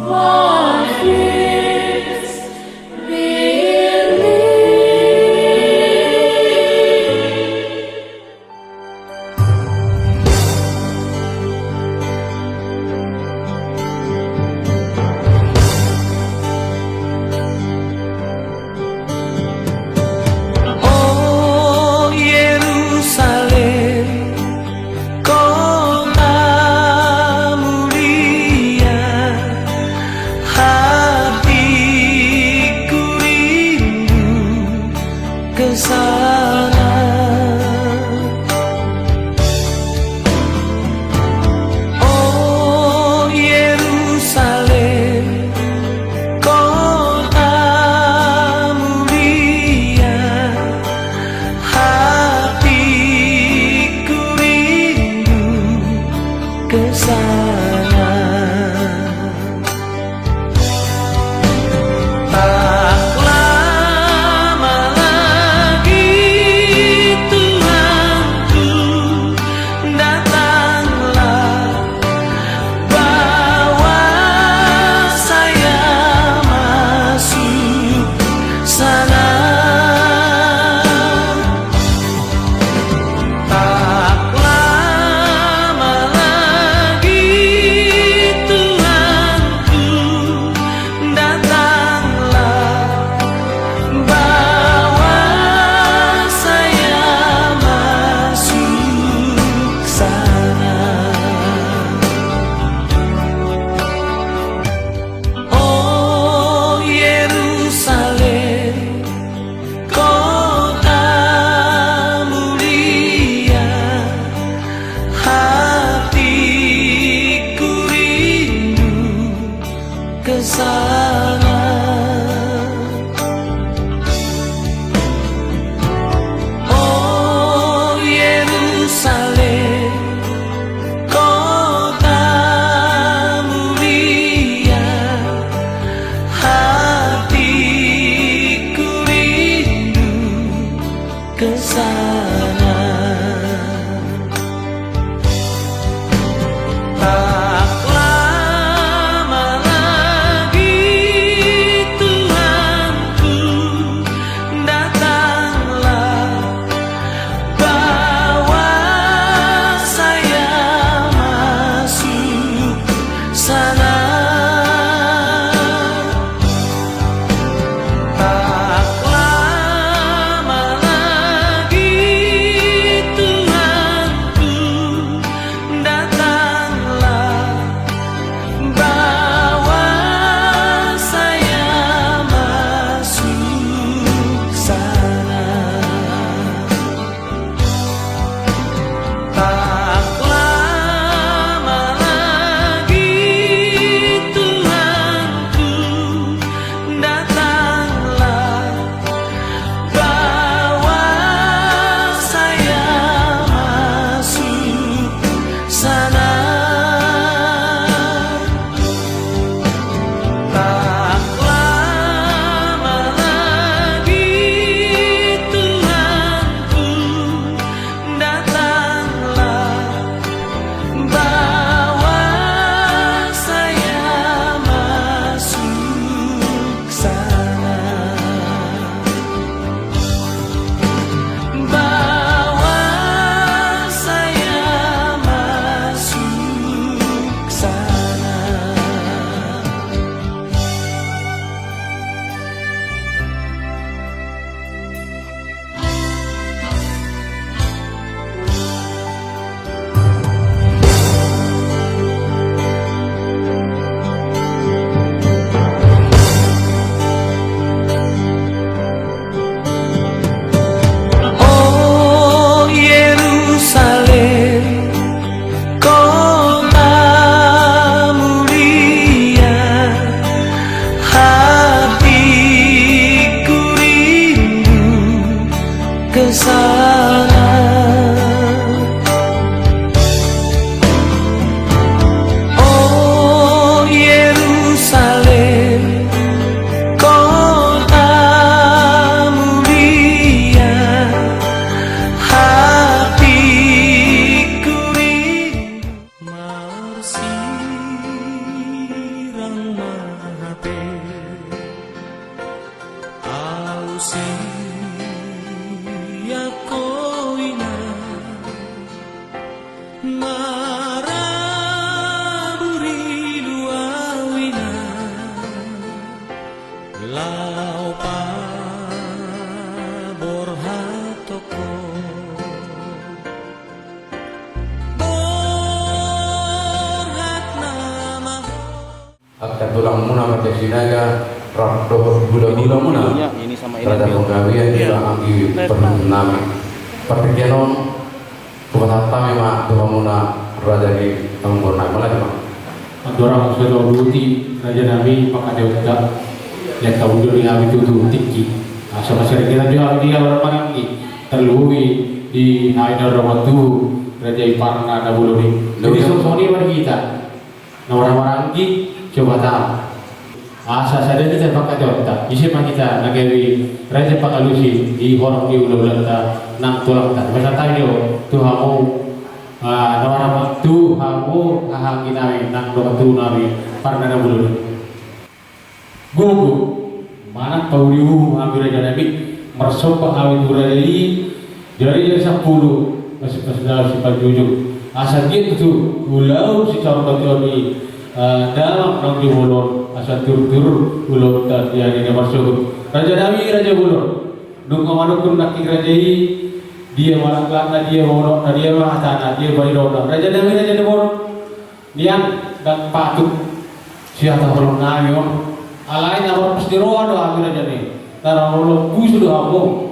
my fears relieved. Oh Yerusalem, kota mulia, hatiku rindu ke sana. Oh Yerusalem, kota mulia, hatiku rindu ke sana. Tak lama lagi Tuhanku datanglah, bawa saya masuk sana. Tak lama lagi Tuhanku datanglah, bawa saya masuk sana. Oh Yerusalem, kota mulia, hatiku rindu ke sana. Oh Yerusalem, kota mulia, hatiku rindu ke sana. Tak lama lagi lalau pabor hatoko borhat nama akan tulang muna pakai sinaga rapdo gula-gula muna ini sama ini terhadap penggawian juga anggi pernami pertikianon bukan hatta memang tuhan muna raja di tambor naik malah cuma Dorang sudah duti raja nabi maka dia udah yang tahu dulu yang itu tuh tinggi. Sama kita juga dia orang mana lagi terlui di Haidar Ramatu raja Iparna ada bulu ni. Jadi sosoni mana kita. Nah orang-orang lagi coba tahu. Asa saja kita pakai jota. Isi mah kita nagawi raja Pakalusi di horong di ulah-ulah nang tulang tak. Masa tahu tu hamu nawara tu hamu hahagi nawi nang tu nawi parna na bulu. Gugu mana tauriu ambil raja nabi mersopah awit urai dari 10 masih pasal si pajuju asal dia tu ulau si calon ni dalam nang di bolon asal tur ulau tak dia ni masuk raja nabi raja bolon nunggu manukun nak raja dia malah kelana dia bolon dia mah tanah dia bari roda raja nabi raja bolon nian dan patut siapa bolon nayo alain awak mesti roa doa ambil aja nih. Karena Allah kuis sudah aku.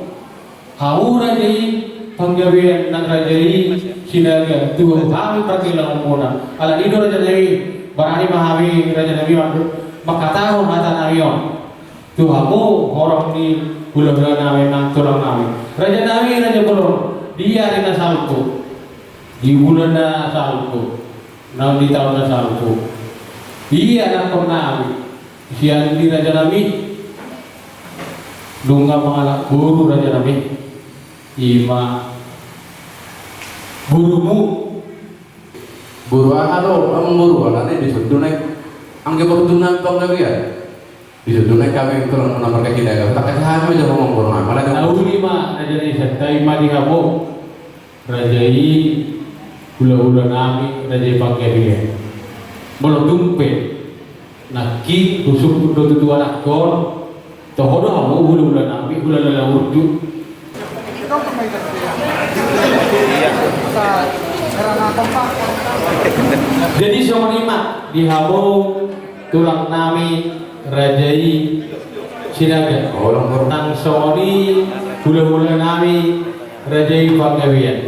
Kau rajai penggawean nang rajai sinaga tuh kami pakai lawan mona. Ala itu raja nabi barani mahawi raja nabi maka tahu mata nabion. Tuh aku orang di bulan-bulan nabi nang tulang nabi. Raja nabi raja belum dia rina salku di bulan salku nang di tahun salku. Iya nak nabi. Siang di raja nabi dunga mengalak guru raja nabi ima gurumu guru halo ang guru nanti disudunai angge bertunan penggawian disudunai kami tulang muna pakai kita tak kasih aja ngomong guru malah tahu lima raja nabi serta ima di kamu raja ula-ula nabi raja penggawian belum tumpe naki tusuk dua anak kor tohodo hamu bulan nabi bulan urdu jadi semua lima di hamu tulang nami rajai sinaga nang soni bulan nami rajai panggawian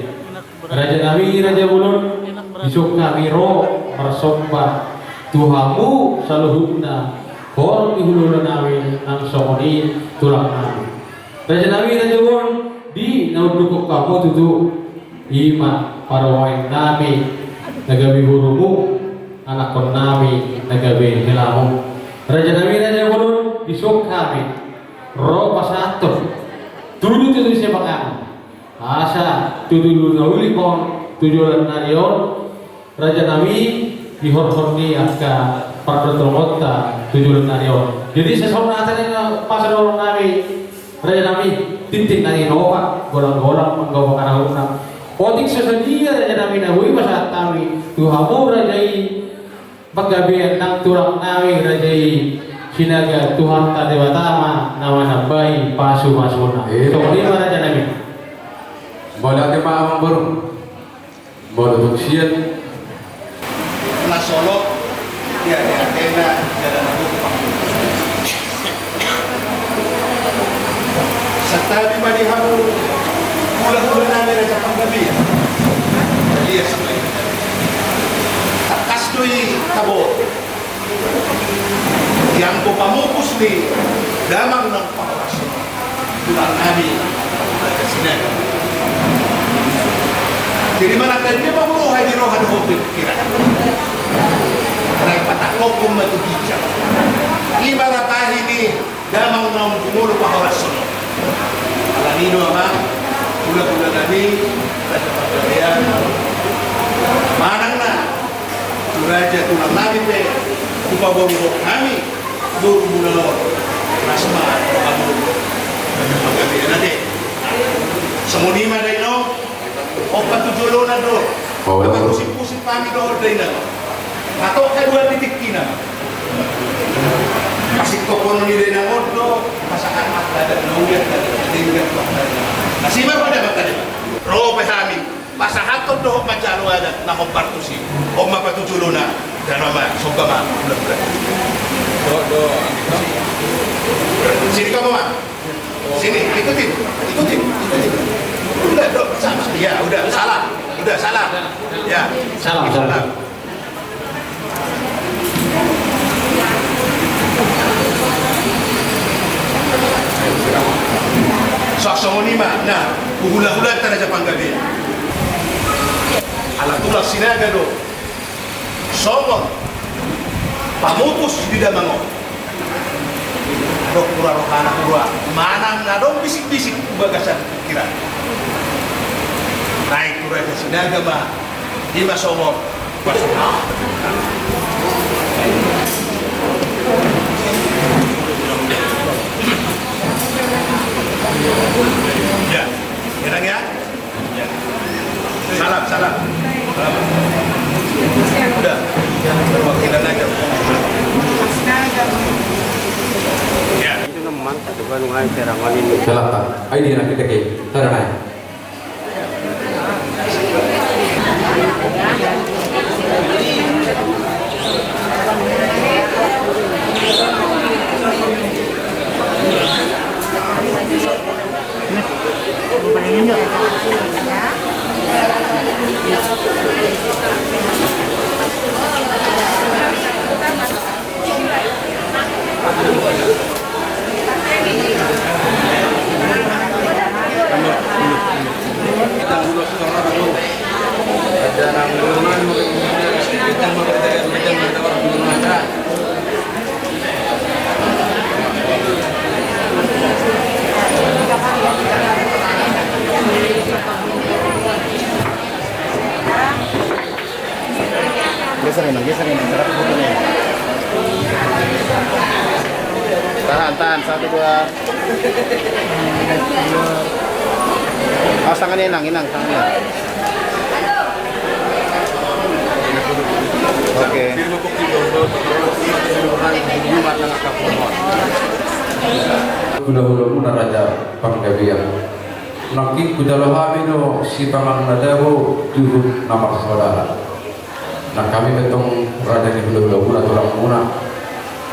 raja nabi raja bulan isuk kami ro mersomba Tuhamu saluhutna horong ihulun nawi nang songoni tulang nawi raja nawi raja won di naudukuk kamu tutu ima parawain nami nagabi hurumu anak kon nami nagabi hilamu raja nawi raja won disuk kami ro pasatur tudu tutu sepakan asa tudu lulawili kon tujuan narion raja nawi di hormoni angka pardotolota tujuan narion jadi sesuatu asalnya pas orang nabi raja nabi tintin nari nova golang-golang menggawa karahuna otik sesedia raja nabi nahui masa nabi tuhamu rajai pagabian nang tulang nabi rajai sinaga tuhan tadewatama nama nabai pasu masuna itu lima raja nabi boleh ada pak baru boleh untuk siat na Solo dia ada jalan aku serta di mana hamu bulan-bulan ada raja panggabi dia sekali kastui kabo yang ko pamukus ni damang ng pakas bulan nabi raja sinaga jadi mana tadi mamuhay di rohan hopit kira karena patakok kung matubija ibaratah ini damang ng kumulo pa orason alanino ama pula-pula kami raja pagkalian manang na raja tulang namin pe kupaborok kami buru mula rasma kamu raja pagkalian natin semunima day no o patujulo na do pusing-pusing kami do day na ato ka 2 titik kina kasih kokono ni day na ordo ada nunggu ada tinggal nasibar pada matanya roh pahami masa hatun doh macam ada nama partusi om apa tujuluna dan nama sogama bulan-bulan sini kamu mak sini ikutin udah dok sama ya udah salah ya Salam. Saksomonima, nah, hula-hula tanah Jepang gabi. Alat tulang sinaga do, somong, pamutus di damango. Dok pura rohana pura, mana ngadong bisik-bisik bagasan kira. Naik pura ke sinaga mah, lima somong, pasuna. Ya, enak ya? Ya. Salam. Udah, perwakilan aja. Ya. Itu naman, bukan ngayon terangan ini. Jalata. Ay di na kita kay. Tara na. Geser ini, serap fotonya. Tahan, 1, 2. Awas tangan inang, tangannya. Oke. Hula-hula muna raja panggabian. Nakik kudalohami no si pangang nadawo juhud nama saudara. Nah kami betong raja di hula-hula muna tulang muna.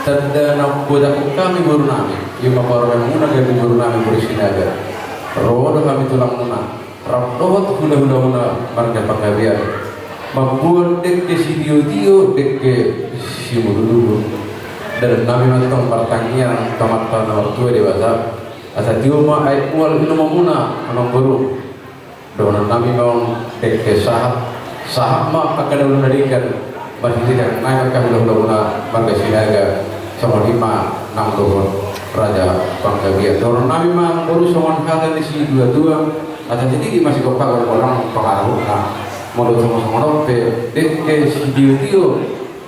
Tanda nak budak kami baru nami. Yung maparoran muna kami baru nami bersinaga. Rodo kami tulang muna. Rapohot hula-hula muna marga panggabian. Mabuat dek ke si dio dek ke si mudulu. Dan kami matong pertanyaan tamat nomor 2 dewasa asa tiuma ay ual inu mamuna anong baru doon kami mau dek ke sahab ma pagkadaw narikan masih tidak naik kahula muna bangga sinaga sama 5 6 doon raja panggabian doon kami mah baru sama kata di si 22 asa jadi masih kopag orang pengaruh na mau sama rope dek ke si dio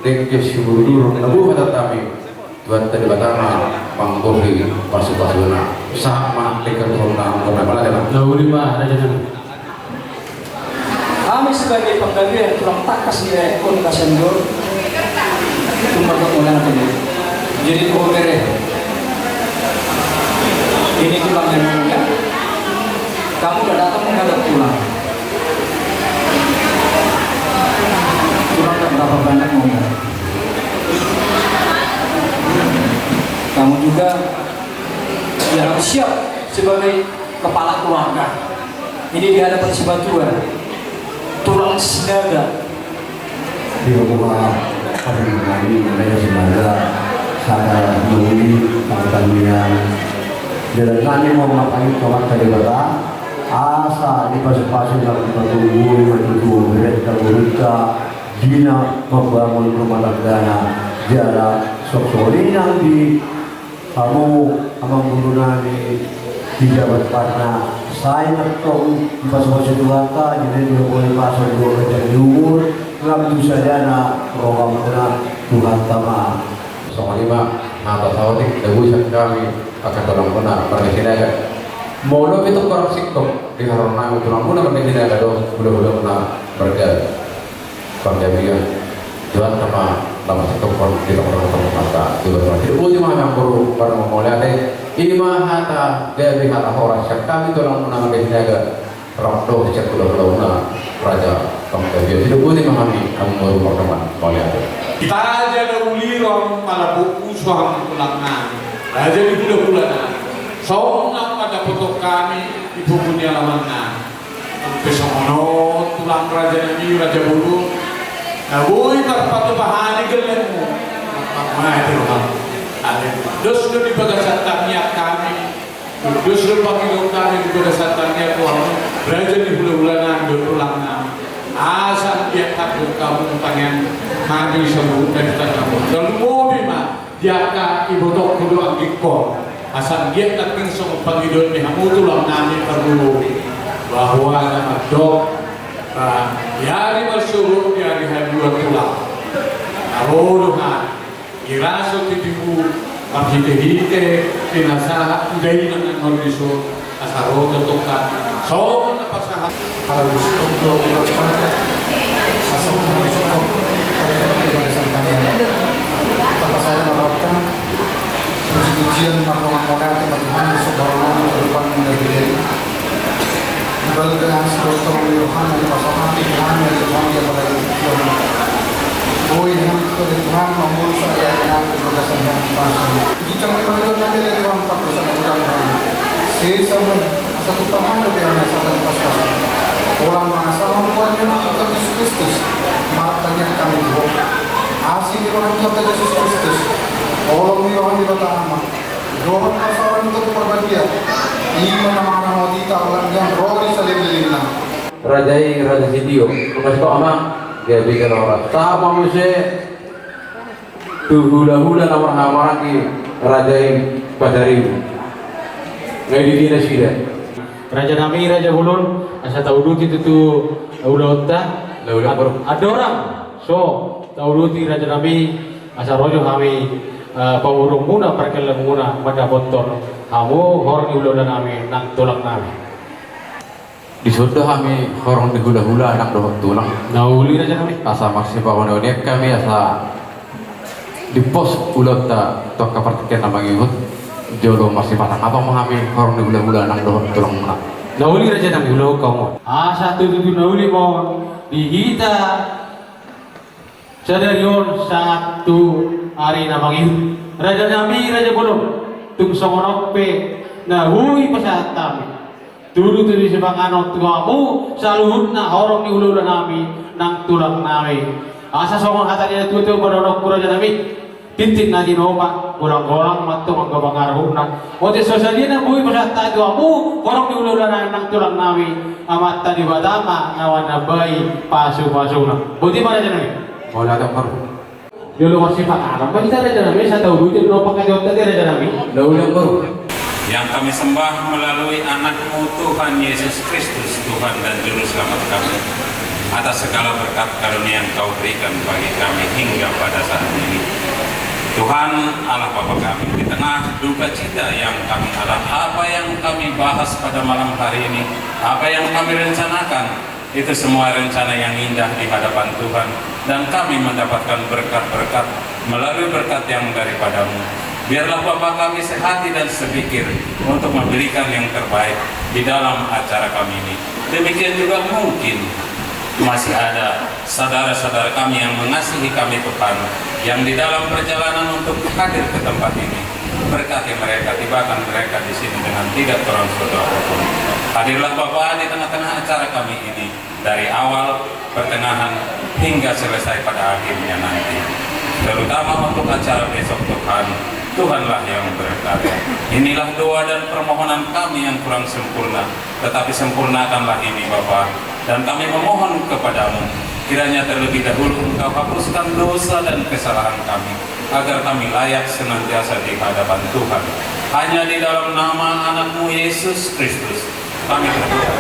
dek ke si buru nabu kata kami buat tadi batama panggohi pasu-pasuna sama dekat rumah malah dalam Lauli mah raja nang. Kami sebagai penggabian tulang takas di ekon kasendor itu pertemuan ini. Jadi kobere ini tulang yang mulia. Kamu udah datang menghadap tulang. Tulang tak berapa banyak ngomong. Kamu juga ya harus siap sebagai kepala keluarga. Ini di hadapan sebatuan tulang sinaga di rumah hari mengenai sinaga saya mengundi pertandingan dan kami mau ngapain tomat tadi kata asa di pas-pasin yang kita tunggu itu mereka berita dina membangun rumah tangga jarak sok-sokin yang di kamu amang guru nani di jabat partna saya ngetong di pas-pasin duaka jadi dia boleh pasang 2 meter di umur ngambil sadana program kuna Tuhan tama sama 5 nata sawatik dagusan kami akan tolong kuna pernisinaga molo itu korupsi kok di harona tulang kuna pernisinaga do budak-budak kuna berga panggabian Tuhan sama dalam satu orang kita orang mata juga tidak ultima yang baru baru memulai ima hata gabi hata orang syak kami tolong menangani jaga rakdo syak pulau raja penggabian tidak ultima kami baru pertemuan mulai Kita aja ada ulirong malah buku suam ulangan. Raja di bulan-bulan. Soalnya pada foto kami di buku di alamannya. Pesono tulang raja ini raja bulu. Nah, boy terpatu bahani gelenmu. Mana itu kan? Ada. Dos di bagasannya kami. Dos panggilan kami di bagasannya Tuhan. Raja di bulan-bulanan berulangnya. Asal dia takut kamu tangan kami sembuh dan kita kamu dan mobil mah dia akan ibu dok kudu angkikor asal dia takkan semua panggilan kamu tulang nami perlu bahwa nama dok yari bersuruh yari dua tulang awoluhan iraso tidimu hite tinasa udai dengan kondisi asaro tentukan so pasangan harus untuk melakukan asal masuk kebiasaan kalian. Tanpa saya melakukan ujian makna-makna teman-teman saudara ke depan menjadi diri. Kembali dengan dokter Yohan yang pasangan Tuhan yang Tuhan yang pada Tuhan. Boy dengan Tuhan membuat saya dengan kebebasan yang pasang. Jika menurut nanti dari Tuhan 4 bulan sesama satu tahun lebih hanya satu pas-pasan. Orang masalah membuatnya Tuhan Yesus Kristus. Makanya kami bohong. Asing di orang Tuhan Yesus Kristus. Orang di orang di kota amat. Doa masalah itu perbagian. Ini nama-nama kita orang yang roh di saling-salingnya. Raja Sidio, masih kok ama dia bikin orang. Sama muse hula-hula nama ki Raja Padari. Ngai di dinas kita. Raja Nami, Raja Hulun, asa tauduti itu udah ada orang. So tauduti Raja Nami, asa rojo kami pengurung muna perkelan muna pada botol. Kamu orang di ulah nami nang tulang nami. Di sudah kami orang di hula-hula nang dohot tulang. Nauli Raja Nami. Asa maksud bahwa kami asa di pos ulat tak tok kapartikan nama ngikut. Jodoh masih patah apa mengambil orang di bulan-bulan nang dohot tulang mana? Nauli Raja Nami ulah kau. Satu nauli mau dihita sadarion satu hari namanya Raja Nami Raja Bolong tung songonok pe na hui pasatami dulu tu di sebanganot kamu saluhut na orang di ulu nami nang tulang nami asa songon kata dia tu badonok Raja Nami tintin na dinoba orang-orang matung ang kabangarhuna o di sosalin na hui pasatami kamu orang di ulu nang tulang nami amat tadi badama nawan nabay pasu-pasu na buti ba Raja Nami? Wala tak baru. Dulu masih pakai apa kita Raja Nami? Saya tahu dulu no pakai jawab tadi Raja Nami. Ulang baru. Yang kami sembah melalui anakmu Tuhan Yesus Kristus, Tuhan dan Juru Selamat kami, atas segala berkat karunia yang kau berikan bagi kami hingga pada saat ini. Tuhan Allah Bapa kami, di tengah duka cita yang kami alami, apa yang kami bahas pada malam hari ini, apa yang kami rencanakan, itu semua rencana yang indah di hadapan Tuhan, dan kami mendapatkan berkat-berkat melalui berkat yang daripadamu. Biarlah Bapa kami sehati dan sepikir untuk memberikan yang terbaik di dalam acara kami ini. Demikian juga mungkin masih ada saudara-saudara kami yang mengasihi kami Tuhan, yang di dalam perjalanan untuk hadir ke tempat ini. Berkati mereka, tibakan mereka di sini dengan tidak kurang suatu apapun. Hadirlah Bapa di tengah-tengah acara kami ini, dari awal, pertengahan, hingga selesai pada akhirnya nanti. Terutama untuk acara besok Tuhan, Tuhanlah yang berkarya. Inilah doa dan permohonan kami yang kurang sempurna, tetapi sempurnakanlah ini Bapa. Dan kami memohon kepadamu, kiranya terlebih dahulu Engkau hapuskan dosa dan kesalahan kami, agar kami layak senantiasa di hadapan Tuhan. Hanya di dalam nama anakmu Yesus Kristus kami berdoa.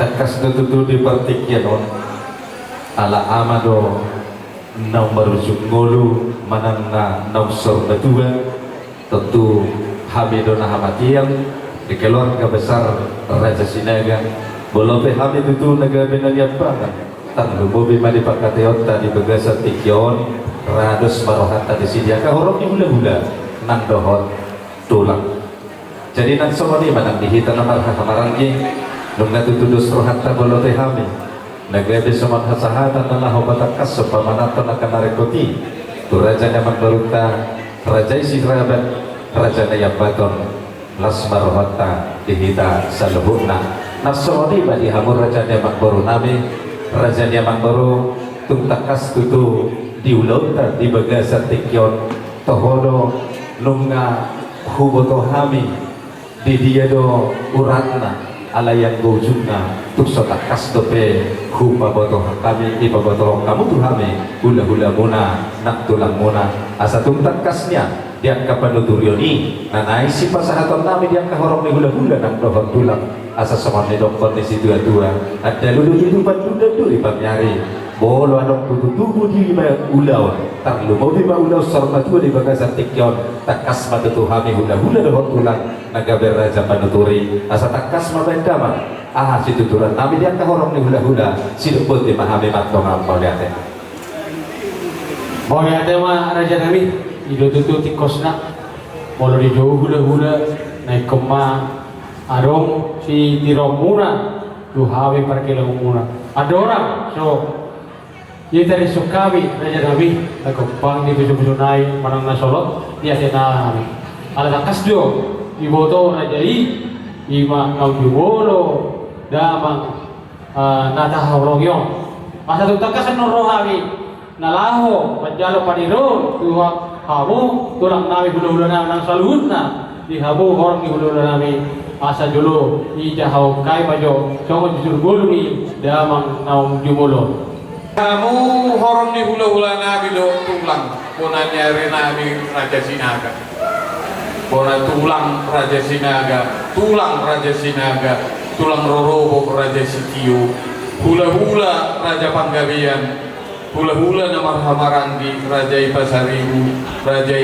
Takas tutu di pertikyanon ala amado nomor sungolu manangna nomsor kedua tentu hamidona hamatiang di keluarga besar Raja Sinaga bolope hamid itu negara benalian banget tan lumobi mali pakateota di begasa tikyon rados marohata di sidiaka horok di hula-hula nang dohon tulang jadi nang somoni manang dihita namar hakamarangki nung natutudos rohatta bolote hami nagabe saman hasahatan na hobatakas sa pamanaton na kanarekoti tu raja naman baruta raja israbat raja na yabaton lasmar rohatta dihita sa lubuna nasoni ba di hamur raja naman baru nami raja naman baru tung takas tutu diulota di bagasa tikyon tohodo nung huboto hami di dia do uratna ala yang gojuna tuk sotakas dope hupa botoh kami ipa botoh kamu tuh hame hula-hula muna nak tulang muna asa tung takasnya diang kapanuturioni nanai si pasahaton nami diang kahorong ni hula-hula nak dohon tulang asa somane dokon ni si tua-tua ada lulu hidupan duda duri pamyari bolo anong tututubo di lima ulaw tak lumaw di ulau sorma tua di bagasan tikyon takas matutu hami hula-hula dohon tulang nagaber raja panuturi asa takas mabendama si tuturan nami diang kahorong ni hula-hula siluput di mahami matong ampau liate mau liate mah raja nami ido tutu tikosna bolo di jauh hula-hula naik kema arong si tiromuna tu hawi parkila muna ada orang so ia dari Sukawi raja nami aku pang di tujuh naik manang nasolot dia tenang ala takas jo iboto rajai ima kau jubolo damang nata haurongyo asa tu takas norohawi nalaho panjalo paniro tuha kamu tulang nami hulu-hulu nang salunna di habu orang di hulu-hulu nami asa dulu ija hau kai pajo songo jujur golungi damang naum jubolo kamu horong di hula-hula nabi do tulang ponanya nabi Raja Sinaga pona tulang Raja Sinaga tulang rorobo Raja Sitio hula-hula Raja Panggabian hula-hula namar Hamarandi Raja Ipasaribu Raja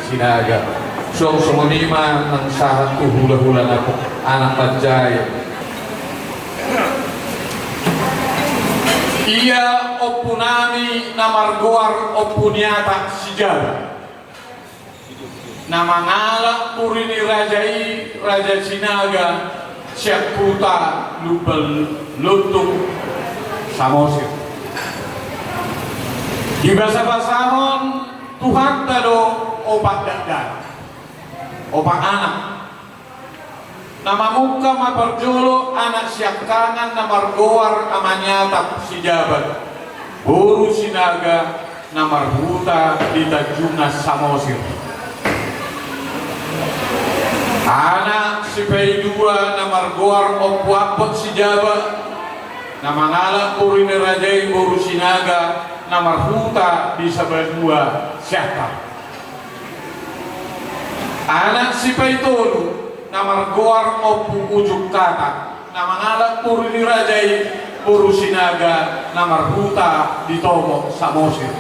Sinaga so semonima nang sahat tu hula-hula naku anak Rajaya iya opunami namargoar opuniata sijara nama ngalak purini Raja Sinaga Syakuta lubel lutung samosir di bahasa-basamon Tuhan tado opat dadan opat anak nama muka maparjolo anak siakangan namargoar amanyata si jabat buru Sinaga namarhuta di tajuna samosir anak si P2 namargoar opuapot si jabat namangala purini rajai buru Sinaga namarhuta di sabadua siaka anak si Paitolu namargoar opu ujuk kata namangala purini rajai buru Sinaga namarhuta di tomo samosir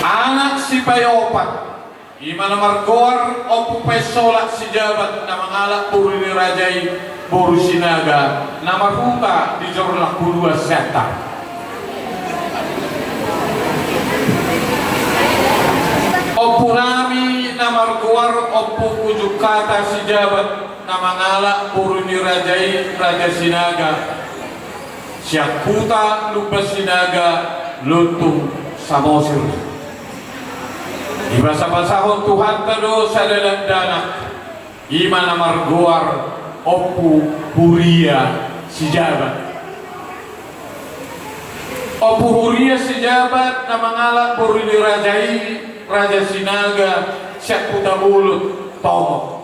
anak si Payopat ima namargoar opu pesolak si jabat namangala purini rajai buru Sinaga namarhuta di jorlak kudua seta opu nami namargoar opu ujuk kata si jabat namangala purini rajai Raja Sinaga Siakuta lubas sinaga lutung samosir. Ibasa-basahon Tuhan tado sa danak ima na marguar opu huria si Jabat. Opu huria si Jabat na mangalak puri dirajai Raja Sinaga Siakuta bulut tomo.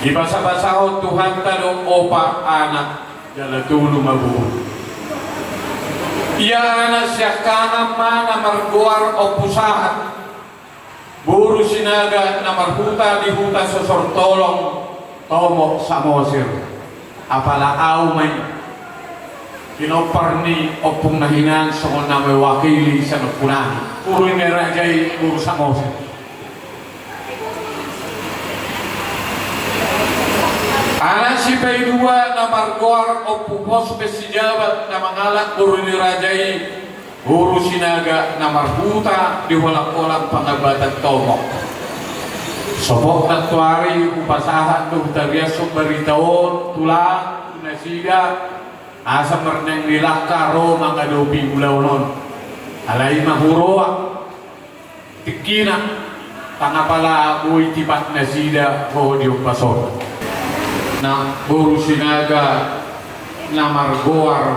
Ibasa-basahon Tuhan tado opa anak jalatulu mabuh. Ia anak siakana mana marguar opusahat buru sinaga na marhuta di huta sosor tolong tomo samosir apala aumay kinoparni opung nahinan songon na may wakili sa napunahan puro inirajay buru samosir. Anak si Paidua na marguar o pupos besijabat na mangalak puro nirajay guru sinaga na marhuta di walak-walak pangabatan tomok. Sobok na tuari upasahan do tariasok baritaon tulang nasida asa merneng nilaka ro mga dobi ulaunon. Alay mahuroa tikina tangapala uy tipat nasida ho di upasok. Na buru sinaga na margoar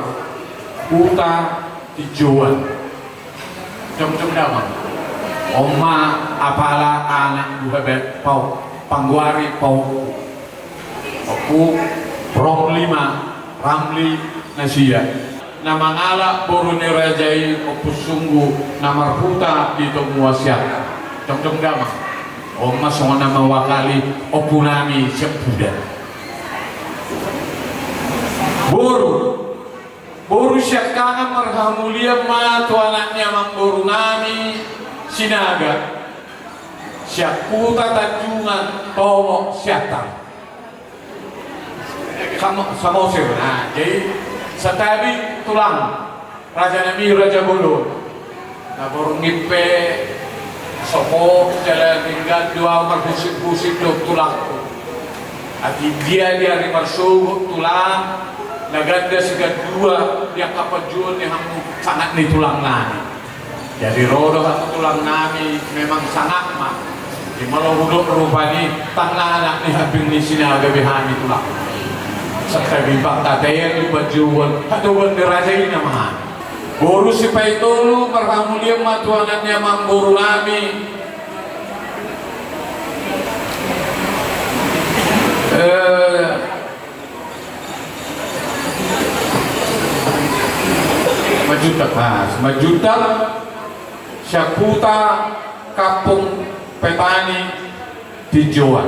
huta tijuan jom daman oma apala anak buhabet pau pangguari pau oku prom lima ramli nasia na mangala buru nirajai opus sunggu na marhuta dito muasiat jom daman oma sona mawakali opunami siap budak. Buru syakana marhamulia ma tu anaknya mamburu nami sinaga syakuta tajungan tomo syatan samosir. Nah jadi setabi tulang Raja Nabi Raja Bulu na buru ngipe sopo jalan tinggal dua marhusik-husik do tulang ati dia rimarsugo tulang naganda sigat dua dia kapajuan yang sangat ni tulang nani. Jadi rodo at tulang nani memang sangat mah. Di malahudok rupani tanah anak ni habing ni sinaga bihani tulang. Sa bibang tatayan ibajuan hatuan dirajay naman. Buru si Paitolo marhamulia matuanan niya mamburu nami. Majutak Syakuta Kapung Petani Tijuan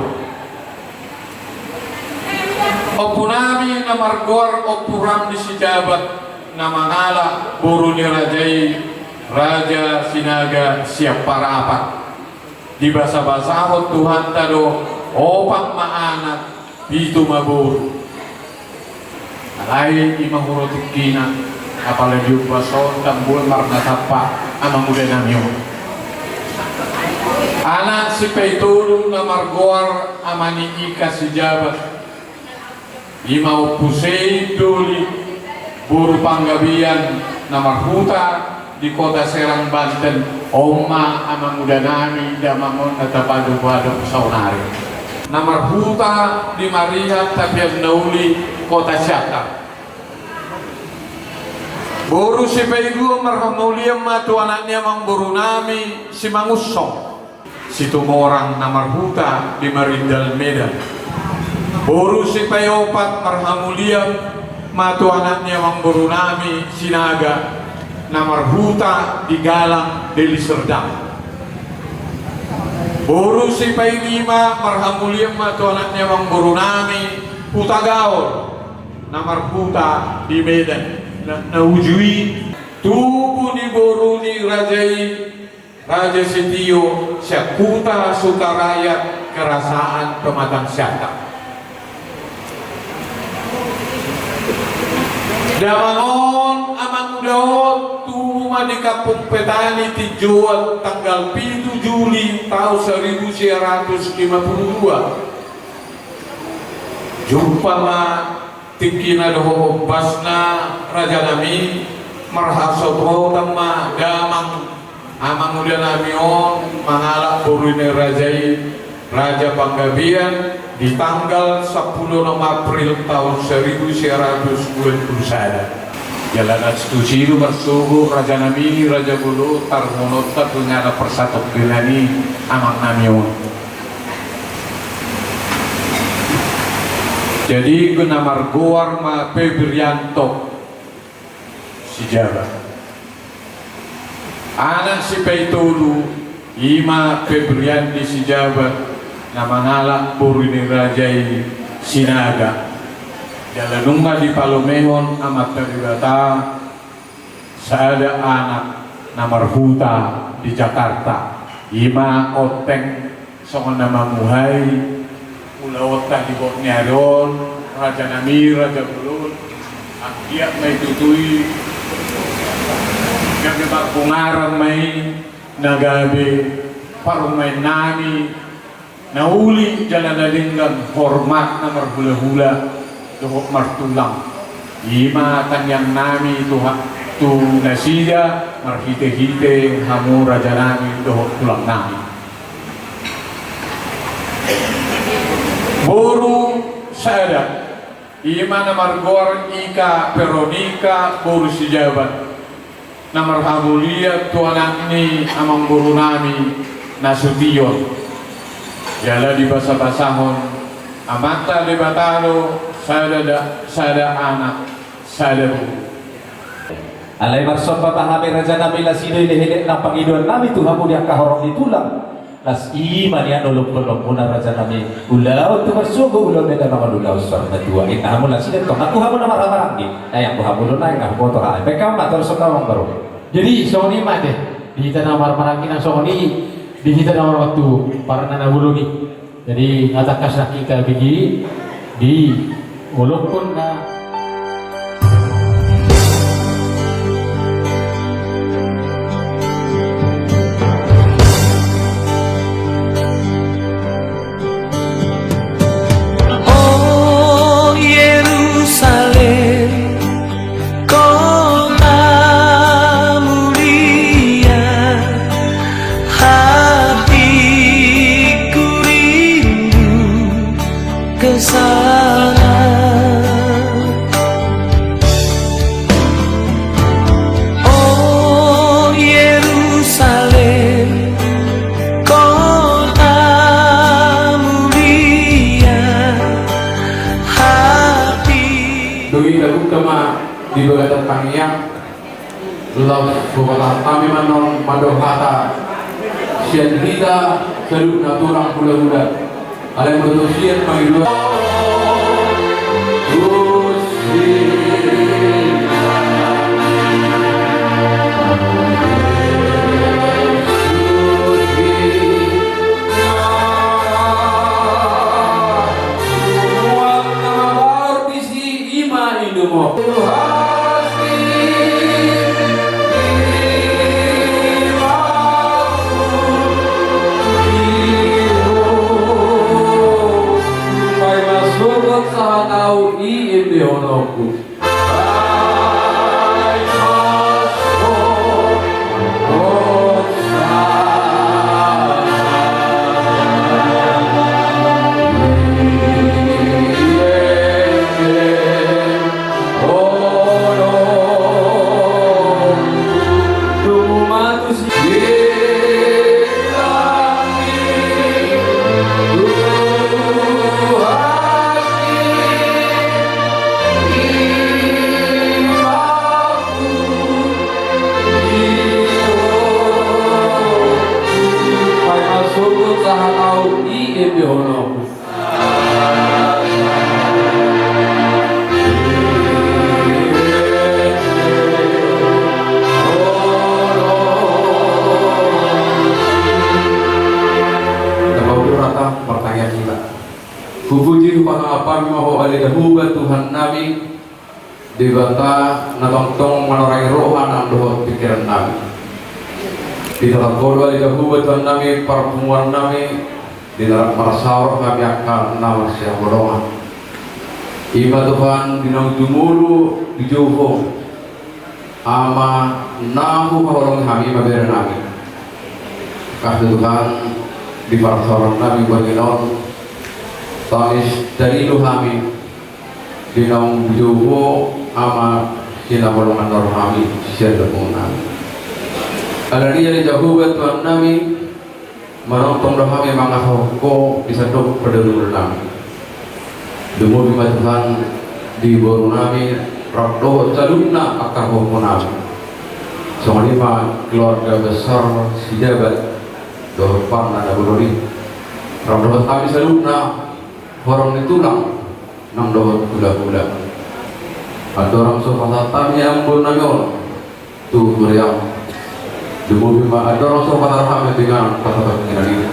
Opunami na margor opurang di sijabat na mangala buru ni rajai Raja Sinaga siap para apat di basa-basahot Tuhan tado opak maanak itu mabur alay imahurotik kina apalagi upason tambul marna tapa amang udah namyo anak si Paitulu na margoar amani ika si Jabat ima upusay duli buru panggabian na marhuta di kota Serang Banten oma amang udah nami damamon natapado-pado saunari na marhuta di Maria tapiag nauli kota Syakta. Buru si Paidua marhamulia matu anaknya mamburu nami si Mangusong si tumorang na marhuta di Marindal Medan. Buru si Payopat marhamulia matu anaknya mamburu nami si Naga na marhuta di Galang Deli Serdang. Buru si Paylima marhamulia matu anaknya mamburu nami Putagaon na marhuta di Medan. Na ujui tubuh ni boru ni Raja Setio Syakuta Sukaraya kerasaan pematang syata. Damangon amang daot tuma di Kapung Petani Tijuan tanggal 7 Juli tahun 1952. Jumpa ma tikina doho basna raja nami marhasoto tamma damang amang udah nami on mangalak burine Raja Panggabean di tanggal 10 April tahun 1921. Jalan institusi itu bersuhu Raja Nami, Raja Bulu, Tarmono, tentunya ada persatu bilani amang namion. Jadi guna margoar ma Febrianto si Jawa. Anak si Paitulu Ima Febrian di si Jawa nama ngalak burini Rajai Sinaga. Jalanunga di Palomehon amat teribata saya anak namarhuta di Jakarta Ima Oteng songon nama Muhai Ulawota di Borneadon Raja Nami Raja Bulun Akiak may tutui Gagebak bungarang may nagabi parang may nami nauli jalan lalinggan hormat na marhula-hula dohok martulang ima tanyang nami tuha tu nasida marhite-hite hamu raja nami dohok tulang nami boru sada ima na margor ika peronika boru si jabat na marhamulia tu anak ni amang boru nami nasution jala di basa-basahon amata lebatalo sada anak sada bu alay marsot patahami Raja Nami lasinoy lehele ng Panginoon nami tuhamu di kahorong ditulang las iman yan ulog-ulog muna Raja Nami ulaw tumasugo ulaw nila mga ulaw sa natua inahamu lasinoy to nakuha mo na marang-marang ay ang kuha mo na yung mo to ka peka matar sa kawang baro. Jadi soni mate di tanah marmarangin ang soni di kita na waktu para nanahulungi. Jadi atakas na kita bigi di walaupun na Oh Yerusalem kota mulia hatiku rindu ke sana. Oh Yerusalem kota mulia hati. doi lagu kama di bagatan pangyang love bukala kami manon madohata sian kita keru naturang pula-pula alay berdosian pangilu Puji pangapang maho alidahuga Tuhan Nabi dibata natongtong manorai rohan ang dohot pikiran Nabi di dalam kodo alidahuga Tuhan Nabi pertemuan Nabi di dalam marasawar kami akan nama siya borongan Iba Tuhan dinang dumulu di Johong ama nahu kahorong kami mabera nami kahde Tuhan di parsoran nami baginon tanis dari lu kami dinang Johong ama kinabolongan nor kami siya pun nami alari dari jauh Tuhan nami menonton doa kami mangahoko bisa dok pada dulu nami Demo bima Tuhan di boru nami rakdo calunna akar homo nami sama lima keluarga besar sijabat dopan nada bolori rakdo kami calunna orang ditulang nang dohot gula-gula ada orang sofasatan yang pun nami on tuh meriam demo bima ada orang sofasatan kami dengan kata-kata ini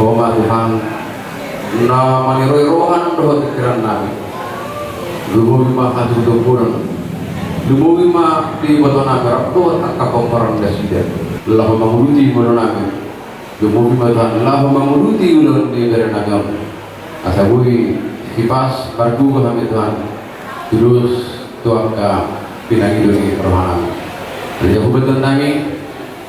koma Tuhan na maniroy rohan doh pikiran nami lumogi ma katutup punan lumogi ma di bato nami rakdo tak kakomparan dasida lahu manguluti mono nami lumogi ma Tuhan lahu manguluti ulun di dari nami asabui kipas bardu kami Tuhan terus Tuhan ka pinagi doni rohan nami jadi betul nami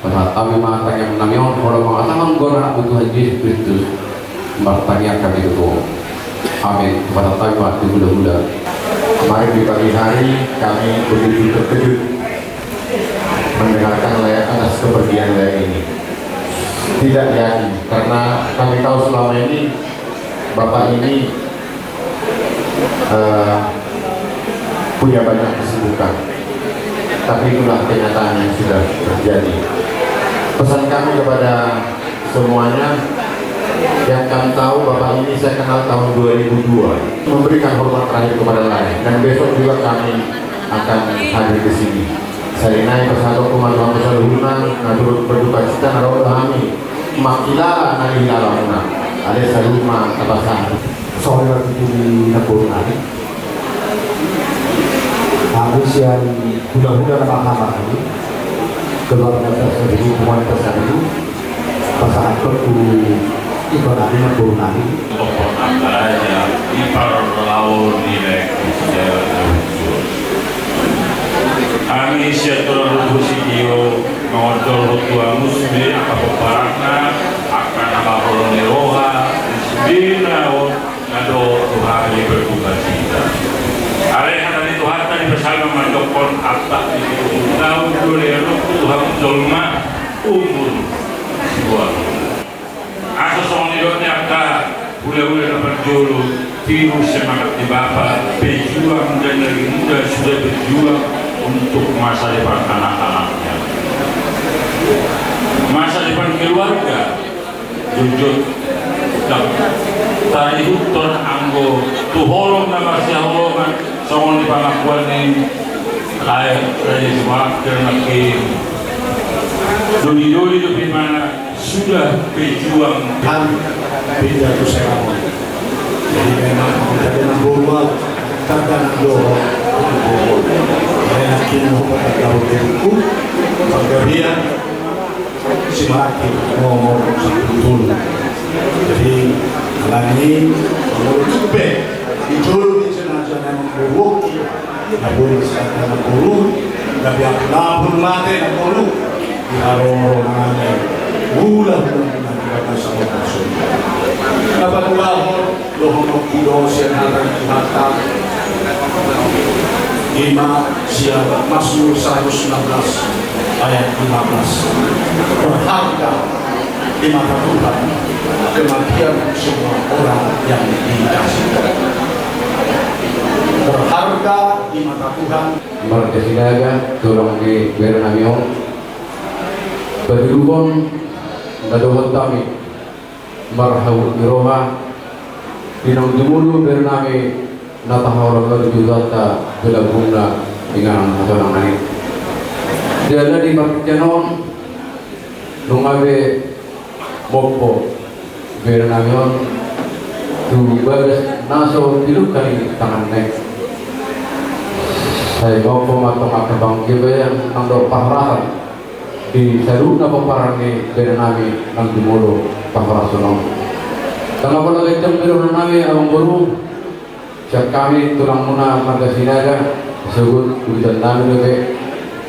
pada kami matang yang nami orang mengasakan gora Tuhan Yesus Kristus bertanya kami itu amin kepada Tuhan mudah-mudahan. Kemarin di pagi hari kami begitu terkejut mendengarkan layak atas kepergian layak ini. Tidak yakin karena kami tahu selama ini Bapak ini punya banyak kesibukan. Tapi itulah kenyataan yang sudah terjadi. Pesan kami kepada semuanya, yang kami tahu Bapak ini saya kenal tahun 2002, memberikan hormat terakhir kepada lain, dan besok juga kami akan hadir ke sini. Saya naik bersatu kumat Tuhan besar huna, naturut berduka cita narawat kami, makilala nari alamuna, ada saluma tabasan. Soalnya itu di Nampurna habis yang mudah-mudahan mahkamah ini keluarga tersebut hubungan tersebut pasangan perlu ibadah Nampurna ini tokoh aja ipar laut nilai kami siatur rubusidio mengodol tua muslim apa peparakna akan apa holone roha binao nado Tuhan yang berduka cita area dari Tuhan tadi bersama mendokon atak itu tahu dulu ya Tuhan dolma umur sebuah asal soal hidupnya ada boleh-boleh dapat jolo virus semangat di Bapak berjuang dan dari muda sudah berjuang untuk masa depan anak-anaknya, masa depan keluarga. Jujur, tadi hutan anggo tuholong nama si holongan, soal di pengakuan ini kayak dari semua karena doli-doli itu di mana sudah berjuang kan beda tu saya jadi memang kita dengan berbuat takkan doa saya yakin pada tahun itu penggabian semakin ngomong betul jadi lagi menurut Ube itu di jenazah memang berwuki namun sekarang berwuki tapi apapun mati berwuki di arah Ulah mengenai sama masuk. Dapat ulahor lohonok kido senara kihatam. Ima siapa Mazmur 116 ayat 15. Berharga di mata Tuhan kematian semua orang yang dikasihi. Berharga di mata Tuhan. Markasinaga tolong di Bernamion Badulukon Nadohon kami marhau iroha dinang dumulu bernami natahawar berjudata belaguna dengan hasanang nani diana di Markianon lungabe mopo bernamion tu bagas naso tiluk kali tangan nek saya mopo matong akabang gibayan ang pahrahan di saluna paparani dari nami ang dumulu paharasunong. Tanggapan lagi jam biru nami ang guru siap kami tulang muna marga sinaga disebut ujian nami lebih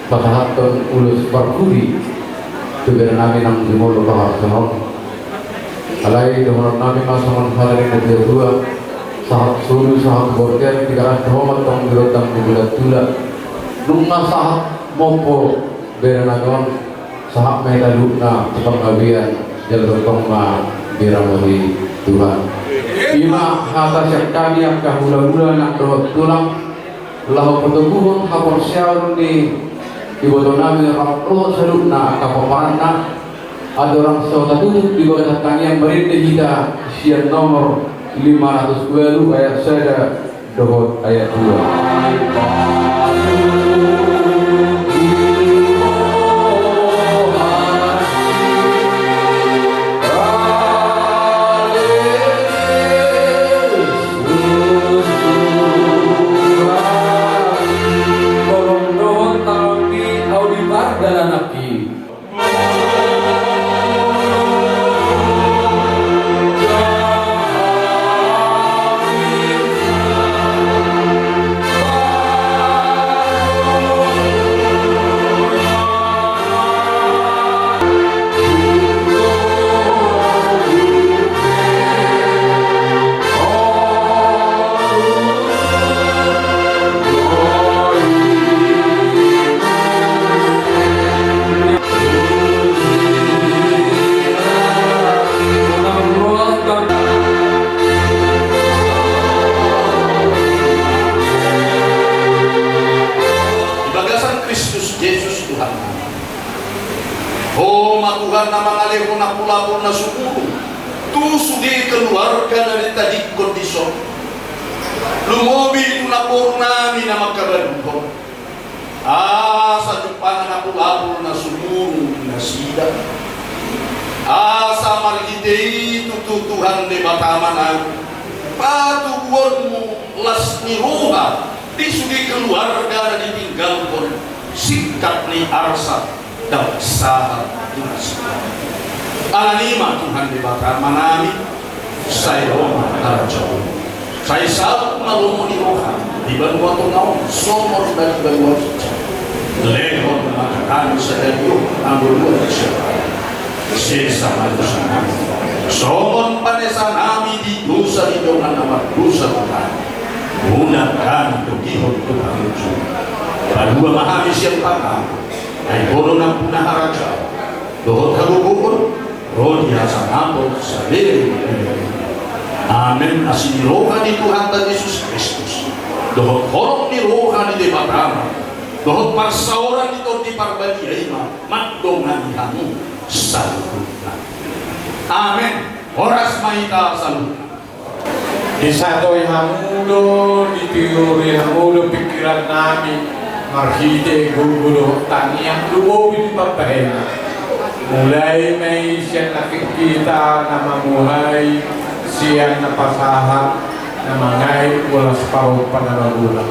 pasahaton ulus parkudi tujuan nami nang dimulu bahas semua alai dengan nami masaman hari ini dua sahat sulu sahat border tiga rahmat tong birotang bulan tula nungna sahat mopo berenagon sahat medaluna pengabdian jalur tongma biramuri Tuhan. Ima atas yang kami yang kahula-hula nak dohot tulang lahu petubuhun hapon syaur di ibu nami orang roh salukna kapaparana ada orang saudara tutup di bawah tangan yang berinde kita sian nomor 520 ayat saya dohot ayat 2. Tuhan nama ngaleho na pulapon na sukuro tusugi keluarga dari tadi kondisyon lumobi itu lapor nami na magkabaluho sa jupan na pulapon na sukuro na sida sa marigitei tututuhan de batamanan patubuan mo las ni roha disugi keluarga na ditinggal kon sikat ni arsa dan sahat Alanima Tuhan di bakar manami saya Roma Arjau saya saat malumu di roha di banua tunau somor dari banua lehon makakan sedayu ambulua siapa sesama dosa kami somon panesa nami di dosa di dongan nama dosa Tuhan guna kami tukihon Tuhan Padua mahami siapa ay bono ng punaharaja dohot kagugugon rodi asa nambot sa beri amen asinirohan ni Tuhan dan Yesus Kristus dohot horok ni rohan ni Debabrama dohot parsauran ni Torti Parbadiaima magdongan ni kamu salutna amen oras maita salutna di satoy hamulo di teori hamulo pikiran nami marhide gugulo tani yang lumobi di papahena mulai may siya nakikita na mamuhay siya napasahat na mangay wala sa parang pananagulang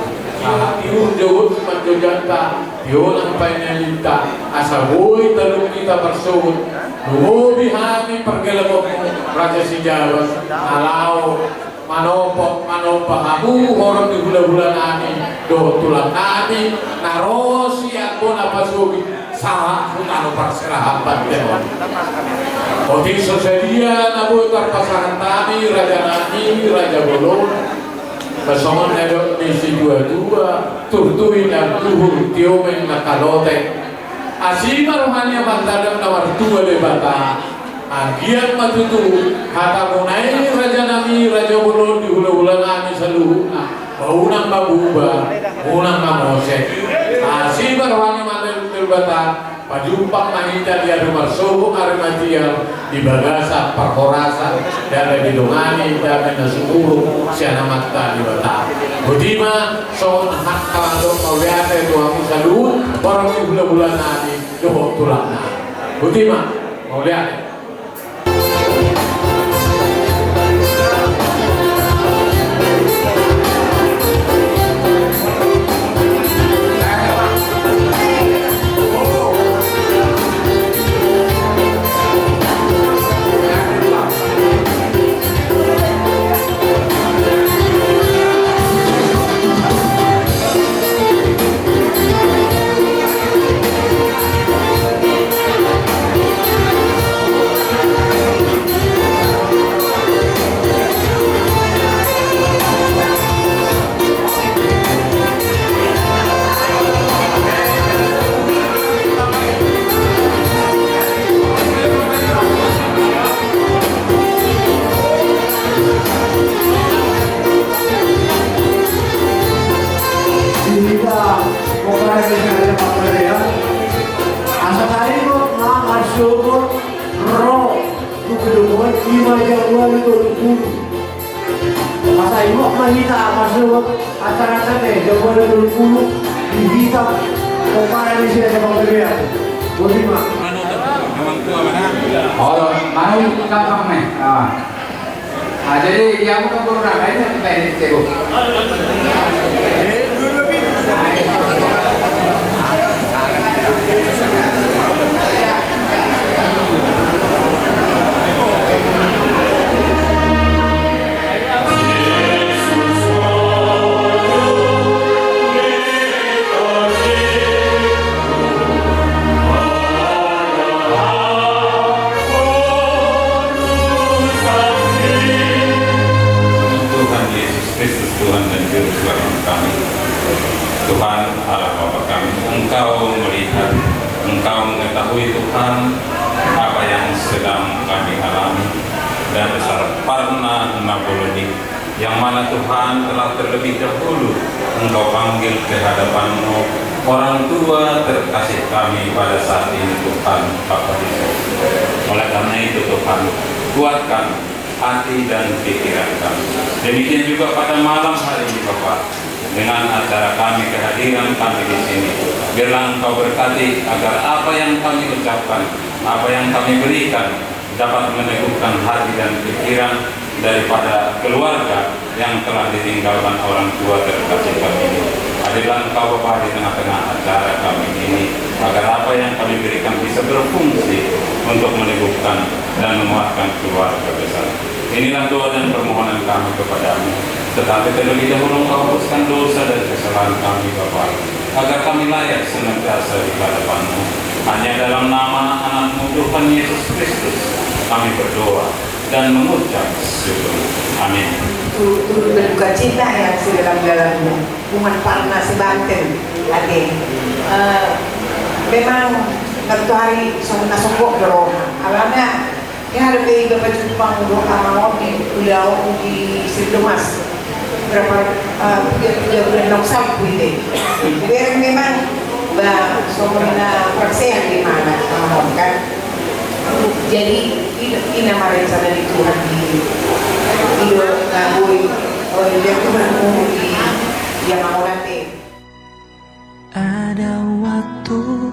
yun jawad manjojan ka yun ang painalita asaboy talong kita parsugot lumobi hami paggalabok mo Raja si Jawa alaw manopo hamu orang di bulan-bulan nami do tulang nami narosi ako napasugi saha kung parserahan pagdemon oti sosedia nabu tarpasahan nami Raja Bolon Pasongan ada misi dua-dua turtuin dan tuhur tiomen nakalote asima rohania bantadan nomor 2 lebata agian matutu kata munai Raja Bolon di hula-hula nami seluruhnya baunang babuba unang mamose asima rohania mandel terbata pajumpang mahita dia rumah sobo arematial di bagasa parkorasa dan di dongani dan nasukuru siana makta di bata budima son hak kalando mawiyate tuamu salut orang di bulan-bulan nani dohok tulangna budima mawiyate 5 Januari 2020. Masa ibu mahita masuk acara kate Januari 2020 dihita kepala di sini Bang Gebiang. Bolima. Oh, mau gampang nih. Jadi yang bukan kurang ini kita ini cego. Tuhan dan Juru Selamat kami, Tuhan Allah Bapa kami, Engkau melihat, Engkau mengetahui Tuhan apa yang sedang kami alami dan besar Parna Napoloni yang mana Tuhan telah terlebih dahulu Engkau panggil ke hadapan-Mu orang tua terkasih kami pada saat ini Tuhan Bapa Yesus. Oleh karena itu Tuhan, kuatkan hati dan pikiran kami. Demikian juga pada malam hari ini Bapak, dengan acara kami, kehadiran kami di sini, biarlah Engkau berkati agar apa yang kami ucapkan, apa yang kami berikan dapat meneguhkan hati dan pikiran daripada keluarga yang telah ditinggalkan orang tua terkasih kami ini. Hadirlah Engkau Bapa di tengah-tengah acara kami ini, agar apa yang kami berikan bisa berfungsi untuk meneguhkan dan menguatkan keluarga besar. Inilah doa dan permohonan kami kepadamu. Tetapi terlebih dahulu Engkau hapuskan dosa dan kesalahan kami Bapa, agar kami layak senantiasa di hadapan-Mu. Hanya dalam nama anak-Mu Tuhan Yesus Kristus kami berdoa dan mengucap syukur. Amin. Turut berduka cita yang sedalam-dalamnya Umat Parna Banten Ade. Memang waktu hari nasokok berdoa alamnya ya ada bayi bapak Jepang doa mau di pulau di Sidomas berapa 3 bulan noksal ini. Jadi memang bah somena persen di mana kan. Jadi ini nama rencana di Tuhan di ngabui dia tuh bertemu di yang mau nanti. Ada waktu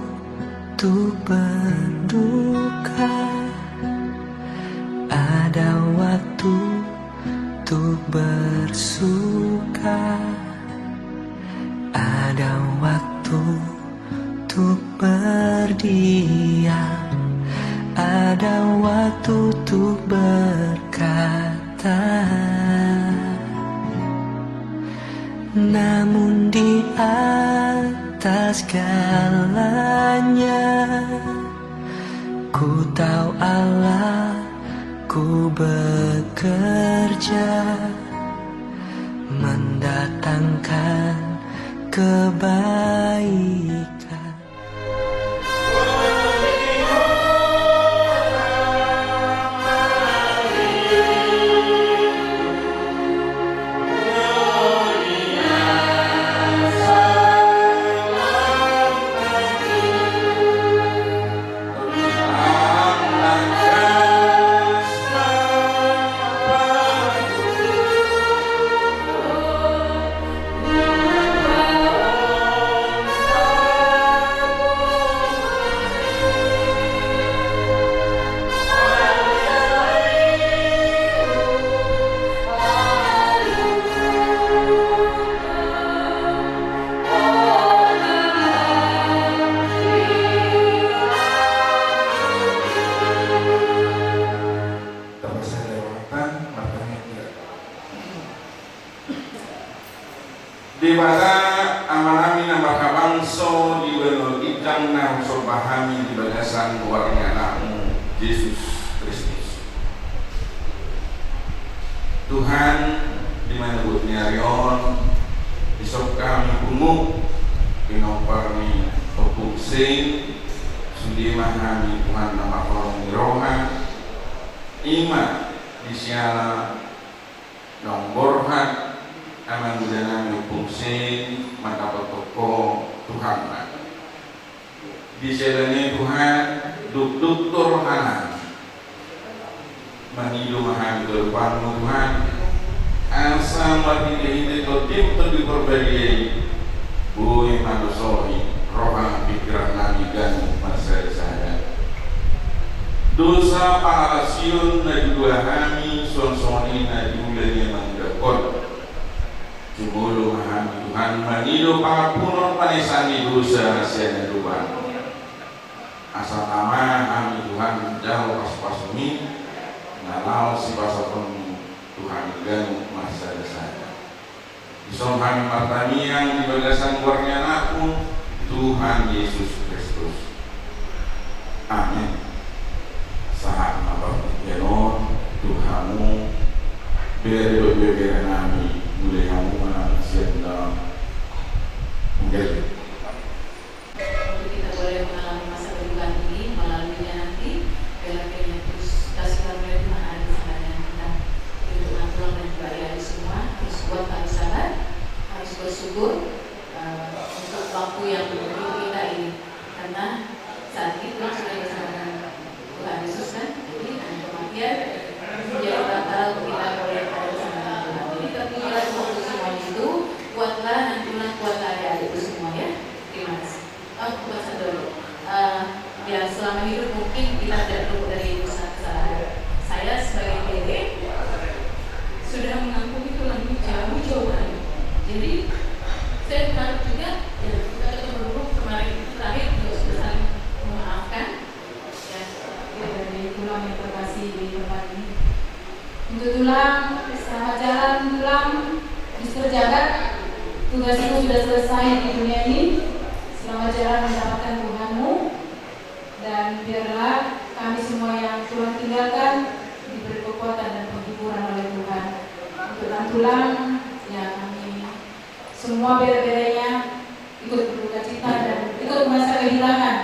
untuk berduka, ada waktu untuk bersuka, ada waktu untuk berdiam, ada waktu untuk berkata. Namun di atas segalanya, ku tahu Allah ku bekerja mendatangkan kebaikan. Di mana amanami nama kabangso di beno itang nang sobahami di bagasan warnya anakmu Yesus Kristus. Tuhan di mana buatnya rion isok kami bunguk pinoparni opung sing sudi mahami Tuhan nama kolong roha ima di siala nomborhan aman budana fungsi mata toko Tuhan di selene Tuhan duk tur hanan manido mahamidul Tuhan asa mati itu tim di perbedaan bui manusia rohang pikiran nabi dan masa saya dosa pangalasion na dua kami son-soni na diulan yang menggakot jumulu mahami Tuhan manido pangapunon panisani dosa hasilnya Tuhan asal nama kami Tuhan jauh pas-pasumi nalau si pasapun Tuhan dan masa saya isom kami martami yang di bagasan keluarnya anakku Tuhan Yesus Kristus amin saat nabak Yenon Tuhanmu beri nami mulai kamu menasihat dalam menjadi kita boleh mengalami masa berubah ini melaluinya nanti bela-belanya terus kasih karunia Tuhan ada di sekalian kita untuk Tuhan dan juga adik semua harus kuat, harus sabar, harus bersyukur untuk waktu yang begitu kita ini karena saat ini Tuhan sudah bersama dengan Tuhan Yesus kan jadi ada kematian menjadi perantara untuk kita boleh ada bersama dengan Tuhan jadi terpilihlah untuk semua itu kuatlah dan Tuhan kuatlah adik-adikku semua ya terima kasih. Bahasa dulu. Ya selama hidup mungkin kita tidak luput dari dosa kesalahan. Saya sebagai PD sudah mengampuni itu lebih jauh hari. Jadi saya berharap juga ya kita ketemu dulu kemarin terakhir juga sudah saling memaafkan. Ya dari tulang yang terkasih di tempat ini. Untuk tulang, selamat jalan tulang, Mister Jagat. Tugasmu sudah selesai di dunia ini. Selamat jalan mendapatkan Tuhanmu dan biarlah kami semua yang Tuhan tinggalkan diberi kekuatan dan penghiburan oleh Tuhan. Untuk tulang ya kami semua bela-belanya ikut berduka cita dan ikut merasa kehilangan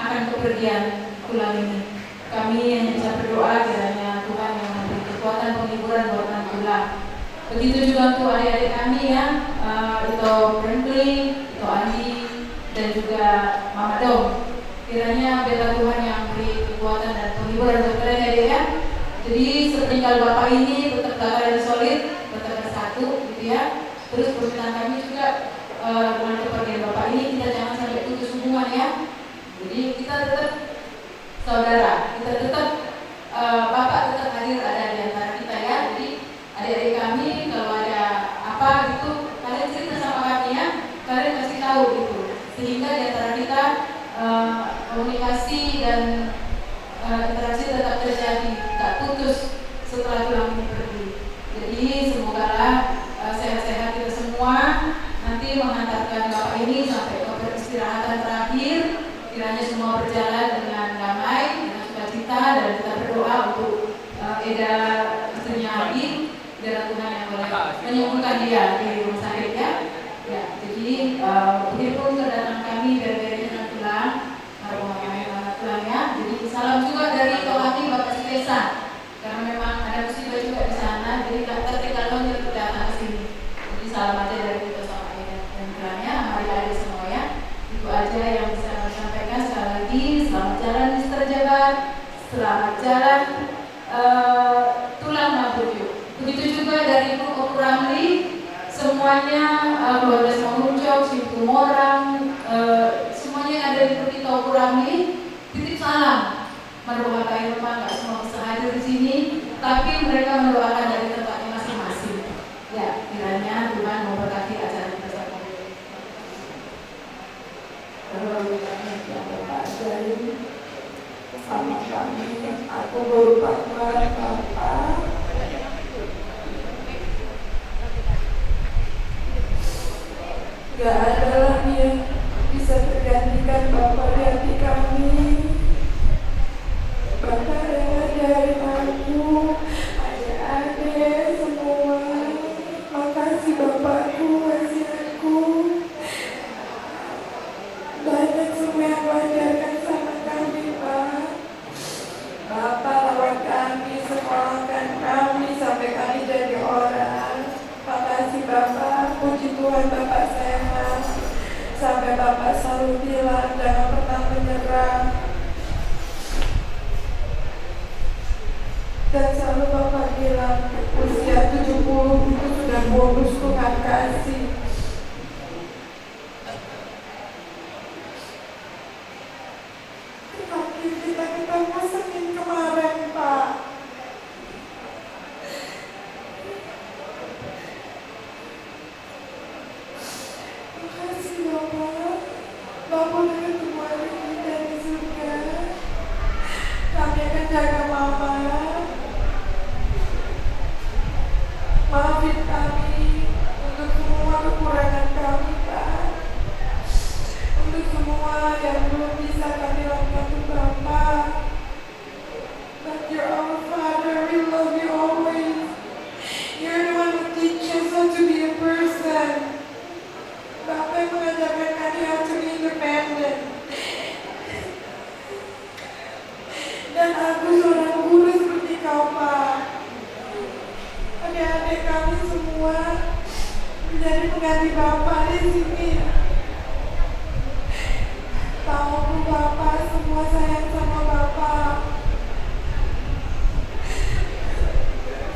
akan kepergian tulang ini. Kami hanya bisa berdoa kiranya Tuhan yang memberi kekuatan penghiburan buat tulang. Begitu juga untuk adik-adik kami ya, itu Franklin, itu Andi dan juga Mama Dom. Kiranya bela Tuhan yang beri kekuatan dan penghiburan untuk kalian ya. Jadi sepeninggal Bapak ini tetap gagah dan solid, tetap bersatu gitu ya. Terus permintaan kami juga dengan kepergian Bapak ini kita jangan sampai putus hubungan ya. Jadi kita tetap saudara, kita tetap Bapak tetap hadir ada di antara kita ya. Jadi adik-adik kami kalau ada apa gitu kalian cerita sama kami ya. Kalian kasih tahu gitu. Sehingga di antara kita komunikasi dan interaksi tetap terjadi, tak putus setelah tulang ini pergi. Jadi semoga sehat-sehat kita semua nanti mengantarkan Bapak ini sampai ke peristirahatan terakhir. Kiranya semua berjalan dengan damai, dengan sukacita dan kita berdoa untuk Eda istrinya Adi biar Tuhan yang boleh menyembuhkan dia di rumah sakit ya. Ya, jadi begitu kedatangan kami dari tulang, tulang ya. Jadi salam juga dari kami Bapak Sipesa, karena memang ada musibah juga di sana, jadi nggak tertinggal untuk datang ke sini. Jadi salam aja dari kita sama dan tulangnya, adik-adik semua ya. Itu aja yang bisa kami sampaikan. Sekali lagi, selamat jalan Mister Jabat, selamat jalan tulang Mabuju. Begitu juga dari Ibu Ramli. Semuanya keluarga Semuncok, Simpu Morang, semuanya yang ada di Putih Kurami, titip salam. Mendoakan memang nggak semua bisa hadir di sini, tapi mereka mendoakan dari tempatnya masing-masing. Ya, kiranya Tuhan memberkati acara kita sama. Sama kami, aku merupakan Bapak. Gak ada lagi yang bisa tergantikan Bapak di hati kami. Bapak rela dari aku, adik-adik semua. Makasih Bapakku, wasiatku. Banyak semua yang mengajarkan sama kami, Pak. Bapak rawat kami, sekolahkan kami sampai kami jadi orang. Makasih Bapak, puji Tuhan Bapak sehat. Sampai Bapak selalu bilang jangan pernah Dan selalu Bapak bilang usia 70 itu sudah bonus Tuhan kasih. Terakhir kita ketemu Senin kemarin, Pak. Makasih Bapak. Bapak udah ketemu hari ini dari surga. Kami akan jaga Mama. Maafin kami untuk semua kekurangan kami, Pak. Untuk semua yang belum bisa kami lakukan untuk Bapak. But you're our Father, we love you always. You're the one who teaches us to be a person. Bapak yang mengajarkan kami how to be independent. Dan aku seorang guru seperti kau, Pak. Adik-adik kami semua menjadi pengganti Bapak di sini. Tahu Bapak semua sayang sama Bapak.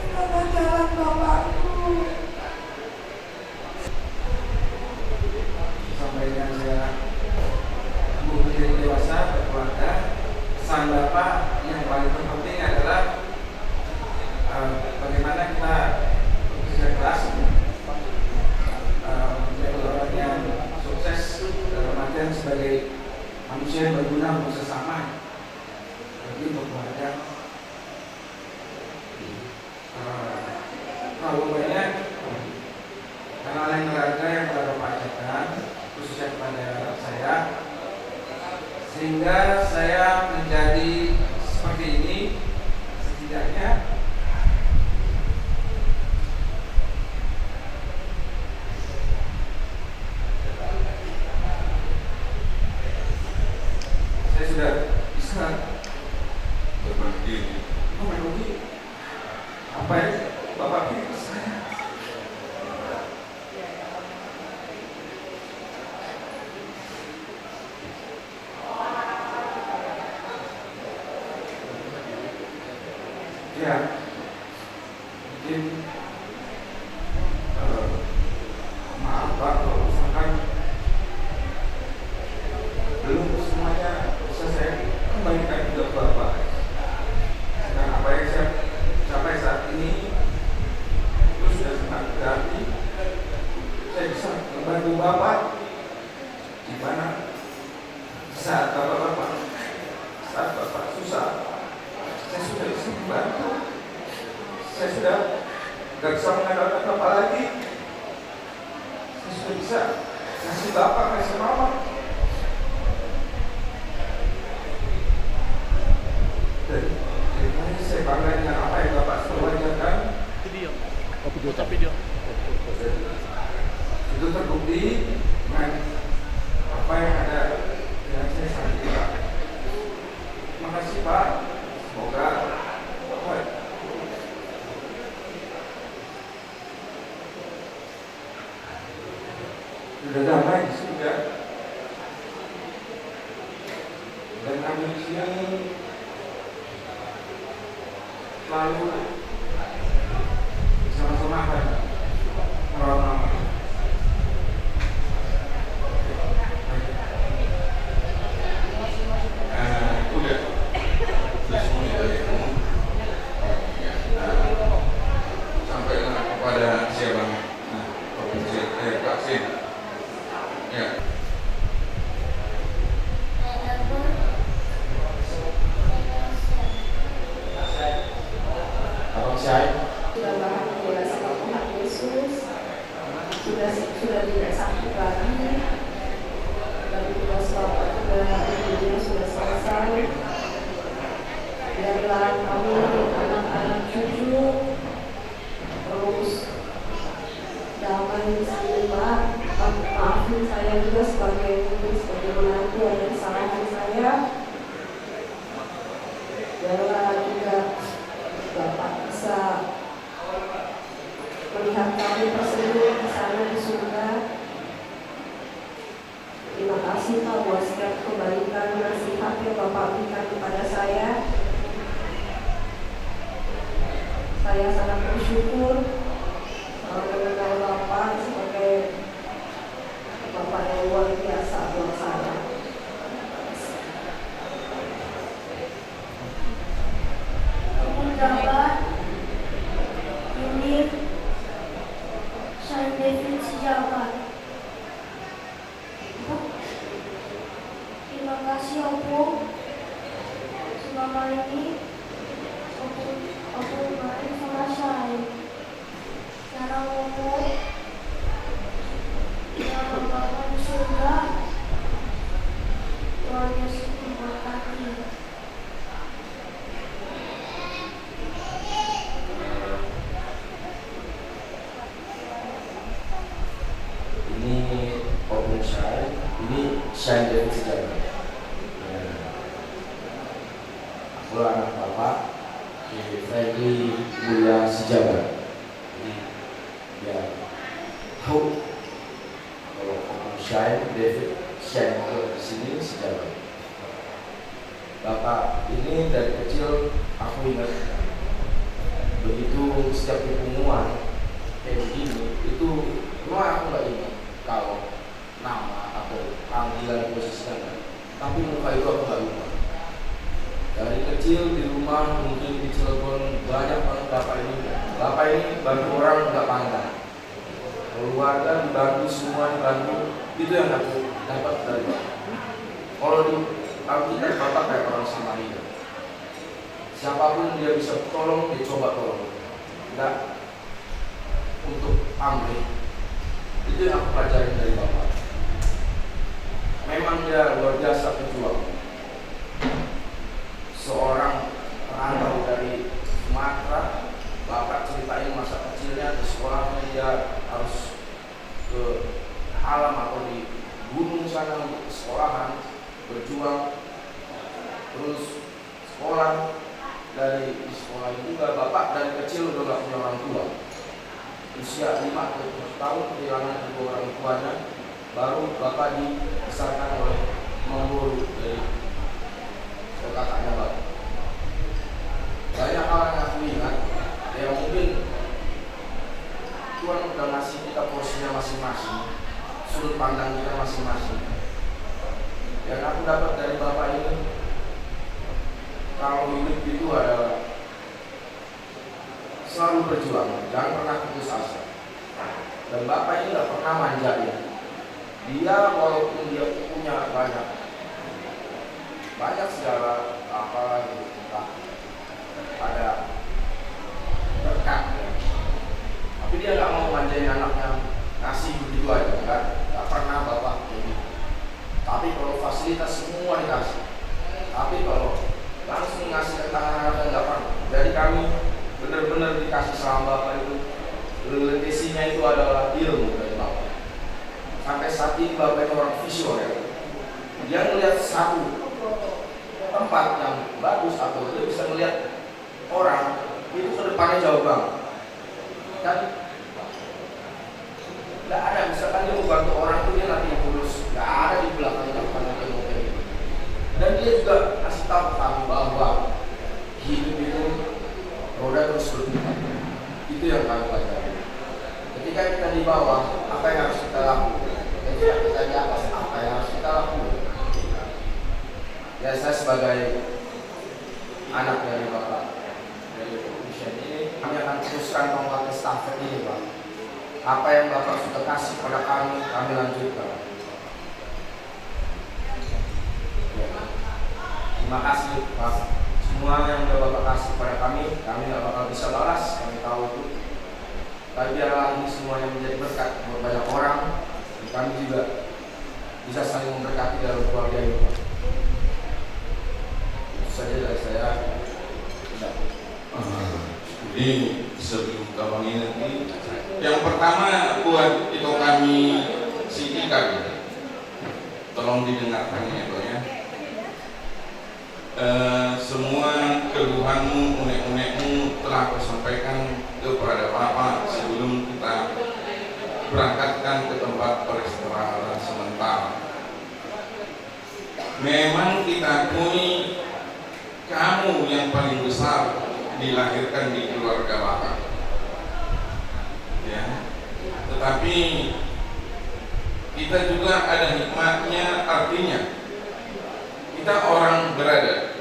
Selamat jalan Bapakku. Sampai dengan saya menjadi dewasa berkeluarga, pesan Bapak yang paling penting adalah bagaimana kita bekerja keras menjadi orang yang sukses dalam artian sebagai manusia yang berguna untuk sesama, bagi untuk keluarga. Terlalu banyak hal yang berharga yang telah Bapak ajarkan, khususnya kepada saya, sehingga saya menjadi seperti ini. Setidaknya saya sudah bisa berbagi memenuhi apa yang Bapak beri ke saya. Ya, mungkin maaf Pak kalau misalkan belum semuanya bisa saya kembalikan ke Bapak. Dan apa yang saya capai saat ini itu sudah sangat berarti. Saya bisa membantu Bapak di mana saat Bapak susah, saya sudah bisa membantu. Saya sudah tidak bisa mengandalkan Bapak lagi. Saya sudah bisa kasih Bapak, kasih Mama. Dan saya bangga dengan apa yang Bapak selalu ajarkan. Video. Itu terbukti dengan apa yang ada yang saya saat ini, Pak. Terima kasih Pak. Semoga sudah damai di surga. Dan kami di sini selalu bersama-sama akan merawat Mama. Udah semuanya dari kamu sampai kepada siapa? Pak Sin. Ya. Abang Syai sudah bahagia sama Tuhan Yesus, sudah tidak sakit lagi, dan tugas Bapak juga sudah selesai. Biarlah kami anak-anak cucu terus damai di sini, Pak. Maafin saya juga sebagai menantu ada kesalahan saya. Biarlah juga Bapak bisa melihat kami tersenyum di sana di surga. Terima kasih Pak buat setiap kebaikan nasihat yang Bapak berikan kepada saya. bersyukur mengenal Bapak sebagai Bapak yang luar biasa buat saya. Pejabat unit Saint David Sejagat. Terima kasih Opo selama ini Opo main sama saya. Sekarang Opo yang Bapak di surga, Tuhan Yesus memberkati. Ini Opung Syai, ini Syai David Sejagat. Aku anak bapak Freddy Mulya Sejagat. Jadi ya tahu kalau Opung Syai David Syai ke sini Sejagat. Bapak ini dari kecil aku ingat begitu setiap pengumuman kayak begini itu memang aku nggak ingat kalau nama atau panggilan posisinya, tapi muka itu aku nggak lupa. Dari kecil di rumah mungkin di Cilegon banyak banget bapak ini bantu orang nggak pandang, keluarga dibantu, semua dibantu, itu yang aku dapat dari bapak. Kalau di Alkitab bapak kayak orang Samaria, siapapun dia bisa tolong, dia coba tolong, nggak untuk pamrih. Itu yang aku pelajari dari bapak. Memang dia luar biasa pejuang. Seorang perantau dari Sumatera, bapak ceritain masa kecilnya di sekolahnya dia harus ke alam atau di gunung sana untuk sekolahan, berjuang, terus sekolah. Dari sekolah juga bapak dari kecil udah gak punya orang tua. Usia 5 ke 7 tahun kehilangan kedua orang tuanya, baru bapak dibesarkan oleh Mamburu dari kakaknya bapak. Banyak hal yang aku ingat, ya mungkin Tuhan udah ngasih kita porsinya masing-masing, sudut pandang kita masing-masing. Yang aku dapat dari bapak ini, kalau hidup itu adalah selalu berjuang, jangan pernah putus asa. Dan bapak ini nggak pernah manjain. Dia walaupun dia punya banyak segala apa gitu, ada berkat, tapi dia nggak mau manjain anaknya, kasih begitu aja, nggak pernah bapak gitu. Tapi kalau fasilitas semua dikasih, tapi kalau langsung ngasih ke tangan anaknya nggak pernah. Jadi kami benar-benar dikasih sama bapak itu, legasinya itu adalah ilmu dari bapak. Sampai saat ini bapak itu orang visioner. Dia melihat satu tempat yang bagus atau dia bisa melihat orang itu ke depannya jauh banget. Dan nggak ada, misalkan dia mau bantu orang itu dia nanti lurus, nggak ada di belakangnya kayak gitu. Dan dia juga kasih tahu kami bahwa hidup itu roda terus berputar. Itu yang kami pelajari. Ketika kita di bawah, apa yang harus kita lakukan? Ketika kita di atas, apa yang harus kita lakukan? Ya saya sebagai anak dari bapak dari Indonesia ini, kami akan teruskan tongkat estafet ini Pak. Apa yang bapak sudah kasih pada kami lanjutkan. Ya. Terima kasih Pak. Semua yang sudah bapak kasih pada kami nggak bakal bisa balas, kami tahu itu. Tapi biarlah ini semua yang menjadi berkat buat banyak orang. Kami juga bisa saling memberkati dalam keluarga ini Pak. Saja dari saya. Jadi sebelum kawan ini nanti, yang pertama buat itu kami singkirkan, tolong didengarkan ya. Semua keluhanmu, unek-unekmu telah kau sampaikan kepada Bapak sebelum kita berangkatkan ke tempat peristirahatan sementara. Memang kita akui kamu yang paling besar dilahirkan di keluarga Bapak. Tapi kita juga ada hikmahnya, artinya kita orang berada.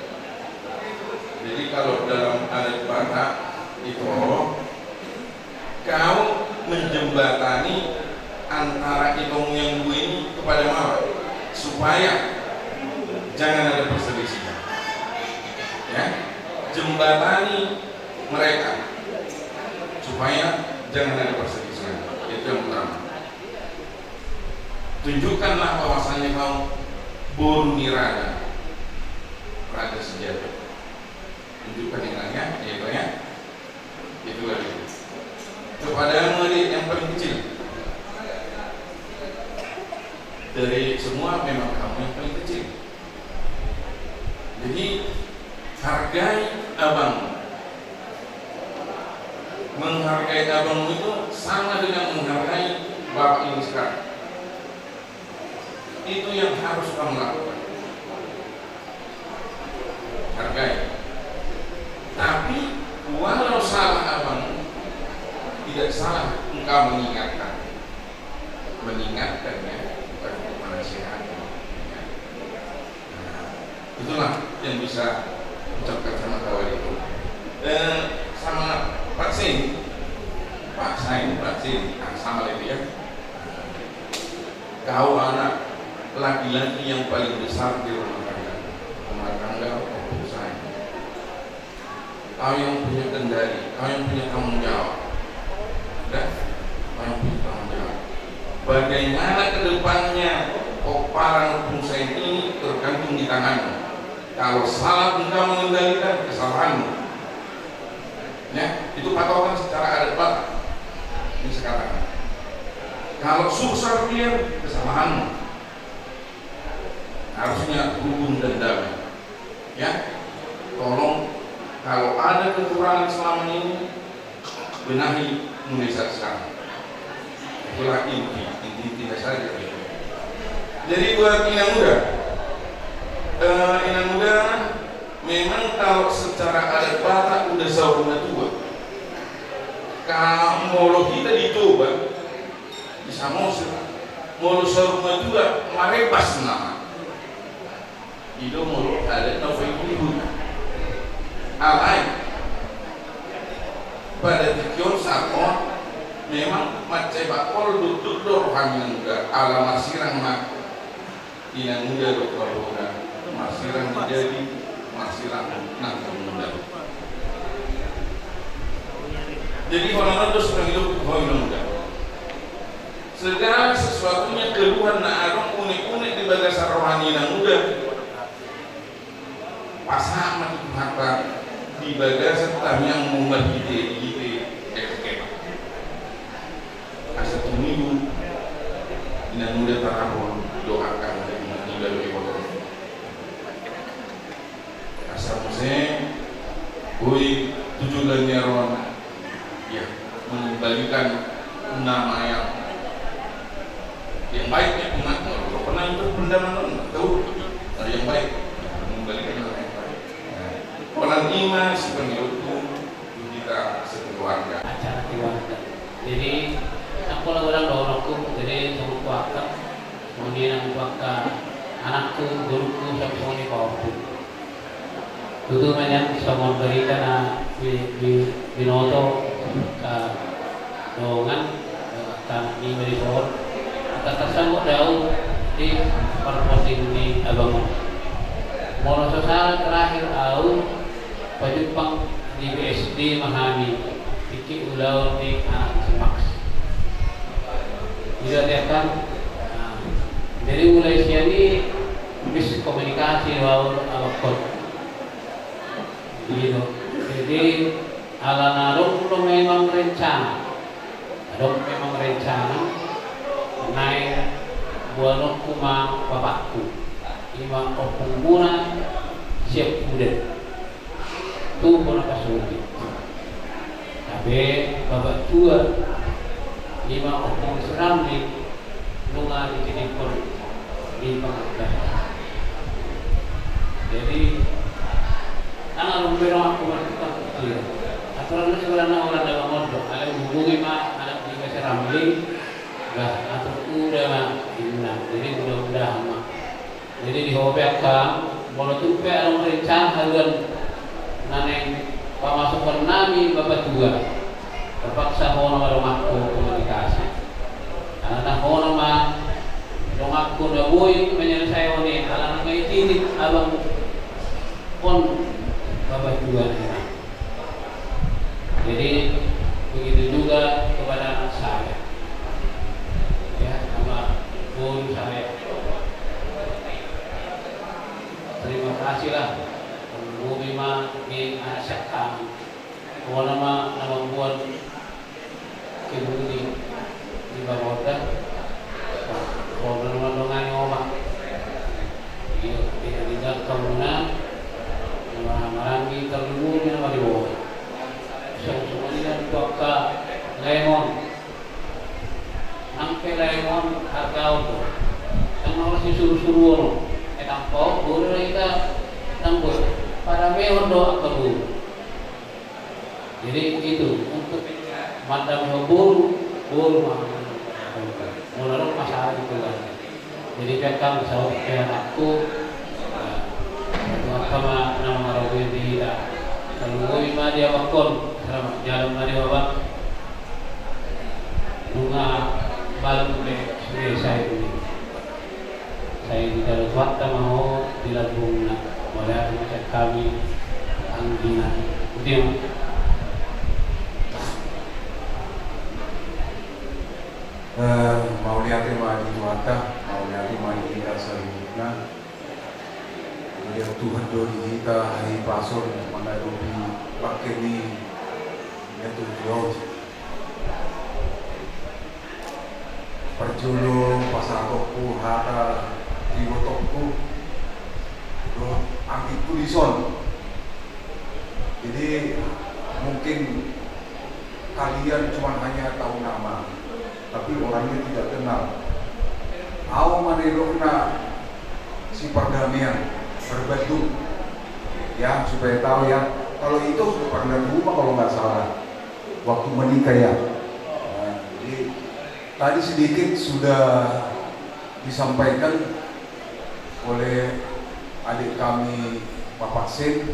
Jadi kalau dalam adat Batak itu kau menjembatani antara ilmu yang dua ini kepada mawa supaya jangan ada perselisihan, ya, jembatani mereka supaya jangan ada perselisihan. Itu yang pertama. Tunjukkanlah bahwasanya kau Boruni Raja sejati. Tunjukkan nilainya, yaitu ya, itu lagi kepada murid yang paling kecil. Dari semua memang kamu yang paling kecil. Jadi hargai abang. Menghargai abangmu itu sama dengan menghargai bapak ini sekarang. Itu yang harus kamu lakukan. Hargai. Tapi walau salah abang, tidak salah engkau mengingatkannya bukan menasihati. Itulah yang bisa ucapkan sama kawan itu. Sama Pak Sin, sama itu ya. Kau anak laki-laki yang paling besar di rumah tangga saya. Kau yang punya kendali, kau yang punya tanggung jawab. Kau yang punya tanggung jawab. Bagaimana kedepannya parang bangsa ini tergantung di tanganmu. Kalau salah engkau mengendalikan, kesalahanmu. Ya, itu patokan secara adat Batak. Ini sekarang. Kalau sukses dia, kesalahanmu. Harusnya rukun dan damai. Ya, tolong kalau ada kekurangan selama ini, benahi Indonesia sekarang. Itulah inti tidak saja. Jadi buat Inang Muda, memang kalau secara adat Batak udah saudara tua. Kalau kita dicoba di Samosir, mau saudara tua, marepas nama. Itu mulut adat November itu alai pada tikion sakon memang macam bakol duduk rohani muda ala masirang mak Inang Muda dokter muda masirang menjadi masirang nangkep muda. Jadi orang itu sedang hidup Inang Muda. Segala sesuatunya keluhan na adong unik-unik di bagasan rohani Inang Muda. Pasangan itu harta di bagasan kami yang membuat ide ekskema. Asal minggu Inang Muda tarahon doakan dan meninggal di kota. Asal musim, gue tujuan nyaron, ya mengembalikan nama yang baiknya pengatur. Kalau pernah itu pendaman tahu yang baik mengembalikan nama yang baik. Orang iman sepenuhnya kita sekeluarga. Acara keluarga. Jadi aku orang dorongku, jadi sama keluarga, kemudian keluarga anakku, guruku, sampai di bawahku. Itu banyak sama berikan di noto doangan kan di bawah. Kata sanggup jauh di perposting di abang. Mono sosial terakhir au Pajupang di BSD Mahami Iki ulau di anak Simaks. Dilihatkan jadi mulai siani bis komunikasi lawan awakot gitu. Jadi ala narung lo memang rencana naik buat kuma bapakku ima opung muna siap kudet tu pun kasubi tapi bapak tua ima opung seram ni lunga di sini pun di pengadilan. Jadi anak lumpur aku melakukan kecil aturan sebenarnya orang dalam modal ada hubungi mah anak di Ramli lah atau udah inna jadi mudah-mudahan mah jadi di hobek kang bola tupe anu rencana haluan naneng pemasukan nami bapak tua terpaksa hono rumahku komunikasi karena hono mah rumahku udah boy menyelesaikan ini anak ngaitinik abang pon bapak tua ini jadi begitu juga kepada anak saya ya sama pun saya terima kasih lah bumi mah di anak kami kalau nama buat kebudi di bawah kalau nama dongan omak iya tidak kemudian nama marangi terlalu nama di bawah semuanya doka lemon nangke lemon harga untuk yang orang si suruh-suruh tampau boleh kita tampau para mehon doa kabul jadi itu untuk madam bulu mulai masalah itu kan jadi kakak misalnya aku sama nama Rawi dia kalau lima dia wakon jalan mari bapak bunga balon deh saya ini saya di dalam waktu mau dilabung oleh macam kami angginan dia mau lihat mah di waktu mau lihat mah di kita selanjutnya dia Tuhan dori kita hari pasor mana dobi pakai ni dia tu jauh perjulung pasatoku hata diwotokku do angkitku dison jadi mungkin kalian cuma hanya tahu nama tapi orangnya tidak kenal au manirokna si perdamaian berbatu ya supaya tahu ya kalau itu pernah rumah kalau nggak salah waktu menikah ya jadi tadi sedikit sudah disampaikan oleh adik kami Bapak Sen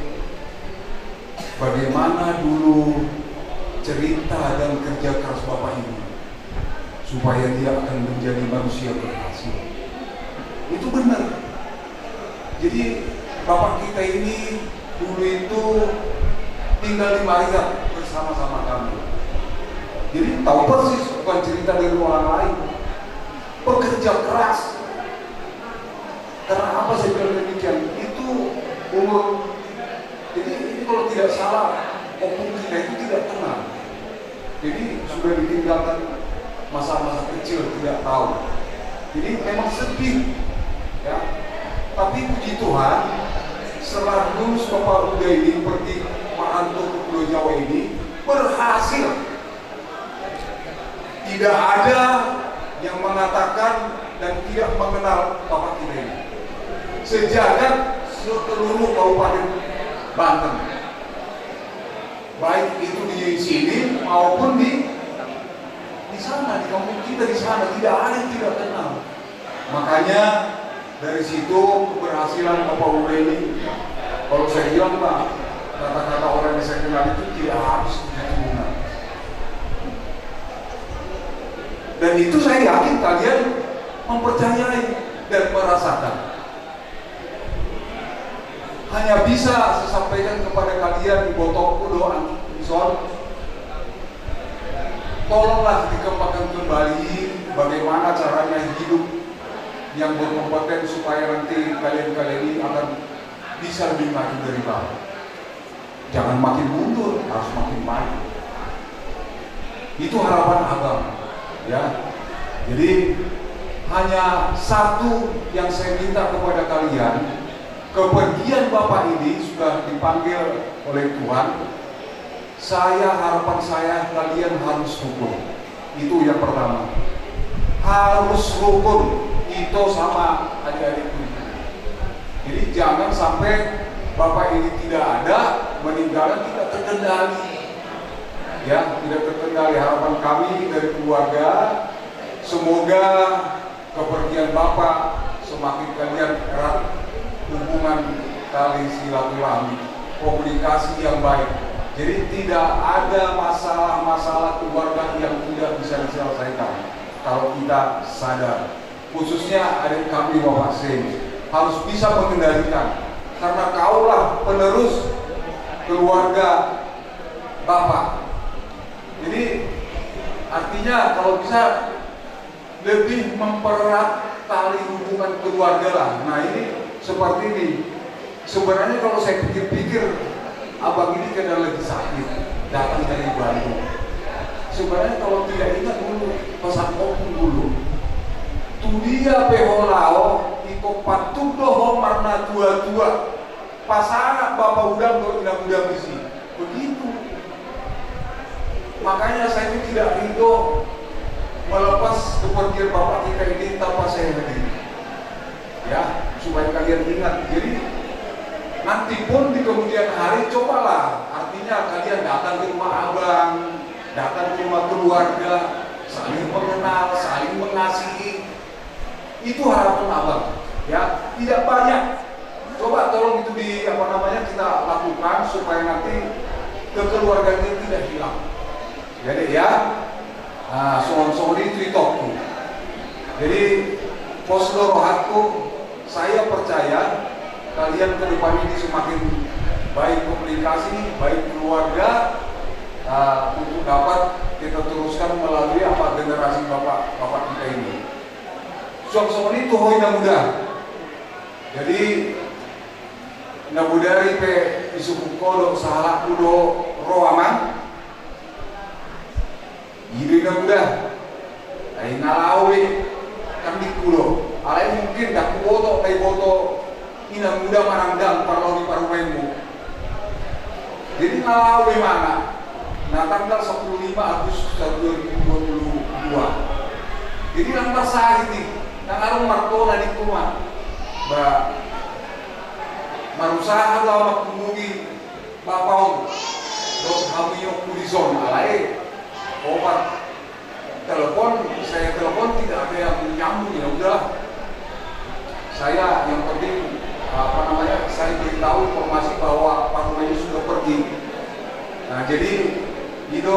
bagaimana dulu cerita dan kerja keras Bapak ini supaya dia akan menjadi manusia berhasil. Itu benar. Jadi Bapak kita ini dulu itu tinggal di Maria bersama-sama kami. Jadi tahu persis bukan cerita dari orang lain. Bekerja keras. Karena apa saya bilang demikian? Itu umur. Jadi ini kalau tidak salah, opung kita itu tidak kenal. Jadi sudah ditinggalkan masa-masa kecil tidak tahu. Jadi memang sedih, ya. Tapi puji Tuhan, setelah lulus Bapak Uda ini pergi merantau ke Pulau Jawa ini berhasil. Tidak ada yang mengatakan dan tidak mengenal Bapak kita ini. Sejagat seluruh Kabupaten Banten, baik itu di sini maupun di sana, di kampung kita di sana tidak ada yang tidak kenal. Makanya dari situ keberhasilan Bapak Uda ini, kalau saya bilang Pak, kata-kata orang yang saya kenal itu tidak habis dihubungan. Dan itu saya yakin kalian mempercayai dan merasakan. Hanya bisa saya sampaikan kepada kalian di botolku doa Anson, tolonglah dikembangkan kembali bagaimana caranya hidup yang berkompeten supaya nanti kalian-kalian ini akan bisa lebih maju dari Bapak. Jangan makin mundur, harus makin maju. Itu harapan abang, ya. Jadi hanya satu yang saya minta kepada kalian, kepergian Bapak ini sudah dipanggil oleh Tuhan. Harapan saya kalian harus rukun. Itu yang pertama. Harus rukun. Itu sama adik-adikku. Jadi jangan sampai Bapak ini tidak ada, meninggalkan tidak terkendali. Ya, tidak terkendali. Harapan kami dari keluarga Semoga kepergian Bapak semakin kalian erat hubungan tali silaturahmi, komunikasi yang baik. Jadi tidak ada masalah-masalah keluarga yang tidak bisa diselesaikan kalau kita sadar. Khususnya adik kami Bapak Sen harus bisa mengendalikan, karena kaulah penerus keluarga Bapak. Jadi artinya kalau bisa lebih mempererat tali hubungan keluarga lah. Nah ini seperti ini. Sebenarnya kalau saya pikir-pikir, abang ini kena lagi sakit, datang dari Bandung. Sebenarnya kalau tidak ingat dulu, pesan opung dulu. Tu dia peholao, iko patung doho marna tua-tua. Pasangan bapak udang do udang bisi. Begitu. Makanya saya itu tidak ridho melepas kepergian bapak kita ini tanpa saya hadir. Ya, supaya kalian ingat. Jadi nanti pun di kemudian hari cobalah, artinya kalian datang ke rumah abang, datang ke rumah keluarga, saling mengenal, saling mengasihi. Itu harapan abang, ya, tidak banyak. Coba tolong itu kita lakukan supaya nanti kekeluargaan ini tidak hilang. Jadi ya, soal itu tokku. Jadi postur rohatku, saya percaya kalian ke depan ini semakin baik komunikasi, baik keluarga, untuk dapat kita teruskan melalui generasi bapak kita ini. Soal itu hoina muda. Jadi nabudari pe isuku kodo salah kudo roaman. Iri nabuda. Ay nalawi kami kudo. Alay mungkin dak boto kay boto ina muda marangdang parlo di parumaimu. Jadi nalawi mana? Nah tanggal 15 Agustus 2022. Jadi nang pasahiti nang arong martona di kuma. Ba marusaha lawa kumugi bapaw do kamiyo kulison alay opat telepon, saya telepon tidak ada yang nyambung, ya udah saya yang penting saya beritahu informasi bahwa Pak Rumahnya sudah pergi. Nah jadi itu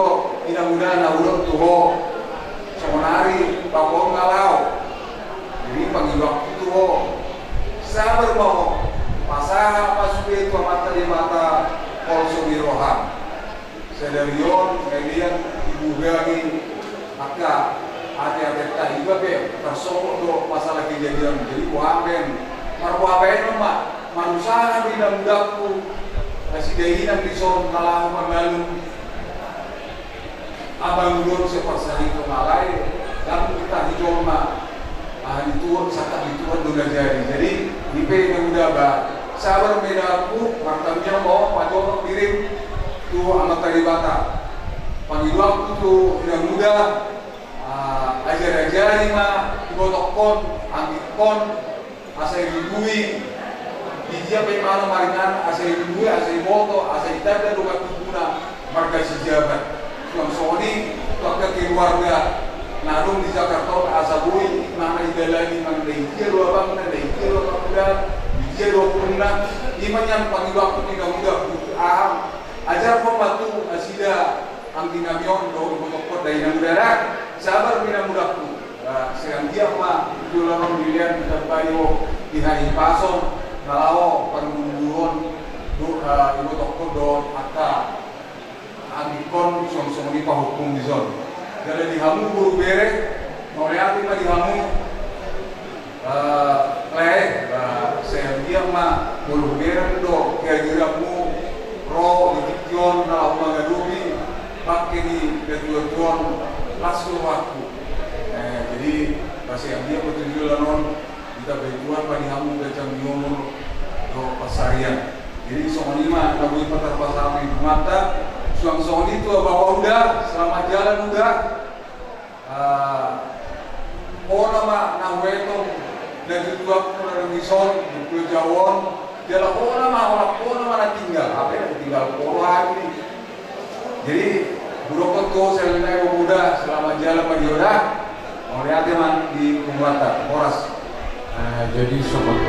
mudah-mudahan naudo tuho sonari bapaw ngalau jadi panggil waktu tuho sabar mau pasaha pasuke itu mata di mata kolso di rohan sedarion kalian ibu gani maka ada juga be tersokok do masalah kejadian jadi waben marwaben mak manusia di dalam dapku kasih dainan di son kalah mangalun abang dulu seperti itu malai dan kita hijau mak dituan sakat dituan udah jadi dipe yang udah ba sabar medaku martamnya mau pajo kirim tu amat tadi bata panggil waktu tu yang muda ajar mah dibotokon angkikon asai dibui dia pe mana maringan asai dibui asai boto asai tada doa kuguna marga sejabat yang soni waktu keluarga narung di Jakarta asabui mana idalani mang deikir abang na deikir abang dia 26 imannya panggil waktu tidak mudah aham ajar pembantu asida angin namion do botokon dari udara sabar mina mudahku sekarang dia mah jualan bilian terbayo di hari pason kalau pengunduhan do ibu toko do akka angikon song di pahukum di zon jadi dihamu buru bere mau lihat di hamu saya dia mah buru bere do kira-kiramu ro dikion na umangadubi pakai di ketuan langsung waktu jadi pas yang dia betul lanon kita berjuang pada hamu kecang nyumur do pasarian jadi soal lima lagu patar pasar di mata suang itu bawa udah selamat jalan udah nama nahwetong dan juga penarangison di Jawon dia lah nama na tinggal apa yang tinggal puluhan ini jadi buruk itu saya lihat muda selamat jalan pada udah Oleh teman di Kumlata, Horas. Jadi sobat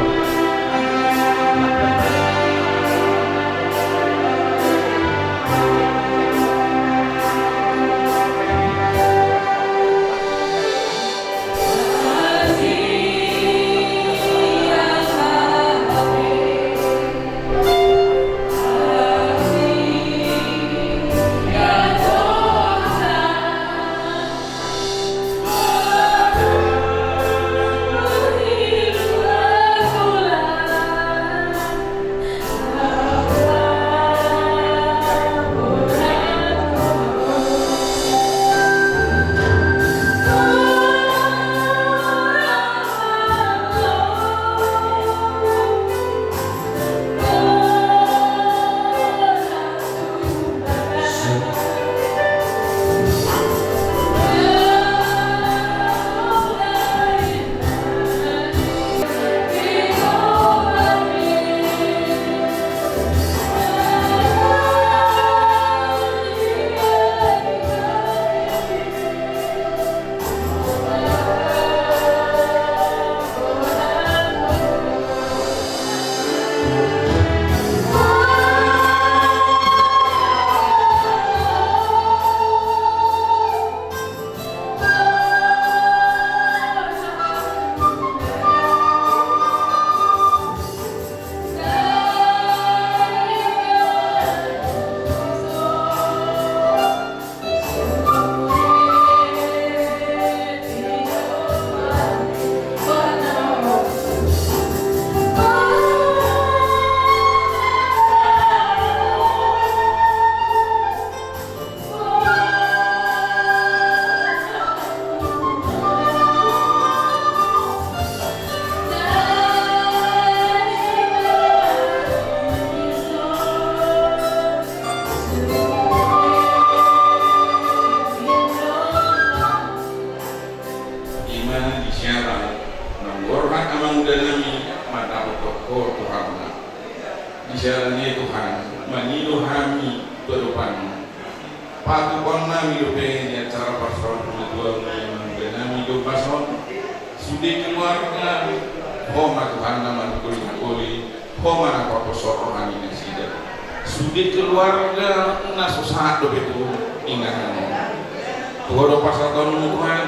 Dijalani Tuhan, manilu kami ke depan. Patukan nami dopen di acara paslon kedua nami do paslon. Sudah keluarga, homa Tuhan nama kuli, homa nama profesor rohani nasida. Sudah keluarga, nasusah do itu ingat. Tuhan do pasal tahun Tuhan,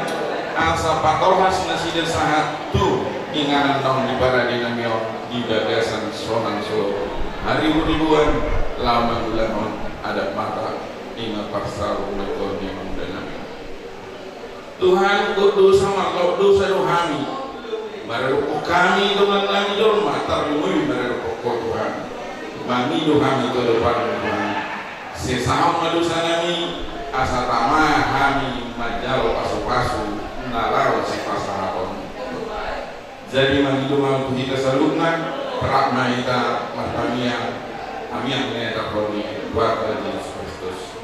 asa patol hasil nasida sahat tu inganan tahun di baradi namion di gagasan sonan so. Hari ribuan lama bulan ada mata ingat pasal umekon yang muda nami. Tuhan dosa makhluk dosa rohani. Mereka kami dengan kami dorma terlumui mereka Tuhan. Mami dohami ke depan Tuhan. Sesama dosa kami asa tamah kami majal pasu-pasu nalar si pasahon. Jadi mami dohami kita salutna. Rahma ita martamia amiang neta koni buat Yesus Kristus.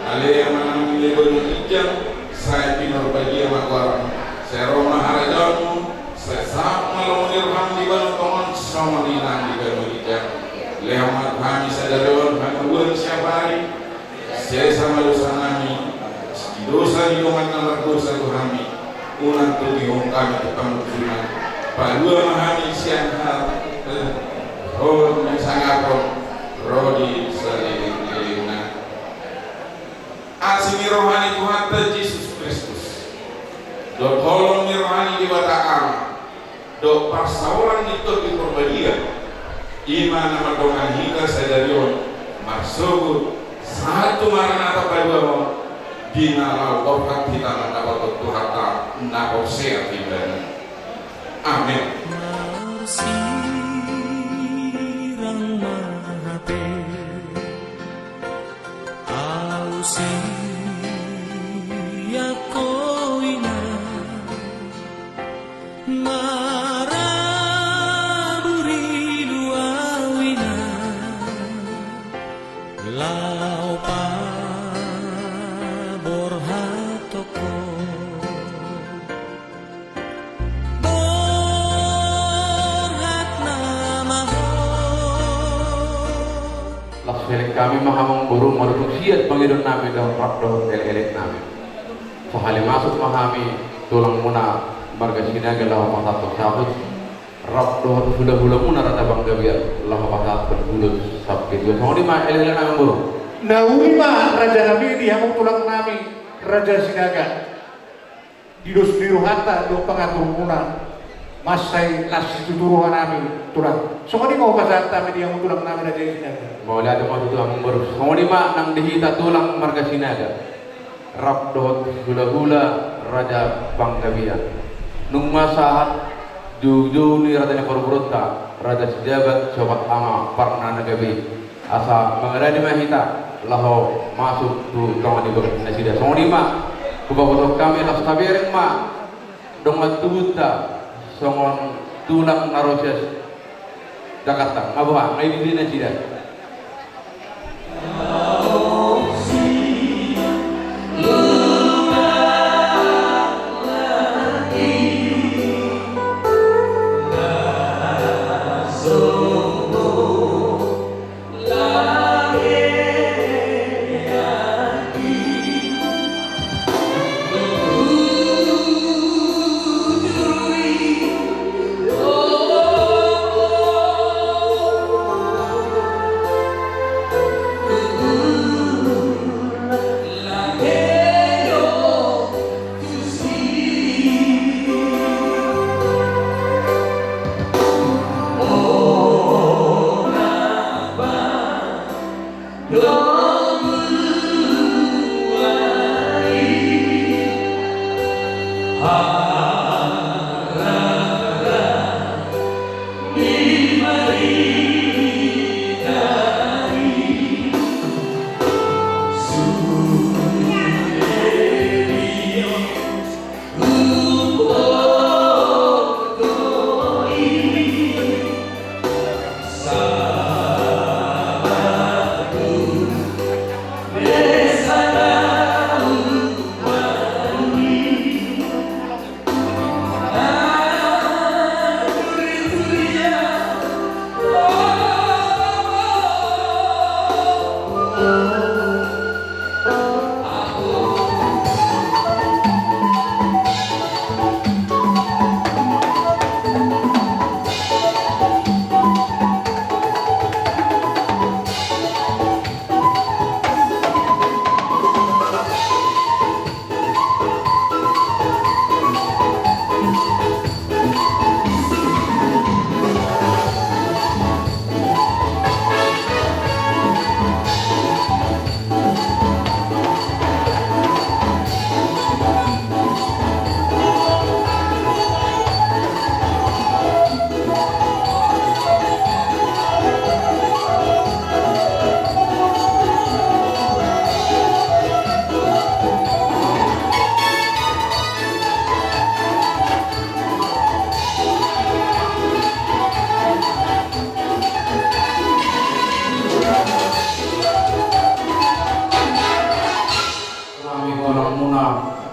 Ale yang mana milih ijam saya pinor bagi maklar saya Roma harajamu saya sah malam nirham di bawah toman sama nina di bawah ijam lehamat kami sadaron kami siapa hari saya sama dosa kami dosa di rumah nama dosa kami unang tu di kami tetap berjuna Padua mahami siang hal roh yang sangat rodi seliling-lilingna asini rohani Tuhan Yesus Kristus do tolong rohani di bataan do parsauran itu di perbadian iman nama dongan hingga sadarion maksud satu maranatha padua dina lau dokat kita mendapat Tuhan nak sehat ibadah. Amin. Sirang mahape ausia koina maraburi luawina laupa borhatoko kami mahamang burung marupuk siat pangidon namin dalam prakdo elek nami. Fahali masuk mahami tulang muna marga sinaga lahu patat sabut rap doh hula-hula muna rata bangga biar lahu patat berhulu sabke dia sama di ma elelan ang buru Nauli ma raja nabi di hamong tulang nami raja sinaga didos diruhata do pangatur muna masay las tuturuhan nami tulang so kani mau pasanta di hamong tulang nami raja sinaga mau lihat mau tulang buru sama di ma nang dihita tulang marga sinaga rap doh hula-hula raja bangga biar nung masahat jauh-jauh ni ratanya perburuta raja sejabat sobat ama parna nagabi asa mengadani mahita laho masuk tu kawan di bagian nasida songonima kubabotok kami las tabiring ma dongat tubuta songon tulang naroses Jakarta ngabuha ngai di nasida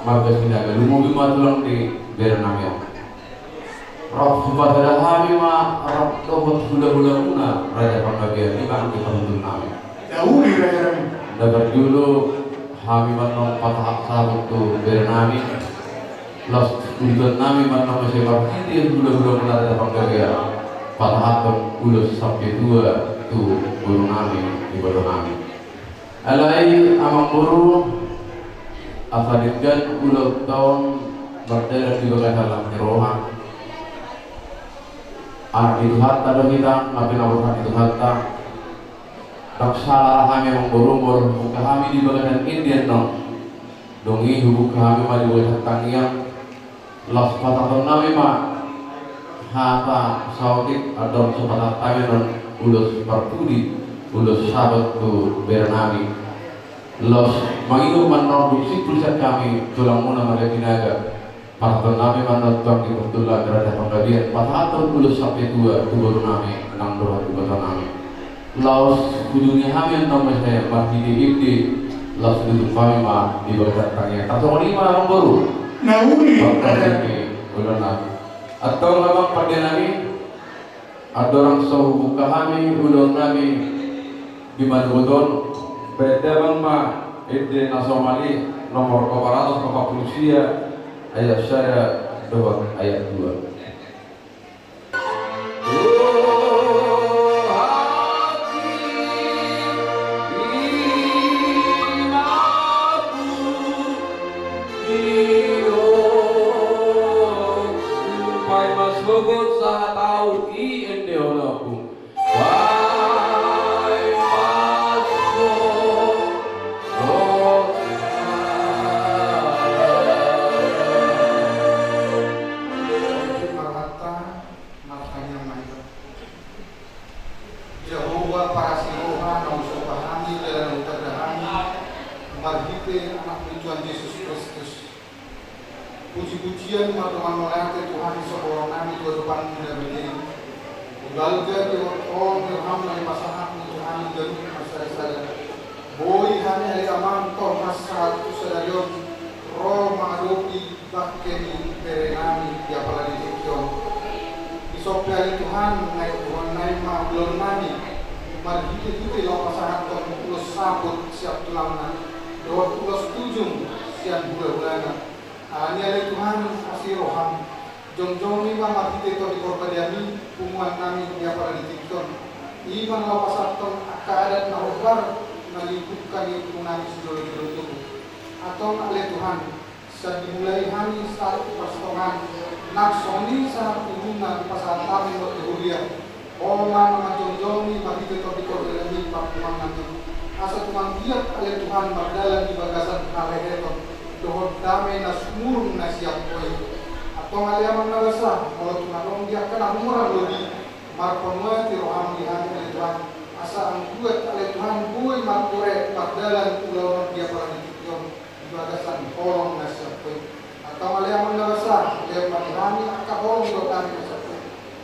marga sinaga lumugi ma tulang di Bernamia Rob subhanahu hami ma Rob tohot hula-hula muna raja panggabian di bang kita untuk nami Dauli raja kami dapat dulu hami manong patah sabuk tu Bernami los untuk nami manong masih berhenti hula-hula muna raja panggabian patah hatun ulus sampai dua tu guru nami di bodoh nami alai amang guru asalkan ulang tahun berdarah di bawah dalam rohan anak itu harta dong kita ngapain orang itu harta tak salah kami menggorong buka kami di bagian Indian dong dongi hubung kami maju buat tangian los patah nami mah hata saudik adon sepatah kami non ulus partudi ulus sahabat tu Bernami los manginom manroduksi tulisan kami tulang muna magaginaga patah nami manotong di Portula gerada penggabian patah ulus sampai dua tu baru nami enam doa tu kata nami los ujungnya kami yang nomor saya mati di ibdi los duduk kami mah di bawah tangnya atau lima orang baru nauni bulan nami atau memang pada nami ada orang sahu buka kami ulun nami di Madudon beda bang ma ide nasomali nomor koparatos kopa polisia ayat saya 2 ayat 2. Hugot sa tao i-ende olaku. Why Jehovah para siroha na usopahani dalam utadahani marhite anak Tuhan Yesus Kristus. Puji-pujian martaman melate Tuhan seorang nami Tuhan depan muda berdiri. Ugalga di orang dirham dari masalah Tuhan dari masa sada. Boy hanya dari aman tol masa sadarion roh mengadopi bakkeni perenami di apalagi dikion. Isopya Tuhan naik Tuhan naik ma belum nami. Marhite lo masalah tol ulos sabut siap tulangna. Doa ulos tujung siap bulan-bulanan. Ani ada Tuhan kasih roham. Jong-jong lima mati teto di korbadiani pumuan kami dia para ditikton. Iman lawas atong akadat na ubar naliputkan itu nami sedolo-dolo tubuh. Atong ale Tuhan sa dimulai hani satu persetongan naksoni sa hubungan pasal kami lo tehuria. Oman mga jong-jong ni mati teto di korbadiani pumuan kami. Asa Tuhan giat ale Tuhan magdalan di bagasan kaleheton. Dohod damai na sumurung na siap koi. Atong aliaman na rasa, kalau tunanong dia kena murah lodi. Marponwa ti roham dihan oleh Tuhan. Asa ang buat oleh Tuhan buay markore pagdalan pulau dia para ditikyon. Ibagasan horong na siap koi. Atong aliaman na rasa, dia marihani akahorong do kami na siap koi.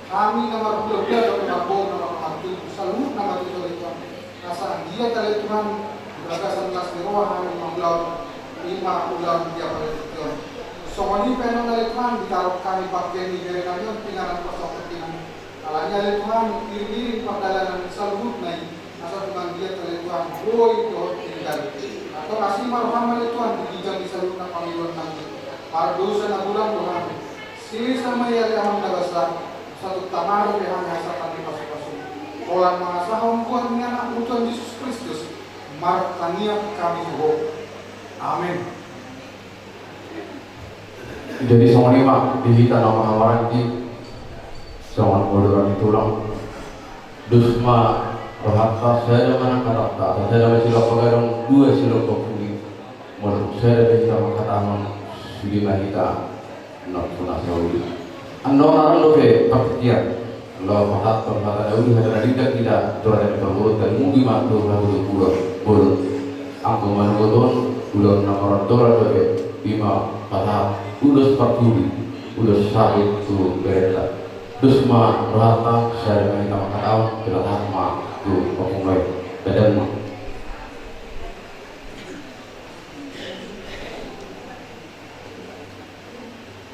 Kami na marbulah-bulah do mabong na makamatuloy. Salut na matuloy ito. Asa ang dia oleh Tuhan. Ibagasan nas ni roham manglaw. Lima ulang dia pada tujuan. Soalnya pengen dari Tuhan ditaruh kami bagian di dari kami tinggalan pasal penting. Alanya dari Tuhan diri perjalanan seluruh naik. Asal Tuhan dia dari Tuhan boy doh tinggal. Atau kasih marham dari Tuhan dijang di seluruh panggilan nanti. Pardosa na bulan Tuhan. Sili sama ya yang besar satu tamar yang hasakan di pasu-pasu. Orang mengasah Tuhan anak Tuhan Yesus Kristus. Martania kami boh. Amin. Jadi sama lima dihita nama amaran di sama bodoran tulang. Dusma rohaka saya mana kata saya dapat silap pagarong dua silap kopuli. Menurut saya dapat silap kataman sudah kita nak punah saudi. Ando orang doke paktian. Lo pahat pahat ada udah ada tidak tidak turun berbuat dan mungkin makhluk lalu pulau. Aku manugodon ulang nomor dolar doke lima pahat udah 40 udah sahid tu berita. Dusma rohaka saya dengan kita makatau berhat ma tu pokoknya badan ma.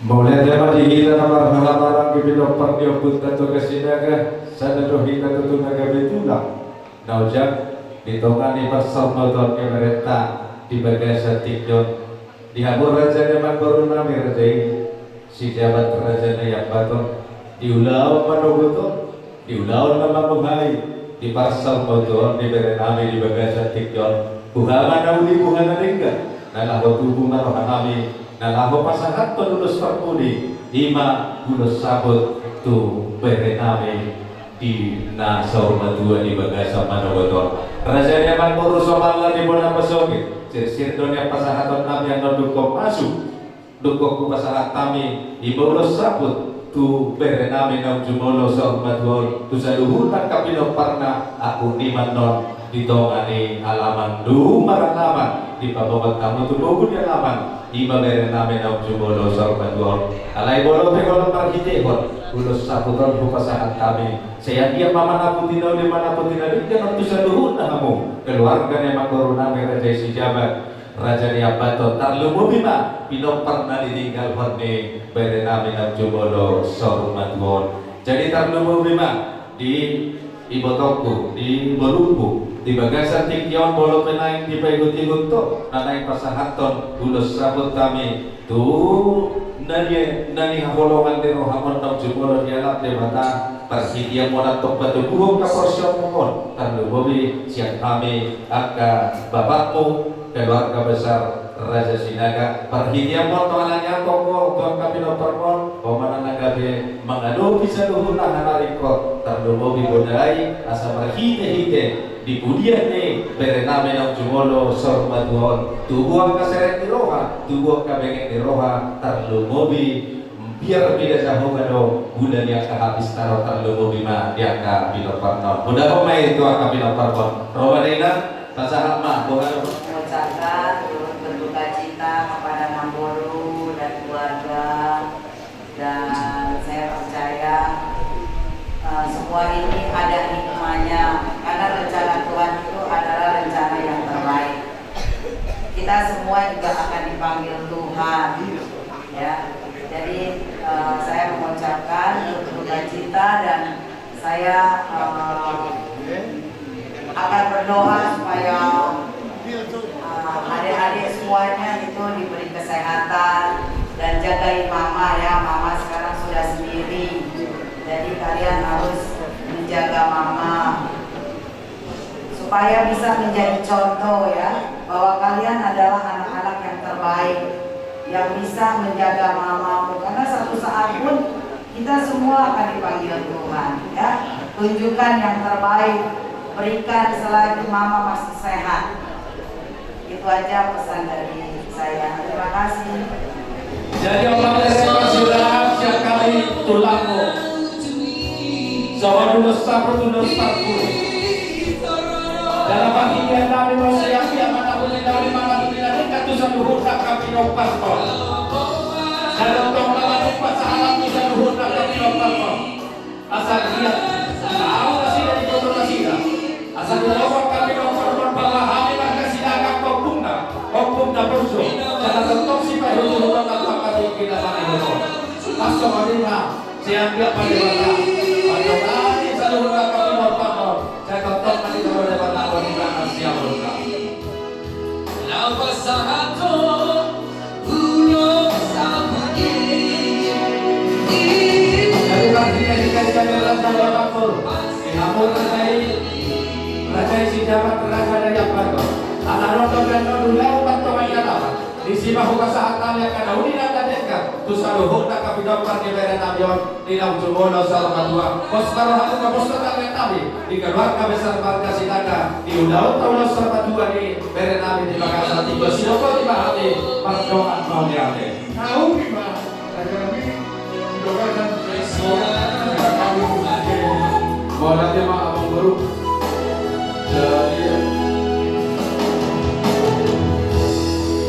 Mulai dari kita nomor halaman kebilo pardio punta to kesinaga sana rohita tu naga betula. Naujak ditongani pasal motor ke mereka di bagasa tikjon di habur raja zaman baru nami raja si jabat raja yang baton di ulau manogoto di ulau nama menghai di pasal motor di berenami di bagasa tikjon buhama nauli buhana ringga nalah tubuh marohanami nalah pasangan penulus perpudi lima bulus sabut tu berenami di nasau madua di bagasa manogoto raja yang baru somalan di bona pasoki sirdonya pasahaton kami yang dukok masuk dukok ku pasahat kami ibolos sabut tu berenami nam jumolo sormadwol tu saluhutan kapino parna aku nimanon ditongani alaman du maralaman di pabawag kamu tu dogun yang alaman iba berenami nam jumolo sormadwol alay bolo pegolong parhitehon ulos sabuton ku pasahat kami saya dia mama naputino di mana putino di jangan tu saluhut kamu keluarga yang makoruna raja si jabat raja yang bato tarlumu bima pino pernah ditinggal horne berenami nam jumolo sormadwol jadi tarlumu bima di ibotokku di Berumbu di bagasan tinggion bolo penaing di paigut-igut to nanay pasahaton ulos sabot kami tu nani habolongan di rohamon tau jumolo dialap de mata persidia monat tok batu buhong ka porsyon mohon tandu bobi siang kami akka bapakmu keluarga besar Raja Sinaga perhidia mon toananya toko tuan kapino permon pemana nagabe mangadu bisa luhur nahanariko tandu bobi bodai asa perhite-hite di budian ni berename ng jumolo sormatuon tubuang kaseret di roha tubuang kabengek di roha tarlumobi biar bida sa hongado bulan yang kahabis taro tarlumobi ma diaka binoparno budak pemai itu akan binoparno roba dina pasahat ma bongano mengucapkan turut berduka cita kepada Mambolu dan keluarga dan saya percaya semua ini ada hikmahnya karena rencana Tuhan itu adalah rencana yang terbaik. Kita semua juga akan dipanggil Tuhan, ya. Jadi saya mengucapkan berduka cita dan saya akan berdoa supaya adik-adik semuanya itu diberi kesehatan dan jagain mama ya. Mama sekarang sudah sendiri. Jadi kalian harus menjaga mama supaya bisa menjadi contoh ya bahwa kalian adalah anak-anak yang terbaik yang bisa menjaga mamamu karena satu saat pun kita semua akan dipanggil Tuhan ya. Tunjukkan yang terbaik, berikan selagi mama masih sehat. Itu aja pesan dari saya. Terima kasih. Jadi Allah sudah siap kali tulangmu. Sawa dosa dalam bagian dari dosa yang mana boleh dari mana boleh katusan luhur tak kami nopas kau. Dalam tongkat lupa sahabat bisa luhur tak kami nopas kau. Asal dia tahu kasih dari kotor kasih asal dia kami nopas berbahaya maka silakan kau bunda perso. Jangan tentu si pada luhur tak kami kita pakai luhur. Masuk adina siang dia pada mana. Kami selalu kami berpakaian. Saya tetap kami berada pada wanita Asia Afrika. Lapas satu uno sampai. Dari pagi ini kita jalan dalam waktu. Namun raja si jabat raja dari apa? Anak nonton dan nonton bantu mereka. Di sini bahwa saat kami akan dahulu nantikan. Tu selalu hendak kami dapat diberi nabion di dalam jumlah salam dua. Bos kalau aku bos tentang nabi di keluarga besar Marga Sinaga di undang tahun salam dua di beri nabi di Makassar tiga siapa di bahati perdoaan mau diambil. Tahu gimana? Kami doakan semoga kami Bahwa nanti abang baru jadi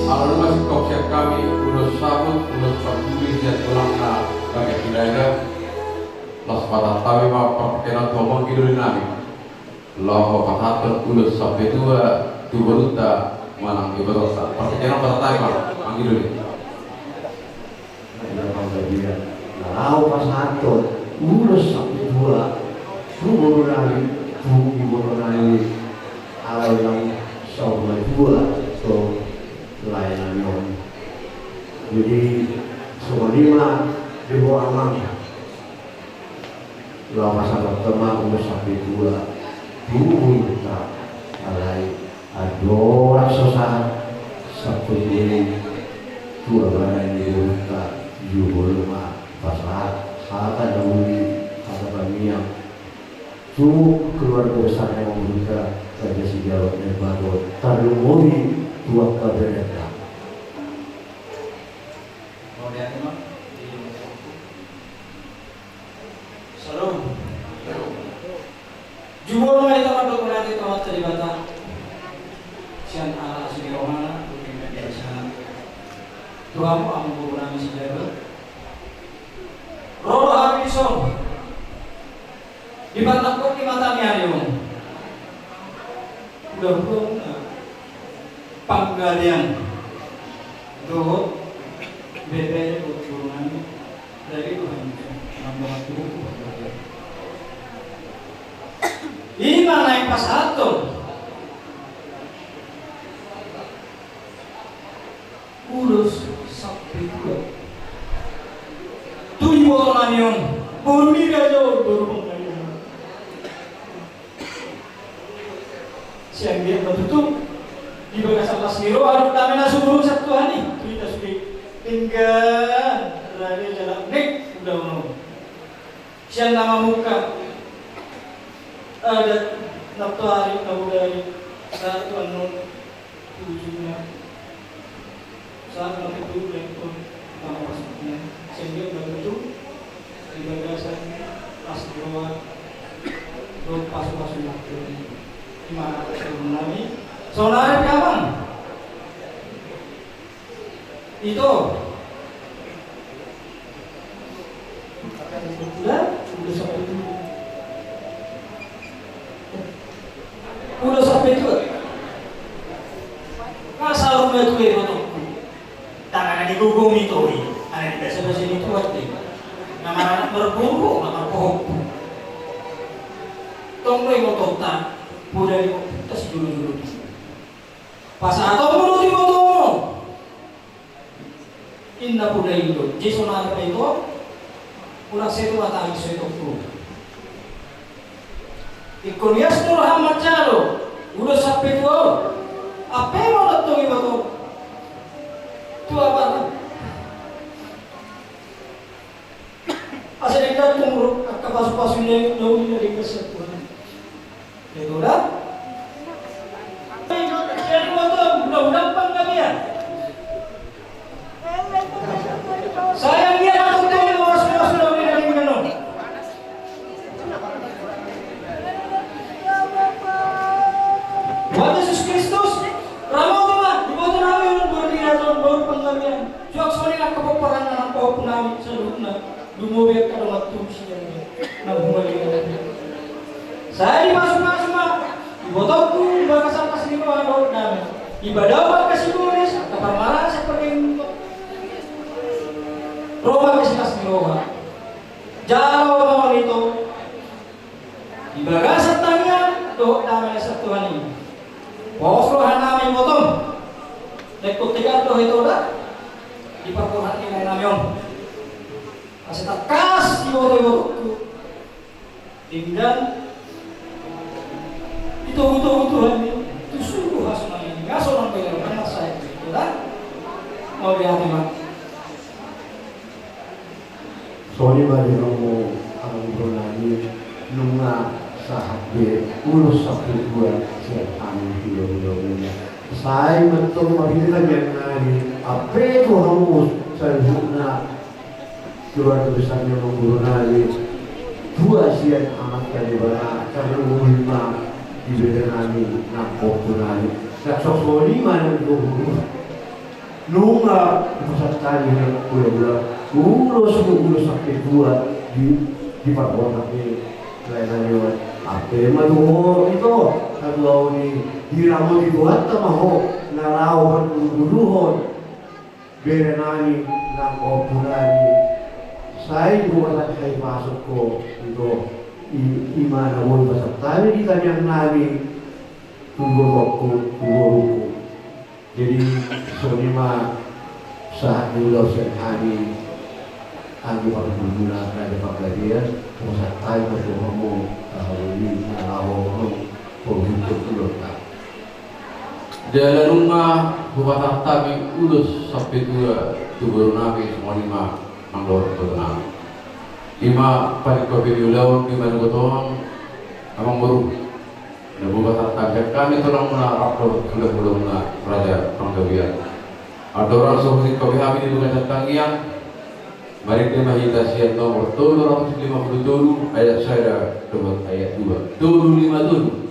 kalau masih kopsiat kami ulos sabut, ulos peduli dan ulangna bagi budaya los patah kami mau perkenan ngomong kidul nabi lo patah ulos sampai dua beruta manang ibadah perkenan patah kami mau kidul Nah, pas satu ulos sampai dua baru nari ala yang sama dua so layanan non. Jadi semua lima di bawah aman. Lalu masa pertama umur sampai dua kita alai adora sosah satu ini dua barang di kita jubulma pasal kata dahulu kata kami yang tu keluarga besar yang membuka kerja si jawab dan baru terlumuri dua kabinet. Salam. Jumlah itu ada berarti telah terlibat. Sian ala asli orang, bukan biasa. Tuamu amu berani sejarah. Roh habisong. Dibatakkan di mata niarium. Dohong panggalian dohong bebek uturan dari Tuhan nambah tubuh. Ini mana yang pas satu Urus sampai dua. Tujuh botol anion, baru liga jauh baru pengalian. Siang dia betul di bagasan Lasmiro ada tamena subuh Sabtu hari. Kita sudah tinggal dari jalan nek udah mau. Siang nama muka ada naftu hari tahu dari satu anu tujuhnya. Saat nanti dulu pun nama maksudnya sehingga begitu di bagasan Lasmiro belum pas waktu di mana sebelum nami. Saudara kapan? Itu udah sampai itu masa rumah itu itu tangan digugum itu ada di biasa itu nama berburu nama pohon tongkol motor tak budaya kita sih dulu pas atau menurut motor indah budaya itu jisona apa itu ulah setu atau setu tu ikonias tu lah macam udah sampai tu apa yang mau datang itu tu apa asal kita tunggu kapas-pasnya dulu dari kesatuan itu dah udah pangkalian sayang dia aku tahu orang sudah dari mana Tuhan Yesus Kristus ramah Tuhan di bawah nami berdiri baru pangkalian jual soalnya kepeperangan apa pun nami seluruhnya dumobek kada waktu siang nabungan saya dimasuk-masuk di botolku bakasan kasih lima dolar nami ibadah kasih tulis kapal marah seperti untuk Roma kasih kasih Roma jauh lawan itu di bagasan tanya doa namanya satu hari bos rohan namanya botol lekuk tiga doa itu dah di pakuhan ini namanya kasih tak kas di botol-botolku tinggal itu itu sungguh hasilnya ini nggak seorang pengen anak saya itu lah mau lihat memang soalnya bagi kamu akan berani nunga sahabat urus sampai dua siap amin hidup saya betul mabila yang nari apa itu kamu selanjutnya keluarga besarnya mengguru nari dua siap amat kali bana karena ulama di bedenani nampok nari nak sok lima yang guru nunga pusat tadi yang udah urus sampai dua di pakuan ini lainnya apa malu itu kalau di ramu dibuat tamaho nalau berduluhon berenani nampok nari saya buat saya masuk ke imana mau pasal tadi ditanya nabi tunggu ruku jadi soalnya saat dulu hari aku akan menggunakan ada pengkajian pasal tadi masuk kamu ini nalau untuk dulu jalan rumah buat tabi ulus sampai dua tubuh nabi semua lima manggor betul lima pada kopi ulau di mana gotong amang baru nabuka target kami tolong upload sudah belum raja panggawian ada orang seperti kopi habis di bukan tanggiang mari kita meditasi nomor 250 ayat saya dapat ayat 2 5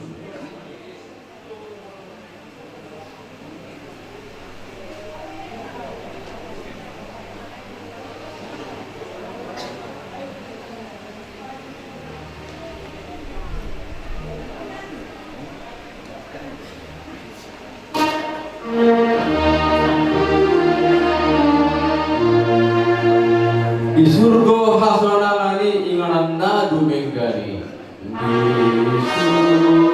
di surga hasanangani inganan nadu menggani di surga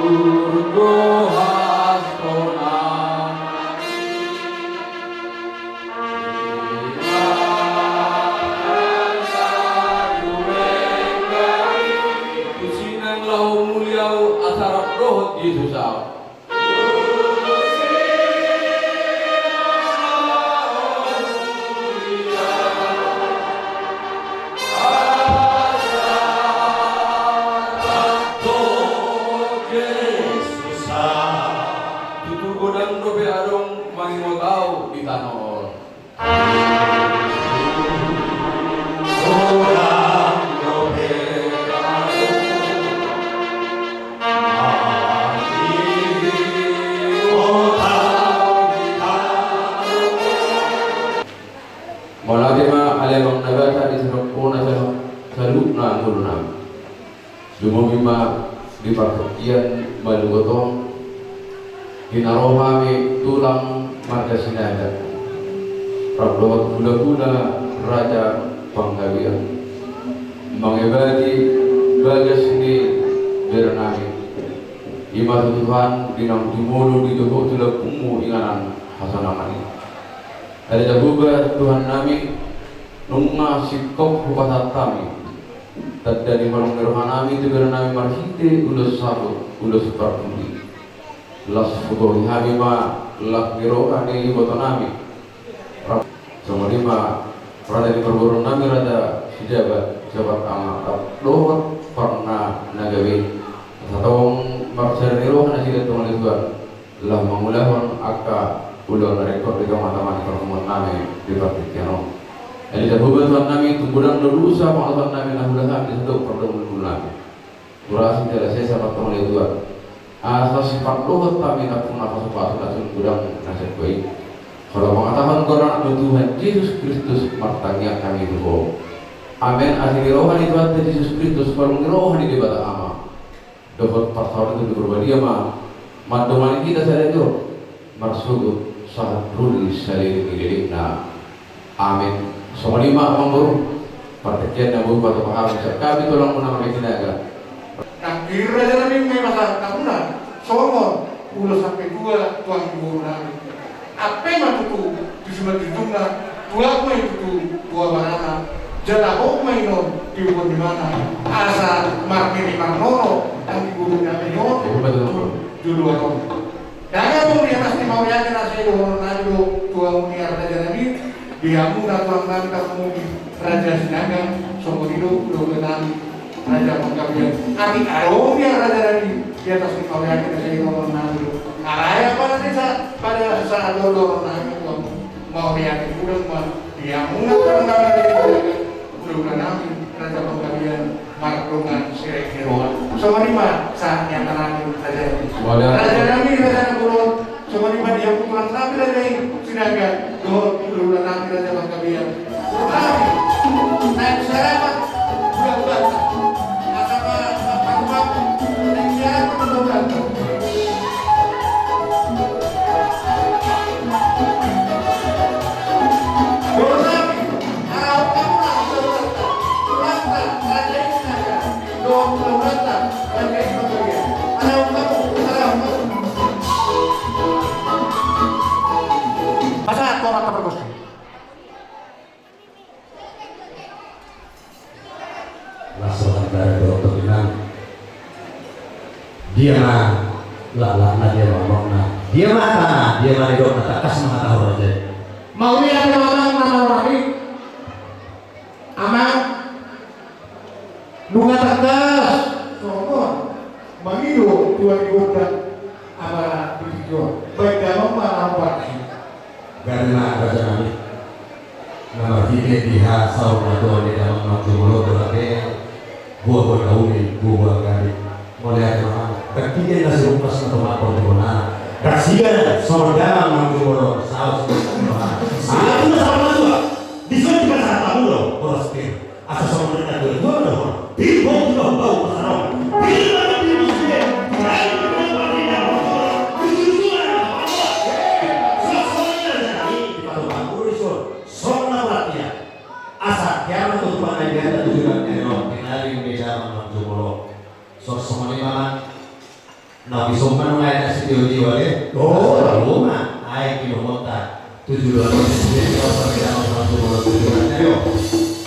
dobe adong mangi mo tau di tanol. Malagima alemang nagata di serapona sa lupna ang tulunam. Lumumima di parkian balugotong hinarohami tulang marga sinada. Prablawat gula-gula raja panggabian. Mangibadi bagas ni berenami. Ima Tuhan binang dimulu di doho tulang pumu inganan hasanamani. Ada jabuba Tuhan nami nunga sikop hupat kami. Tad dari marung rohan nami tu berenami marhite ulos sabut ulos parpudi. Las fugo hami ma lak biroha ni iboto nami. Sama lima rada di perburung nami rada sijabat jabat amat dohot pernah nagawi. Satawang marsar nirohan na sila tungan ituan. Lah mangulahon aka udah rekod di teman-teman pertemuan kami di Vatikano. Jadi jawaban Tuhan kami tunggulan dulu sama Tuhan kami nahulah kami untuk pertemuan dulu kami. Kurasi tidak saya sama teman Tuhan. Asal sifat dohot kami tak pernah pasal langsung gudang nasihat baik. Kalau mengatakan korang Tuhan Yesus Kristus martanya kami dulu. Amin. Akhiri rohani Tuhan Yesus Kristus kalau rohani di bata ama. Dapat pasal itu berbagi ama. Mandomani kita saya itu marsud sahat tulis saling dililikna. Amin. Semua lima mambur pertekian yang berubah atau paham kami tolong menang kinaga. Nah, kira aja nabi may masa tahunan. Somon ulo sampai dua tuang ibu nabi. Apa yang matutu di sebelah ditungna dua mai tutu dua banana. Jala hok mai non di ubun di mana. Asa marmini marnono yang ibu nabi non. Dulu atau Jangan pun dia pasti mau yakin asli dohor nado tuang uniar raja nabi dia muda tuang nabi kamu raja sinaga somodido dohor nabi raja pengkabian ami arong dia raja nabi dia pasti mau yakin asli dohor nabi araya pada saat dohor nabi mau yakin udah dia muda tuang nabi dohor nabi raja pengkabian markungan sirek heroa semua lima saat yang terakhir raja nabi raja nabi semua lima dia pulang nabi raja sinaga doh udah nabi raja pengkabian nabi naik sarapan budak asapa paku naik sarapan budak dia mah lalakna dia ngomongna dia mah hidup tak kas mengatakan aja mau lihat orang nama orang aman nunga tegas sokon mangido tuan ibudan apa begitu baik dalam apa karena raja nabi nama kita diha sauna doa di dalam waktu mulut berarti buah daun buah kari mulai mana ketika nasi rumpas atau makor di mana kasihan sama dalam waktu mulut saus saat itu sama dua di sana juga saat tahu loh boros pir asal sama mereka dua loh pilih juga bau pasarong pilih lagi di muslim asa kiamat untuk pengajian dan tujuan erot kenali meja mengacu molo sok semua lima nabi sopan mengajar setiap jiwa lalu mah ayat kilo mota tujuan sendiri kalau sampai dalam mengacu molo tujuan erot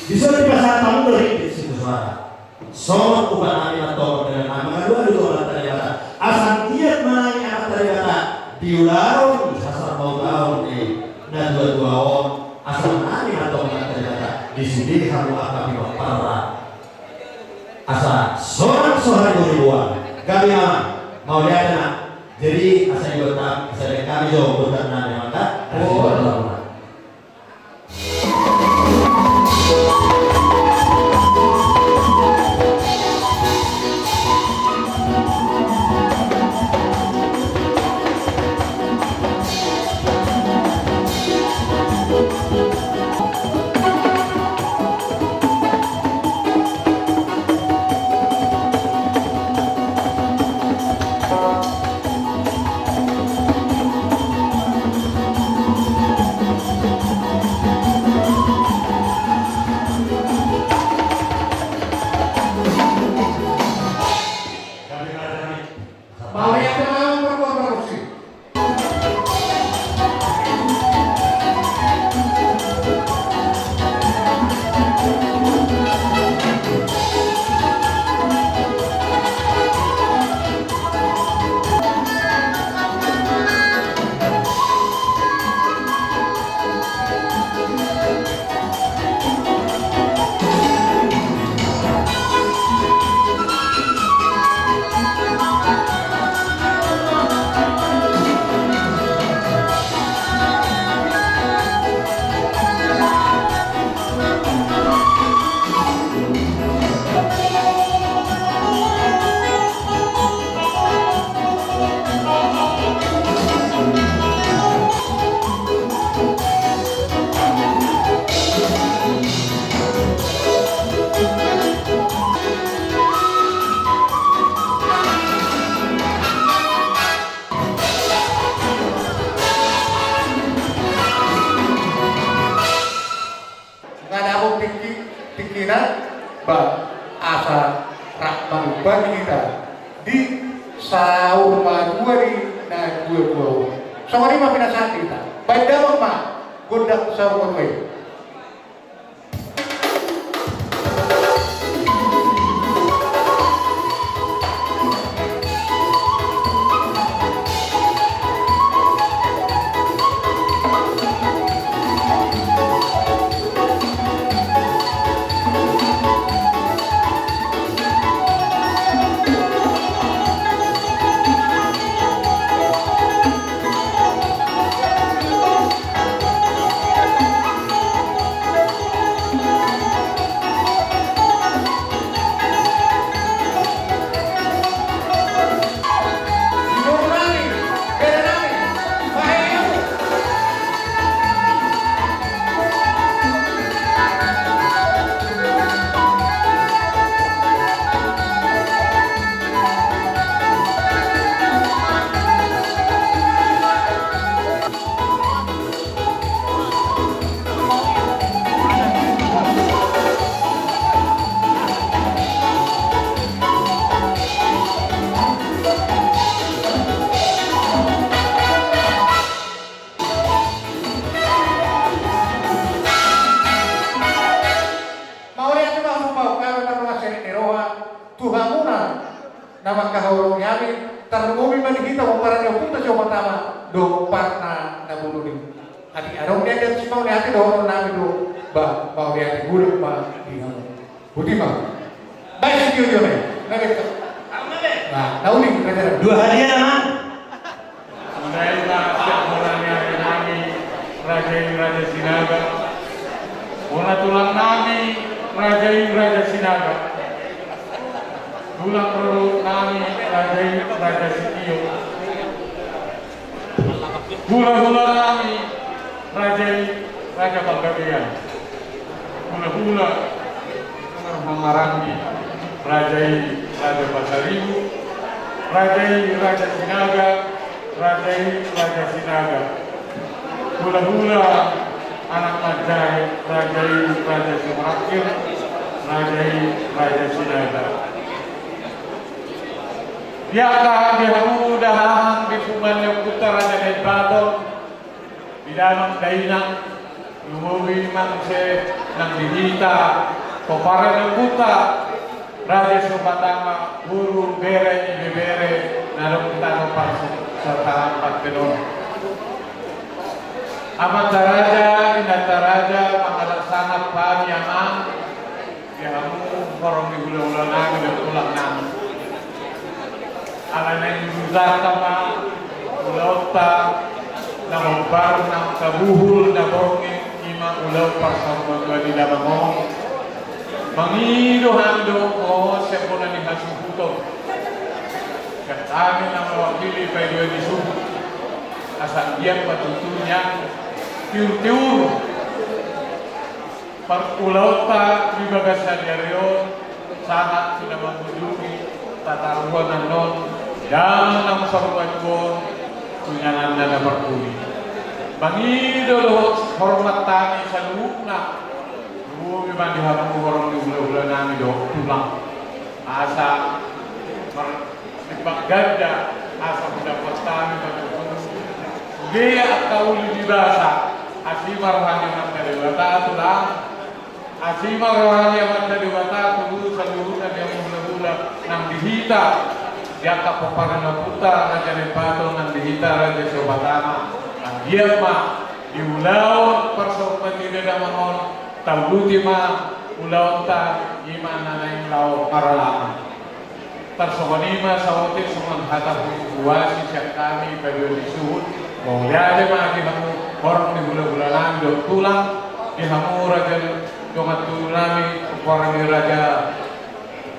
bisa dipasang tamu dari situ suara soal bukan nabi atau dengan nama dua itu orang ternyata asal tiap menangi anak ternyata diularun asal mau tahu dan dua on asal nabi atau orang ternyata di sini kamu akan para asa seorang ribuan kami mau lihat jadi asa buat saya kami jauh bukan nanya maka. asa rakman bagi kita di sahur madua di na dua sama ini mah pinasah kita baik dalam mah gondak sahur madua. Nama kahorong yami terlebih mani kita memparanya puta coba tama do parna na buluni ati arong dia dan semua hati do nami do ba mau dia guru ba di kamu budi ba baik video nih nabi nah nauling kerja dua hadiah nama Menailah siapulangnya nami Raja Sinaga Bona tulang nami Raja Sinaga Tulang perut nami Raja Sitio Hula-hula nami Raja Panggabean Hula-hula Mamarangi Raja Pasaribu Raja Sinaga Raja Sinaga Hula-hula anak Majai Raja Sumarakir Raja Sinaga Yaka dihamudahan bipuman yang putara dan baton di dalam dainang lumuwi mangse nang dihita peparan yang puta Raja Sumatama guru bere ibe bere narum kita pas serta empat kedon amat taraja inat taraja mangalaksana panyamang dihamu korong di bulan-bulan nang dan tulang nang ala nang juzata ma ulauta na magbar ng kabuhol na borngin ima ulaw pasang di damang mangido-hando ko sa puna ni Hasuhuto kat amin ang mawakili pa Diyo ni Su asa iyang matutunya tiur-tiur pag ulauta di bagasan yaryo sangat sudah mengunjungi tataruhan ng non dan ng saruan ko tunyanan na nabarkuli. Mangido hormat tani sa luna. Lumi man dihabang uwarang di ula-ula namin do tulang. Asa magbaganda asa mendapat tani magpupunus. Gaya at kauli di basa asimar hanya magdaliwata tulang. Asimar hanya magdaliwata tulu sa lurunan yang ula-ula ng dihita. Yaka paparana puta Raja Nepato ng dihita Raja Sobatama ang giyama diulaw parsopati na damahon taluti ma ulaw ta ima na yung lao paralaman tarsokanima sa otin sumanghata puwasi siya kami pwede lisuhut maulyade ma kihamu orang di hula-hula namin do tulang kihamu Raja dongat tulami parang Raja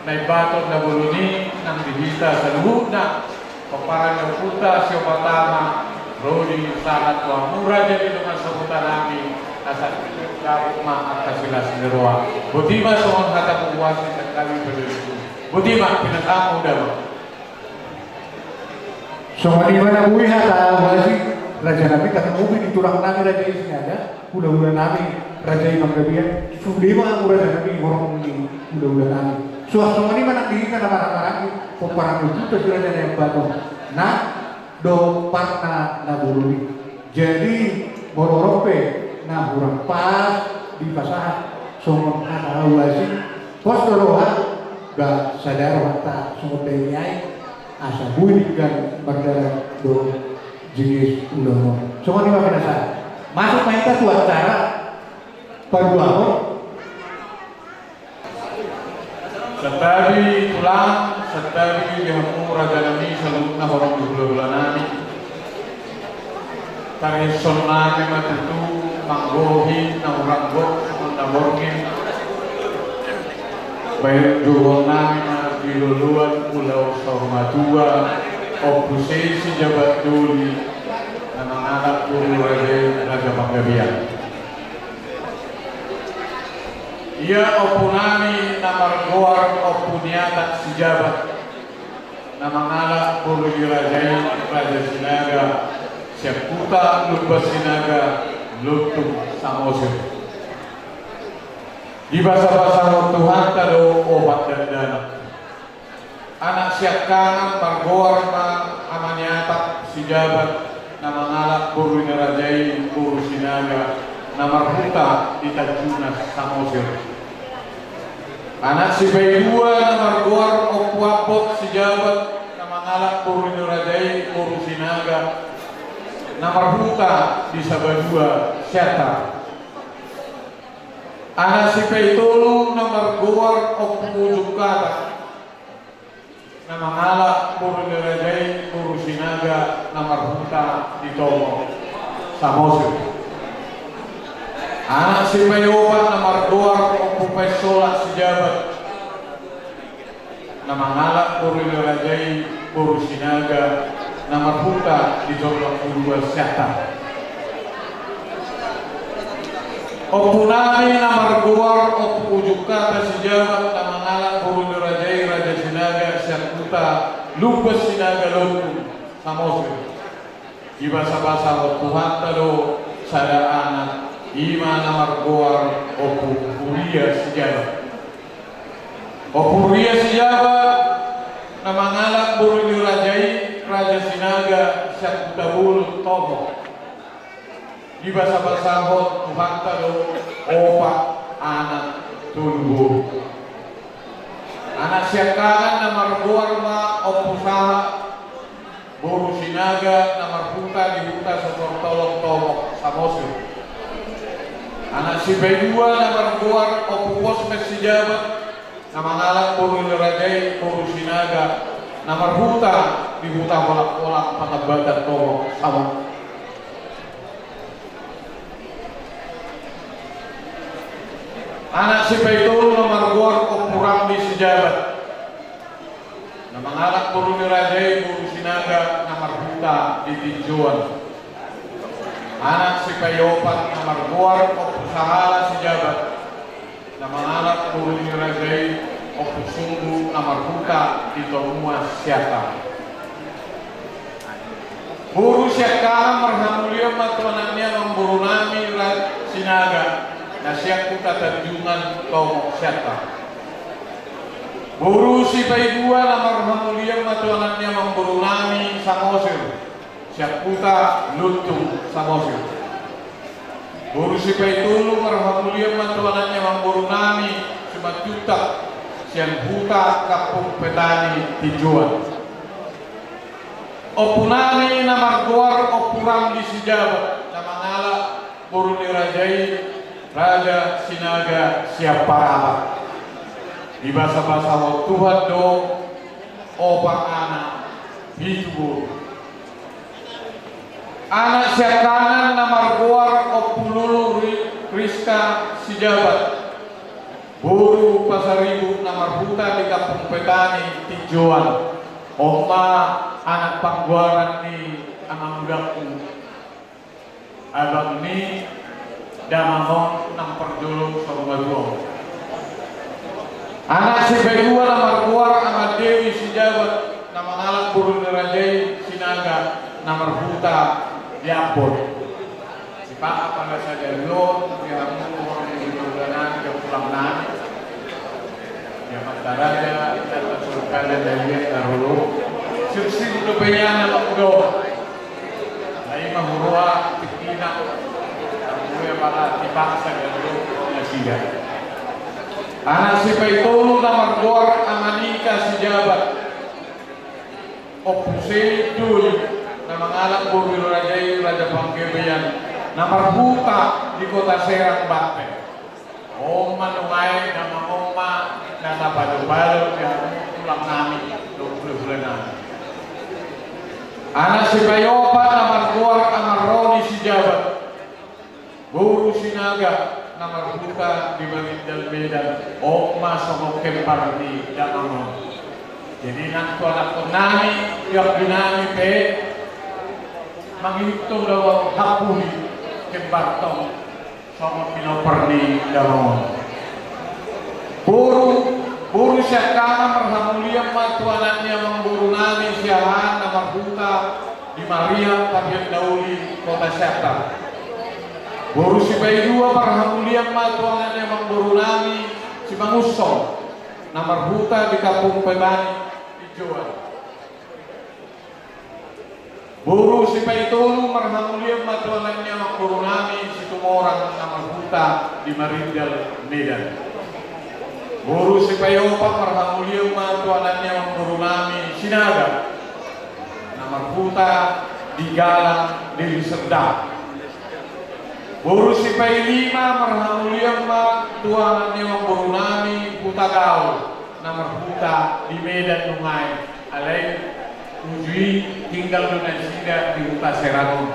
Naibato na buluni ng dihita sa luhod na paparang ng puta siya patama Rodi sangat murah jadi dengan sebutan namin asal ma at kasilas ni Roa Butima soong hata puwasi sa kami pagdalisu Butima pinatamo daw So Butima na buhay hata wasi Raja namin ketemu diturang namin Raja Isnaga hula-hula namin Raja Imam Gabian Sudima Raja namin orang hula-hula namin So Butima na dihita na marang-marang paparang ng puta sila na yung bato na do parna na buluni. Jadi bororope na burang pas di pasahan sumut ana wasi pos doroha ga sadar wata sumut denyai asa bui gan berdara do jenis ulomo. Semua ni apa nasa? Masuk main tu acara paduamo. Setabi tulang, setabi dihamu Raja Nami selumna orang di hula-hula nami. Tarison nami matutu manggohi na orang gok na borngin. Bayar juhol nami na diluluan pulau Sormatua opusisi jabat duli na mangalak guru Raja Panggabian. Ia opunami na margoar opuniata si jabat na mangalak puro dirajay Raja Sinaga siya puta lubas Sinaga lutong samosir di basa-basa Tuhan tado obat dandana anak siya kanang margoar na amanyata si jabat na mangalak puro dirajay puro Sinaga na marhuta di Tajunas samosir anak si Baydua na marguar o puapot si Jabat na mangalak puro Rajay puro Sinaga na marhuta di Sabadua Syata anak si Paytulong na marguar o Pujukata na mangalak puro Rajay puro Sinaga na marhuta di Tomo Samosir anak si Payopat na margoar o Pupesola si Jabat na mangalak puro Rajay puro Sinaga na marhuta di Jolong Purwa Syata o punami na margoar o Pujukata si Jabat na mangalak puro Rajay Raja Sinaga Syatuta Lubas Sinaga Lotu Samosir di basa-basa o Tuhan tado sada anak Ima na margoar o Puria si Jabat o Puria si Jabat na mangalak puro Rajay Raja Sinaga siya tabul tomo di basa-basa hot Tuhan tado opa anak tulbo anak siya kanan na margoar ma o Pusaha puro Sinaga na marhuta di huta sa Tortolong Tomo Samosir anak si Baydua na margoar o pupos si Jabat na mangalak puro Rajay puro Sinaga na marhuta di hutan bolak-bolak pangabatan tolong sama. Anak si Paitul nomor gor kurang di sejabat. Nama anak turun di Rajai Guru Sinaga nomor buta di tinjuan. Anak si Payopat nomor gor sahala sejabat. Nama anak turun di Rajai sungguh nomor buta di Tomua Siaka. Guru Siaka merhamulia matuanannya memburu nami Sinaga. Nasiak kita terjungan Tomok Siaka. Guru si Paidua nomor hamulia matuanannya memburu nami Samosir. Siak kita lutung Samosir. Guru si Paitulu merhamulia matuanannya memburu nami Sumatutak. Siang buta Kapung Petani Tijuan. Opunani nomor guar opurang di Sijabat. Nama ngala guru dirajai Raja Sinaga siap para di bahasa-bahasa Tuhan dong opang anak itu anak siap kanan nomor guar opululu Rizka Sijabat Buru Pasaribu nomor buta di Kampung Petani Tijuan Oma anak pangguaran di anak mudaku abang ini Damamon nampar dulu sama dua. Anak si Bedua nomor guar amat Dewi Sijabat nama alat burung Rajai Sinaga nomor buta diapur. Si Pak apa saja lo yang orang yang berkenan ke pulang nanti. Ya masyarakat kita surkan dan dari dahulu. Sirsi rupanya nama udah. Lain mahurwa tikina. Para dipaksa dulu nasihat. Anak si Paitulu nomor gor amanika Sijabat. Opuse dulu nama alat guru Rajai Raja Panggebeyan nomor buta di kota Serang Banten. Oma nungai nama oma nama balu-balu yang pulang nami 20 bulan. Anak si Payopat nomor gor Amaroni Sijabat. Guru Sinaga nomor buka di Bagindal Medan Oma sama kempar di Damamon. Jadi nanti anak nami yang dinami pe menghitung dalam hapuni kempar tong sama pinoper di Damamon. Guru Syakana merhamulia matuanannya memburu nami siahan nomor buka di Maria Tabiat Dauli Kota Syakta. Guru si Paidua marhamulian matuangan yang memburu nami si Mangusong nomor buta di Kampung Petani Tijuan. Guru si Paitulu marhamulian matuangan yang memburu nami si Tumorang nomor buta di Marindal Medan. Guru si Payopat marhamulian matuangan yang memburu nami Sinaga nomor buta di Galang Deli Serdang. Guru si Pailima marhamulian tuangannya memburu nami Puta Gaul nomor buta di Medan Lungai alai ujui tinggal dengan sida di Puta Serang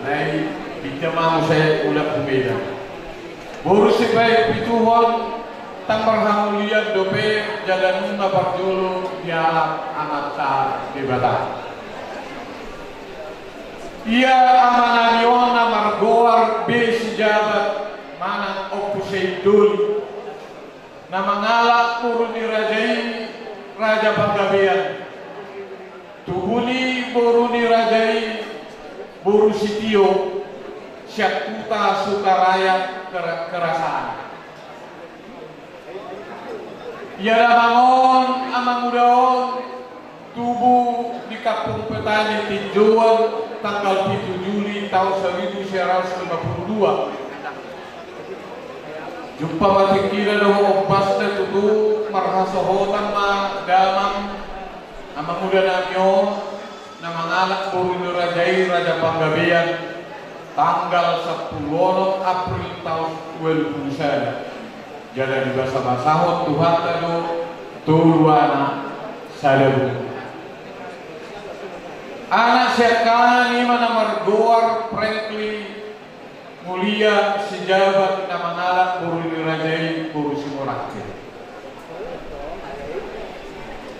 alai bijamamu saya ulah ke Medan. Guru si Pai Pituhon tang marhamulian dope jalan nunga dulu dia amata di Batak. Ia amananion namar goar be Sijabat manang opusei dul nama ngalak turun di Rajai Raja Panggabean tuhuni boruni Rajai Buru Sitio Syakuta Sukaraya kerasaan ia lamangon amang udaon tubuh di Kampung Petani Tinjuan tanggal 7 Juli tahun 1952. Jumpa matikira daw pasta tutu marhasohotan ma damang amang muda namyo na mangalak Guru Rajai Raja Panggabean tanggal 10 April tahun 2021. Jadi di bahasa-bahasa Tuhan tado tuluana sadabu. Anak sekali mana margoar Frankly mulia sejabat nama ngalah Buru Dirajai Buru Simorake.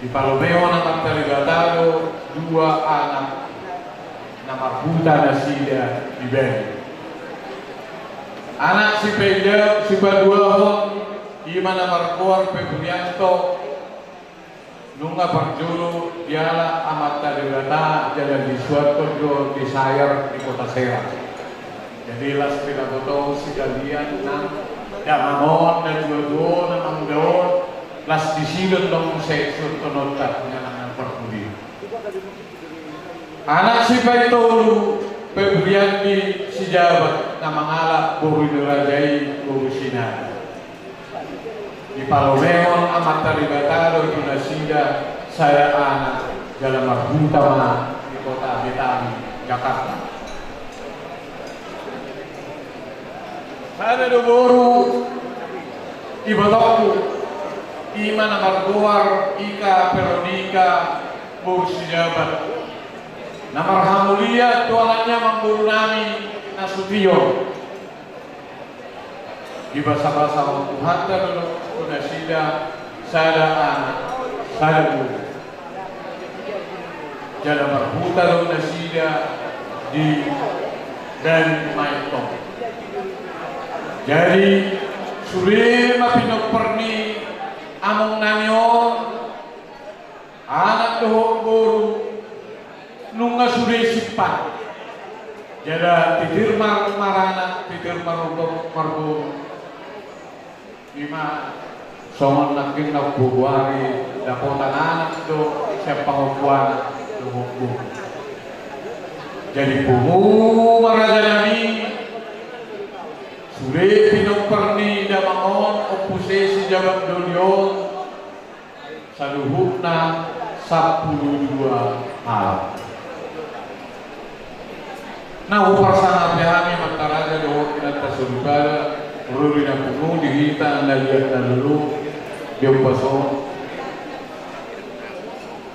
Di Palomeo nama Taligatado 2 anak nama Buta Nasida di Beni. Anak si Peja si Baduahon di mana margoar Febrianto nunga parjulu diala amat tadegata jalan di suatu do di sayar di kota Serang. Jadi las pinagoto si kalian nang damamon dan dua nang amgaon las disidon dong seksur tonotat nang perkudi. Anak si Paitolu Febriandi si Jabat nama ngalah Buru Dirajai Buru Sinar. Di Palomeo amat talibatado itu nasida saya anak dalam Marbuta di kota Betani, Jakarta. Saya do Boru ibatoku Iman Margoar Ika Veronika Buru Sijabat. Nama Alhamdulillah tuanannya Mamburu Nami Nasution. Di bahasa-bahasa Tuhan dulu nasida sada anak sada guru. Jalan Marbuta dulu nasida di dan Maitong. Jadi suri mapinok perni among nanyon anak dohong guru nunga suri sipat. Jada titir marana titir marugok margo lima songon nakin na bubuari dapotan anak do siya pangupuan do hukum. Jadi bumu maraja nami suri pinokperni damangon opuse si Jabat Dolion saluhukna 12 hal. Nah uparsana bihami mataraja do kinata suribala Ruli na puno dihita na lihat na lulu yung baso.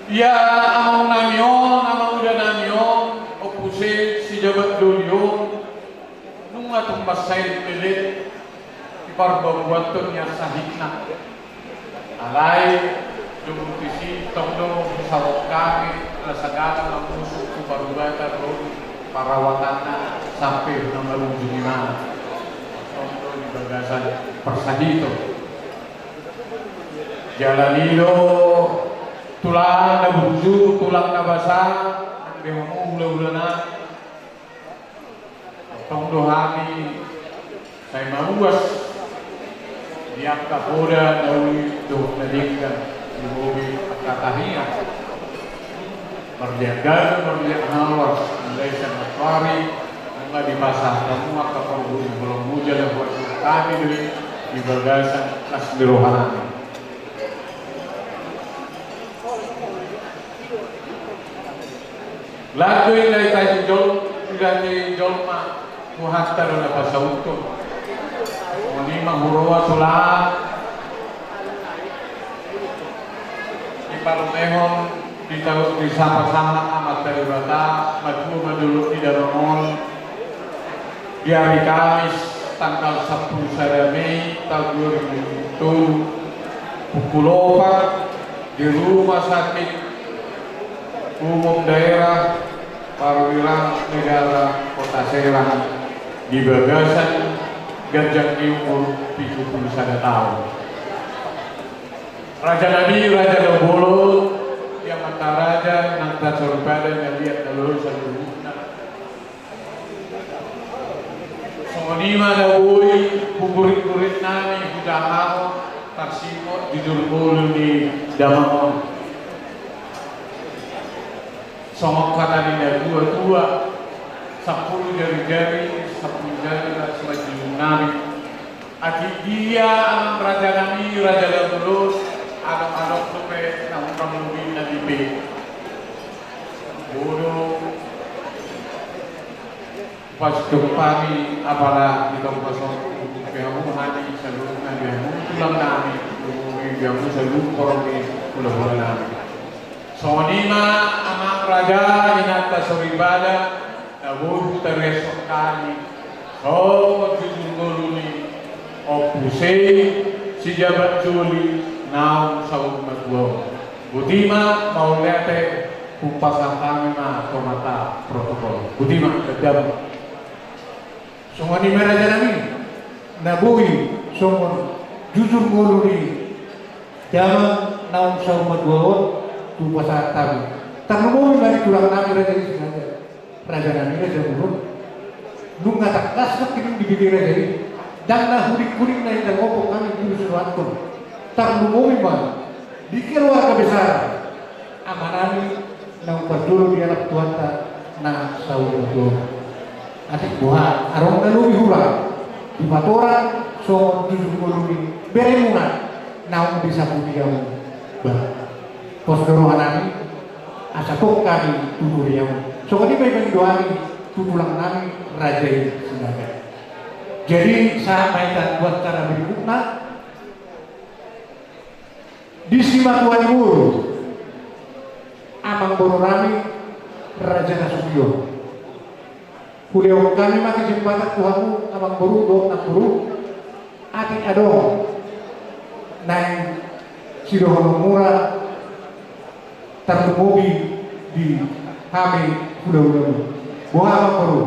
Ya amang namyon, amang udah namyon, opuse si Jabat Dolion, nung atong basay pilit, iparbabuaton niya sa hikna. Alay, dumutisi, tongdo, sawak kami, lasagana ng musok, kubarubata, parawatan na, sampai ng malungjung imana. Di bagasan persahito jalanilo tulang na buju tulang na basa ang bimamu ula-ula tongdohani say maruas diak kapoda dawi do nadingkan ibobi katahian merjaga hawas mulai sa matwari mga di pasah kamu kapag belum hujan buat kami di bagasan kas birohanan. Lagu yang dari jol mah muhatar na pasauto. Muni manghurawa tulang di Palomehon di sama-sama amat teribata madu madulu di dalamon di hari Kamis tanggal 10 Mei tahun 2007 pukul 4 di Rumah Sakit Umum Daerah Perwira Negara Kota Serang di Bagasan Gajah umur 71 tahun. Raja Nabi Raja Dobolo yang mata raja nangta sorpada yang lihat dulu seluruhnya. Songonima dawui bukurit-kurit nami budahao taksimo judul bolu di Damangon. Songok kata dinda dua 10 jari-jari 10 jari semaju nami. Aki dia alam Raja Nami Raja Dobolo adok-adok sampai namun lebih Nabi B. Bodoh pas kepami apalah kita pasang kamu mati seluruh nabi tulang nami kamu seluruh korban pulau nami Sonima amang raja inata soribada nabuh teresokani so jujunguluni opusei si jabat juli naum saud magwo Butima maulete kupasang kami na komata protokol Butima kedam songani meraja nami nabui songon jujur nguluni jama naum saud magwo tu pasang kami tanumumi bari tulang nami raja di sini raja nami raja urut nunga takas nak kirim di raja ini dan na hurik-hurik na indang opok kami juru suratun tanumumi bari di keluarga besar amanami nang berdulu di anak Tuhan na saudara adik buah arong naluwi hura di matoran so jujur nguluni beremuna naung bisa pudiamu bah posdoro anami asakok kami tutur yamu so kani may doani tutulang nami raja sinaga jadi sa maitan buat cara berikutnya di Simatuan Muru amang boro rami raja Nasution kuleo kami maki jembatan Tuhanmu amang boro do nak boro atik adong nang sidohono mura tartumobi di kami kuda-kuda buah amang boro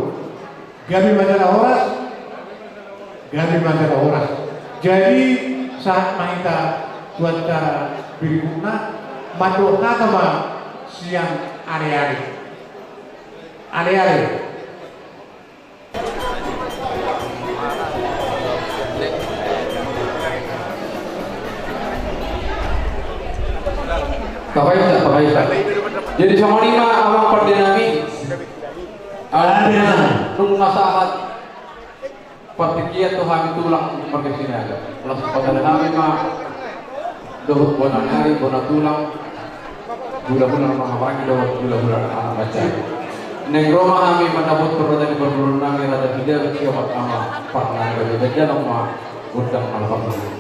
gabi majalah horas jadi saat maita buat cara berikutnya mandu hatama siang are-are Bapak Isa. Jadi sama lima awang perdinami ada nung masahat partikia Tuhan tulang markesina ada. Lalu pada kami mah dohut bona hari bona tulang bulan-bulan mengawangi dohut bulan-bulan anak baca neng Roma kami menabut perbuatan berburu nami rada tidak siapa ama partner dari jalan mah undang alhamdulillah.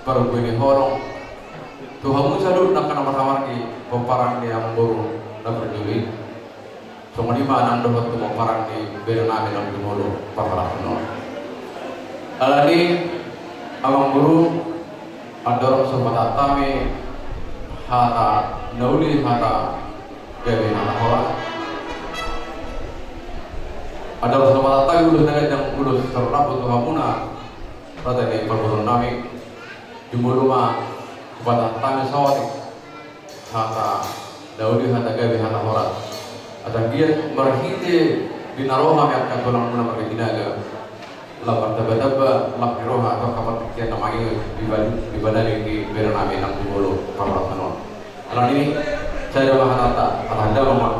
Baru ini horong Tuhanmu sadut nak kena marhamar ki peparang yang baru nak berdiri semua lima enam dohot tu peparang di berana enam dimulu paparang nol alani awang guru adorong sempat tami hata nauli hata gawe anak orang adorong sempat tami ulus dengan yang ulus terlalu Tuhanmuna rata di perbuatan nami jumur rumah kepada tani sawati hata daudi hata gabi hata horat ada dia merhiti binaroha yang akan tulang muna pakai dinaga lapar taba-taba lap roha atau kapan pikiran namanya dibanding di beranami nang dimulu kamar tanon alam ini saya adalah hata anda mama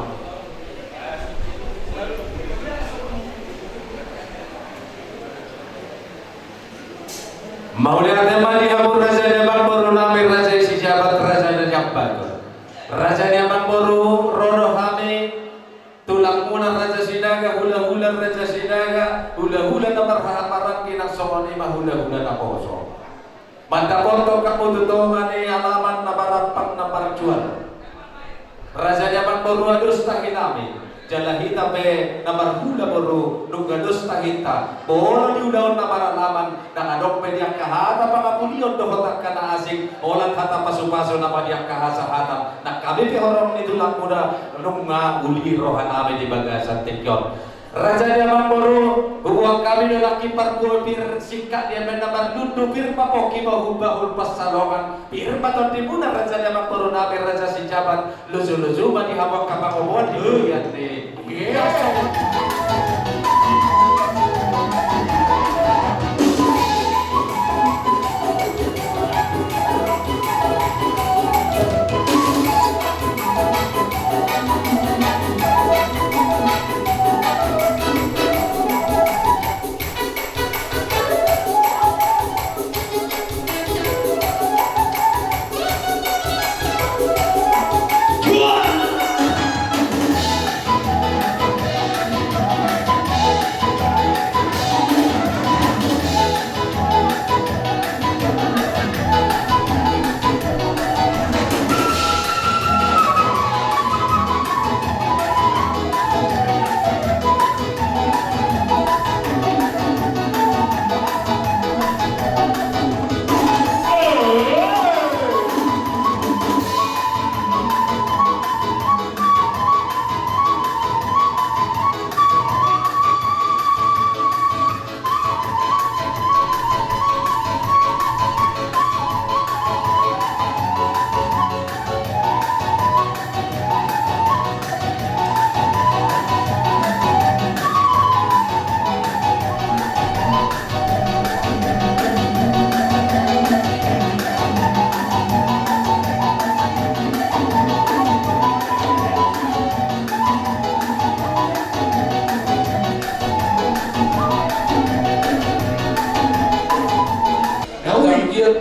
Maulia tema di Hamur Raja Nyaman Boru Namir Raja isi jabat Raja Nyaman Raja Nyaman Boru Rono Hami Tulang Muna Raja Sinaga Hula-hula Raja Sinaga Hula-hula nomor hamaran Kinak Somon Ima hula-hula Naposo Manta Porto Kapututomani Alaman Nabarapan Naparjuan Raja Nyaman Boru Adus Tahinami jalahita pe namar hula boru nunggados tahita bola diudaon namaralaman na adok pe diak kahata pangapulion dohotak kana asing olat hata pasu-pasu nama diak kahasa hata na kami pe orang nitulak muda nunga uli rohan ame di bagasan tekyon Raja Diamang Boru huwag kami nalaki parkuo pir singkat dia menamar dundu pir papoki bahubahul pasalongan pir paton timuna Raja Diamang Boru nabi Raja Sinjaban luzu-luzu mani hawak kapangobon dilihat nih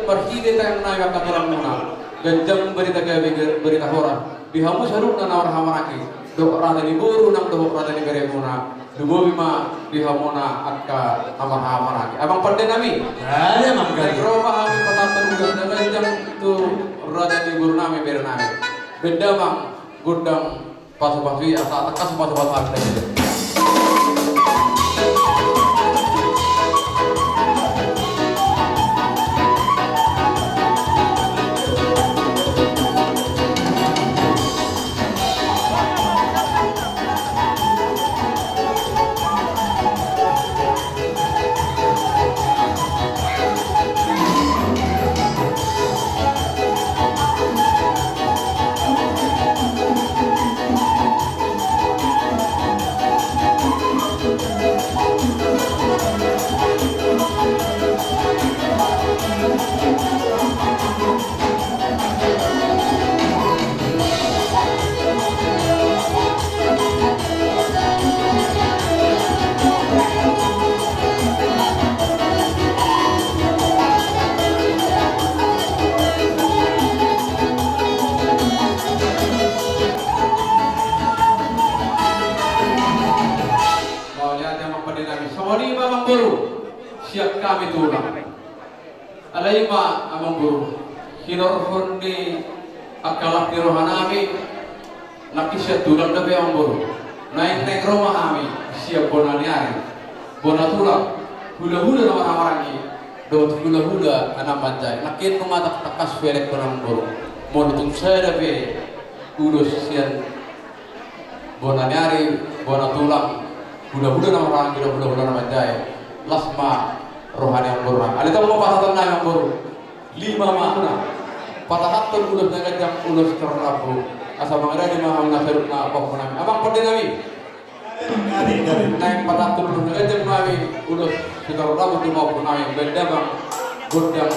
Perhide tayang naga katalang muna gajang berita gawe berita hora bihamu saruk na nawar hamaraki do rada ni buru nang do rada ni gare muna dubo bima bihamuna akka hamar hamaraki abang pande nami ya mangga roma ami patatan ugas na gajang tu rada ni buru nami ber nami beda bang gudang pasu-pasu asa takas pasu-pasu ada siap kami tulang alai ma amang guru hinor di akalak di rohanami nakisya tulang dabe amang guru naik rumah kami siap bonani ari bona tulang hula-hula nama amarangi dot hula-hula anak manjai nakin kumatak takas velek bonang guru monutung saya dabe urus sian bonani ari bona tulang hula-hula nama orang hula-hula nama manjai lasma rohani yang buruk. Ada tahu mau pasatan yang buruk. 5 makna. Patahatun ulus nagajang ulus kerrabu. Asa mangada di mahal nasirut na apa nami. Abang perde nami. Naik patahatun ulus nagajang nami ulus kerrabu tu mau nami. Benda bang gudang.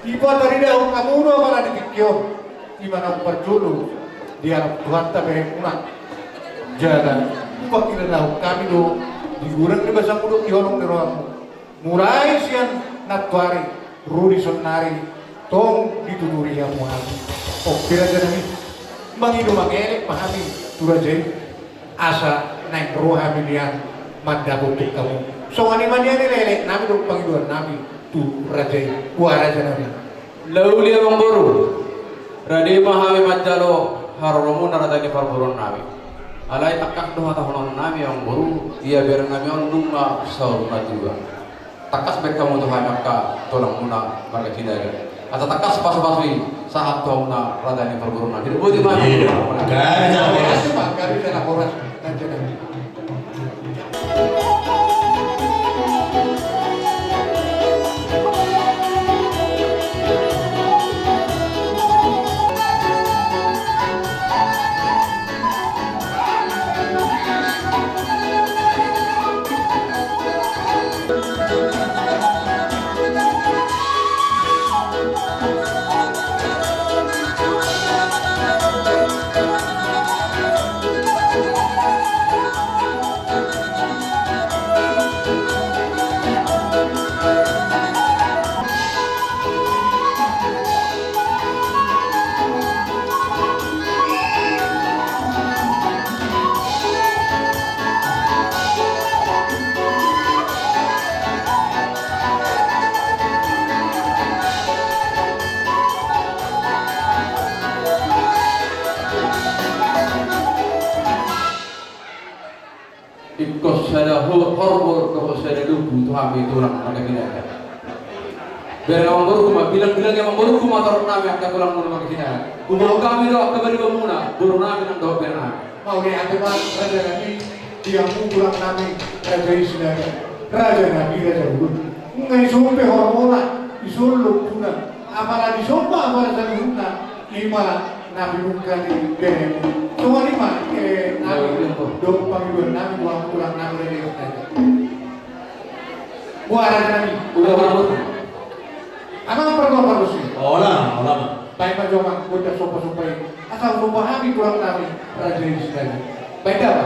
Iba tadi dah kamu udah malah dipikir di mana perjulu dia Tuhan tak beremuna. Jangan iba kira tahu kami do digurang di bahasa kudu diolong di ruangmu. Murai sian natwari ruri sonari tong dituduri yang muhami. Oh kira jadi mangido mangelek pahami turajai asa naik rohami dia madabutik kamu. So ani mandian lelek nami do pangiduan nami tu rajai gua raja nami. Lauli abang boru radi mahami majalo haromu naradani parburon nami. Alai takak doa tahunan nami yang boru ia biar nami on nunga sauruna juga. Takas mereka mau Tuhan maka tolong muna mereka tidak. Atau takas pas-pasui saat tahunan radani parburon nami. Boleh mana? Kami saya laporan nanti. Ikut saya hormor kalau saya lupa Tuhan itu orang mereka tidak. Biar orang baru cuma bilang yang baru cuma taruh nami akan pulang mulai makin tidak. Kumpulan kami doa kembali bermula, baru nami nak doa benar. Mau ni ada raja nami dia pulang nami raja Israel, raja nami raja Hud. Ngai sumpe hormona isul puna. Amara di sompa amara raja Hudna lima nami bukan di beri. Semua lima nami dong panggilan nami buang pulang nami raja Israel. Buah raja nami udah berapa? Amang perlu sih. Olah. Baik macam kuda sopa-sopai. Asal memahami kurang kami raja Israel. Baik dah.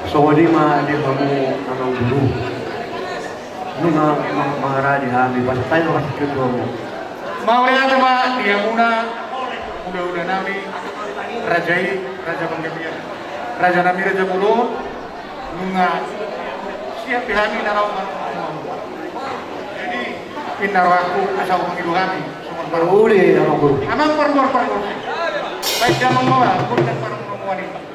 Sawadi ma di kamu anong guru. Nunga mangara di hami pas tayo kasi kito mo. Mau lihat ma dia muna udah nami raja panggabian. Raja nami raja mulut nunga siap dihami narau. Jadi pinarwaku asal pengilu kami. Uli anong guru. Amang perempuan. Baik zaman mawa pun dan perempuan ini.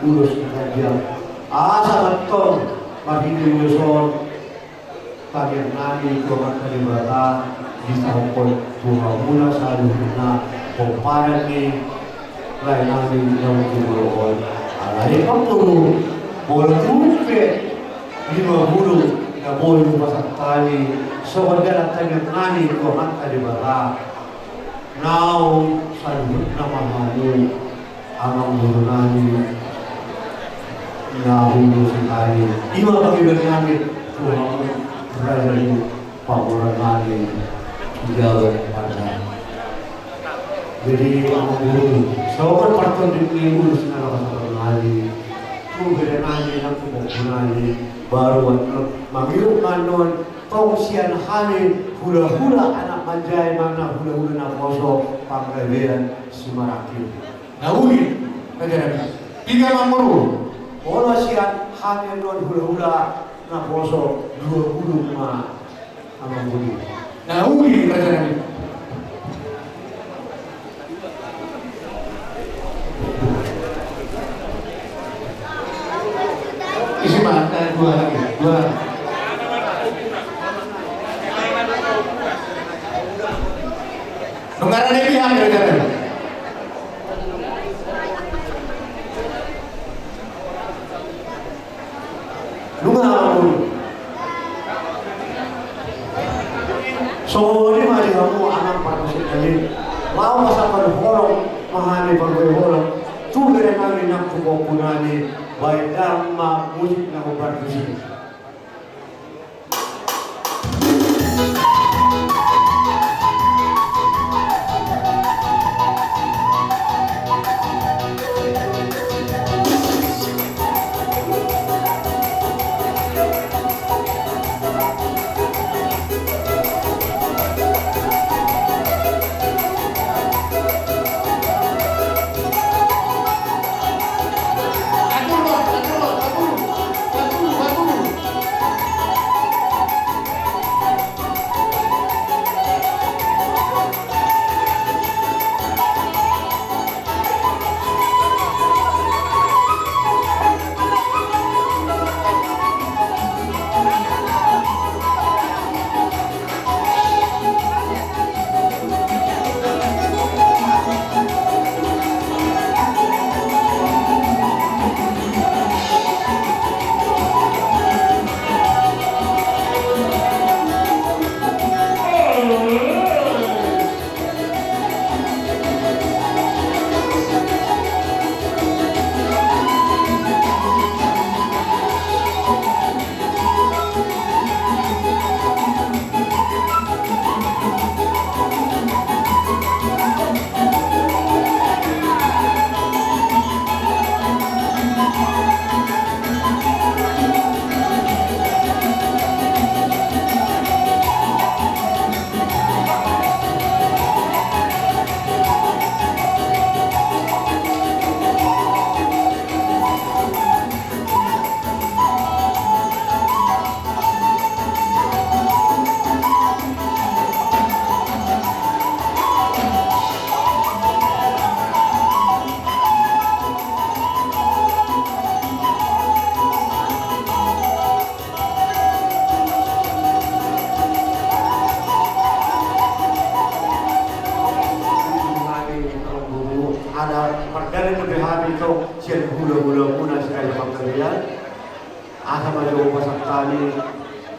Urus kerja asa betul bagi Yuson kalian nani Tuhan kalibata di sampul Tuhan mula sa luhuna kung para ni lain namin ng tumulong. Alay ang tulo, bola tupe, 50 na bola pasakali sa wala tayong nani Tuhan kalibata. Now, sa luhuna na mahamu ang mulo namin na hulo si kali. Iba pag-ibig namin Tuhan berada pamuran namin jauh pada. Jadi ang guru, soal partner di urus na kasaran namin. Kung ganda namin ang kumunali, baru mamiru kanon, tong siyan hanin hula-hula anak manjay mana hula-hula na poso panggawean sumarakin. Nauli, kagana. Tiga mamuru. Ola siyan hanin non hula-hula na poso 20 ma ang muli. Nauli kagana. Isi mana dua lagi, dua. Nungaran ini yang kagana. So ini mari kamu anak parasik kali. Mau masakan horong mahani berbagai horong. Tu kira kami nak kubokunani baik dama musik nak bermusik.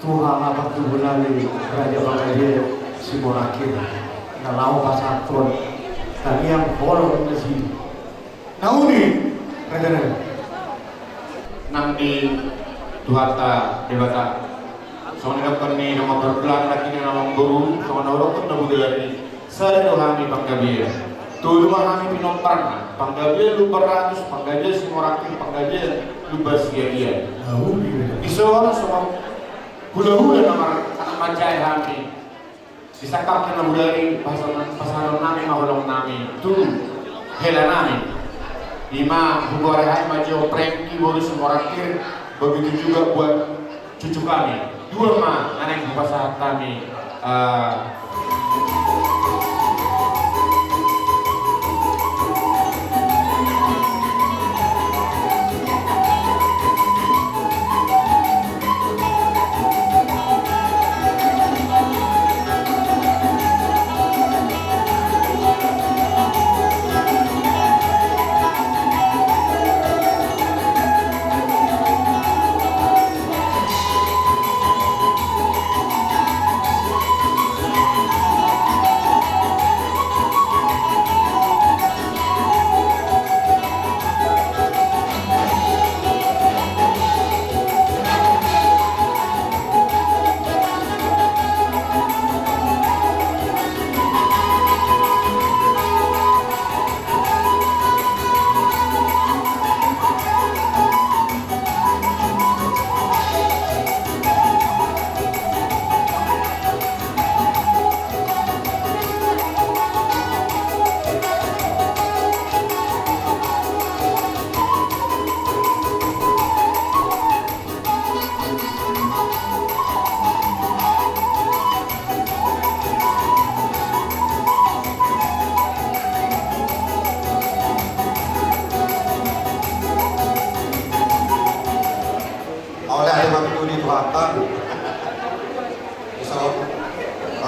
Tuhan apa tubulani raja bangladesh si Morakir nalau pasatron tadi yang horor nasi nauni raja nang di Tuhata debata soalnya kan ni nama berpelan lagi nama guru soalnya orang tu dari saya dohami Bangladesh tu rumah kami pinompar Bangladesh lu beratus Bangladesh si Morakir Bangladesh lu bersia-sia di soal semua hula-hula nama anak macai kami disakap kena budari pasangan nami mahulong nami tu hela nami lima hubungan hai majo premki bonus Morakir begitu juga buat cucu kami dua mah anak yang pasangan kami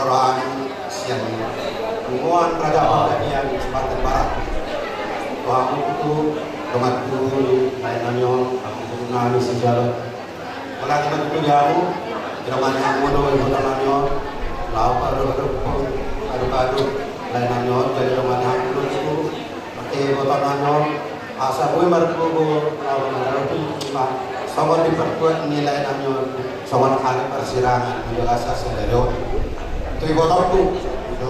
rohani siang ini. Umuan Raja Panggabean Selatan Barat. Tuhan itu kematu lainanyo aku nami sejarah. Kalau kita itu jauh, zaman yang muda itu lainanyo, lalu adu lainanyo jadi zaman yang muda itu pakai botananyo. Asa gue markugo lalu nanti cuma sama diperkuat nilai lainanyo sama hari persirangan menjaga asas dari itu ibu tahu itu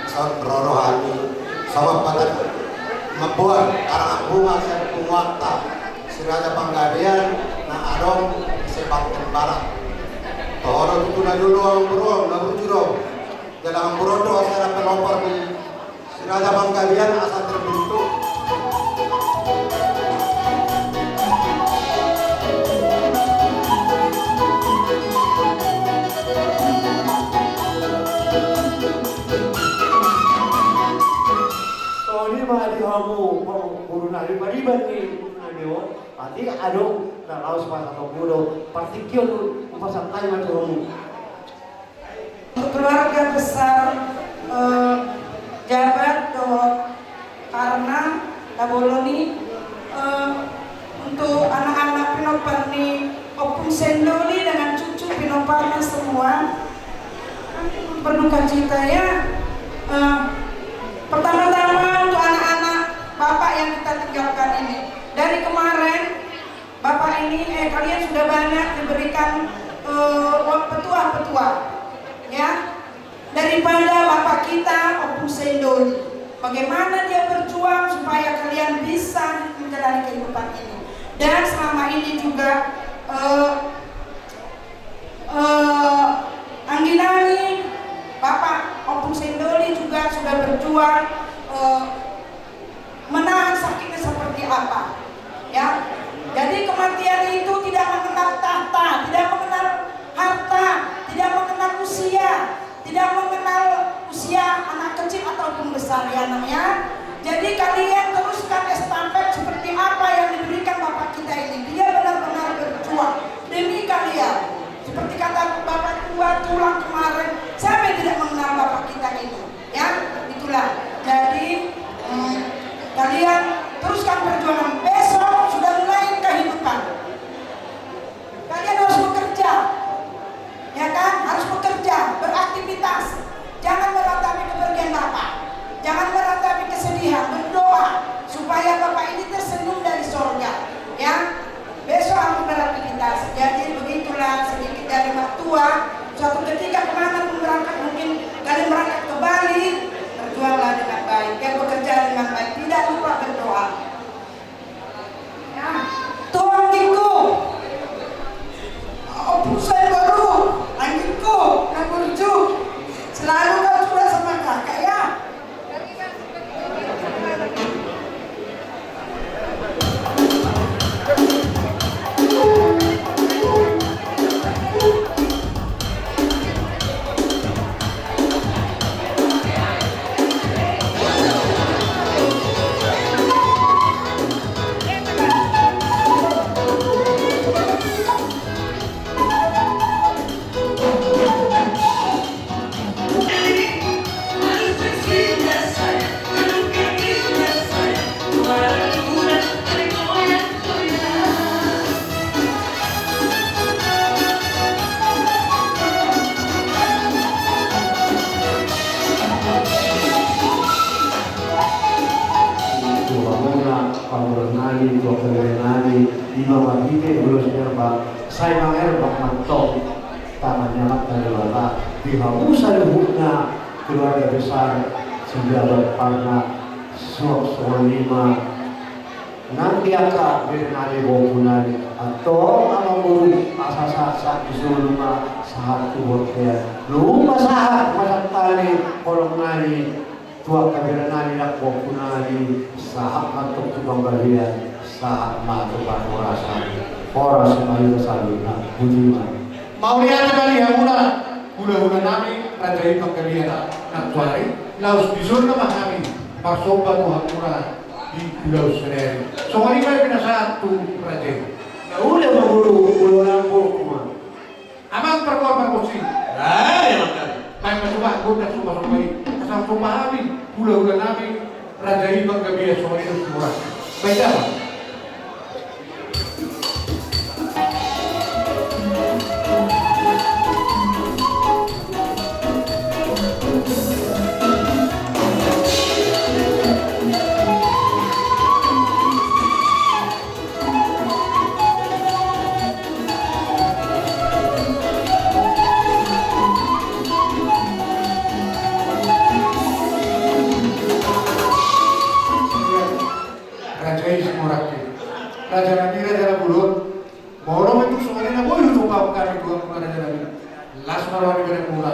saat rohani sama pada membuat karang bunga saya bunga si Raja Panggabean na adong Selatan Barat toh itu na dulu ang burung na bujuro dalam burung doa saya pelopor di si Raja Panggabean asal terbentuk. Kamu pengurus riba-riba nih nado pasti ada laos pas atau bodoh partikel pasang kali macam kamu keluarga besar jabat karena Taboloni untuk anak-anak Pinopar nih Opung Sendoli dengan cucu Pinoparnya semua berduka cita ya. Pertama-tama untuk anak-anak Bapak yang kita tinggalkan ini. Dari kemarin Bapak ini kalian sudah banyak diberikan petua-petua ya daripada Bapak kita Opung Sendoli. Bagaimana dia berjuang supaya kalian bisa menjalani kehidupan ini. Dan selama ini juga Angginani Bapak Opung Sendoli juga sudah berjuang menahan sakitnya seperti apa ya. Jadi kematian itu tidak mengenal tahta, tidak mengenal harta, tidak mengenal usia, tidak mengenal usia anak kecil ataupun besar ya namanya. Jadi kalian teruskan estafet seperti apa yang diberikan Bapak kita ini. Dia benar-benar berjuang demi kalian. Seperti kata Bapak tua tulang kemarin, siapa yang tidak mengenal Bapak kita ini ya, itulah. Jadi kalian teruskan perjuangan. Besok sudah mulai kehidupan. Kalian harus bekerja, ya kan? Harus bekerja, beraktivitas. Jangan meratapi kepergian Bapak. Jangan meratapi kesedihan. Berdoa supaya Bapak ini tersenyum dari surga. Ya, besok harus beraktivitas. Jadi begitulah sedikit dari mertua. Suatu ketika kemana pun berangkat, mungkin kalian berangkat ke Bali. Berjuanglah dengan baik, ya bekerja dengan baik, tidak lupa berdoa. Ya, Tuhan Giku, Opung saya baru, Anggiku, Nagurju, selalu kau sudah sama kakak ya. Saya mengerbak mantok tanahnya dari lata dihabusan hubungnya keluarga besar senjata parna suap lima nanti akan bernadi bopunani atau apa buru asas-asas disuruh rumah saat kubotnya rumah saat masa tali kolong nani tua kabirnani nak bopunani saat mantok tukang balian saat mantok panorasan orang semayu saluna budiman mau lihat kali yang mula nami raja ipang kalian nak tuari laos bisur nama kami pasoba Tuhan murah di Pulau Seneru so hari kali pinasa tu raja na ule mabulu nambo kuma amang perkorban kusi emang kali sumahami pulau nami rajai paggabi so itu murah. Baiklah. Raja Nabi Raja Bulun, Moro itu semuanya nak boleh lupa kami dua Raja Nabi. Las marwani beri mula,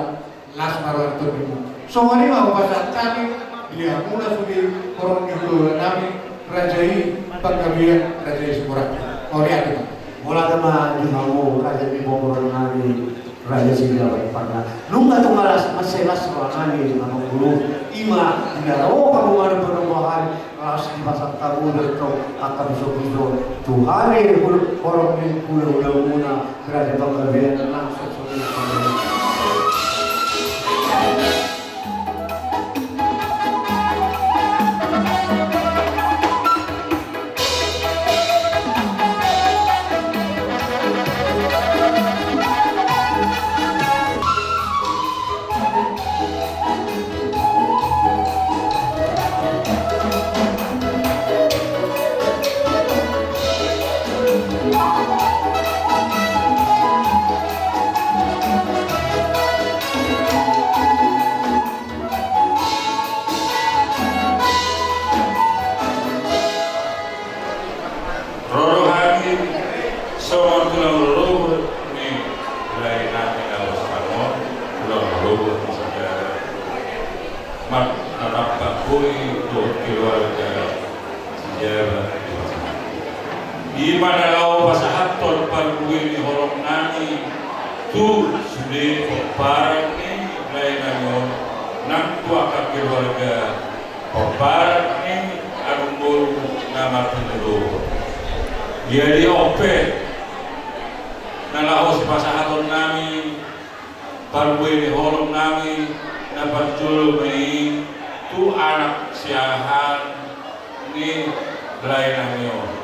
las marwani terbimu. Semuanya mau pasal kami dia mula sudi orang itu Nabi Rajai penggabian Rajai Semurak. Mau lihat tu? Mula teman di kamu Raja di Bogor Nabi Raja Singa pernah. Nunggu tu malas maselas orang ni nama guru ima dia kamu ada perubahan di pasar tabu itu akan sobido Tuhan orang ni pulau muna Raja penggabian langsung di mana lau pasahat tol palbuin horong nani tu sudah peparan ni lain nang tua kak keluarga peparan ni arumbul nama penduduk jadi opet nalau si pasahat tol nami palbuin horong nami dapat julu ni tu anak siahan ni lain nami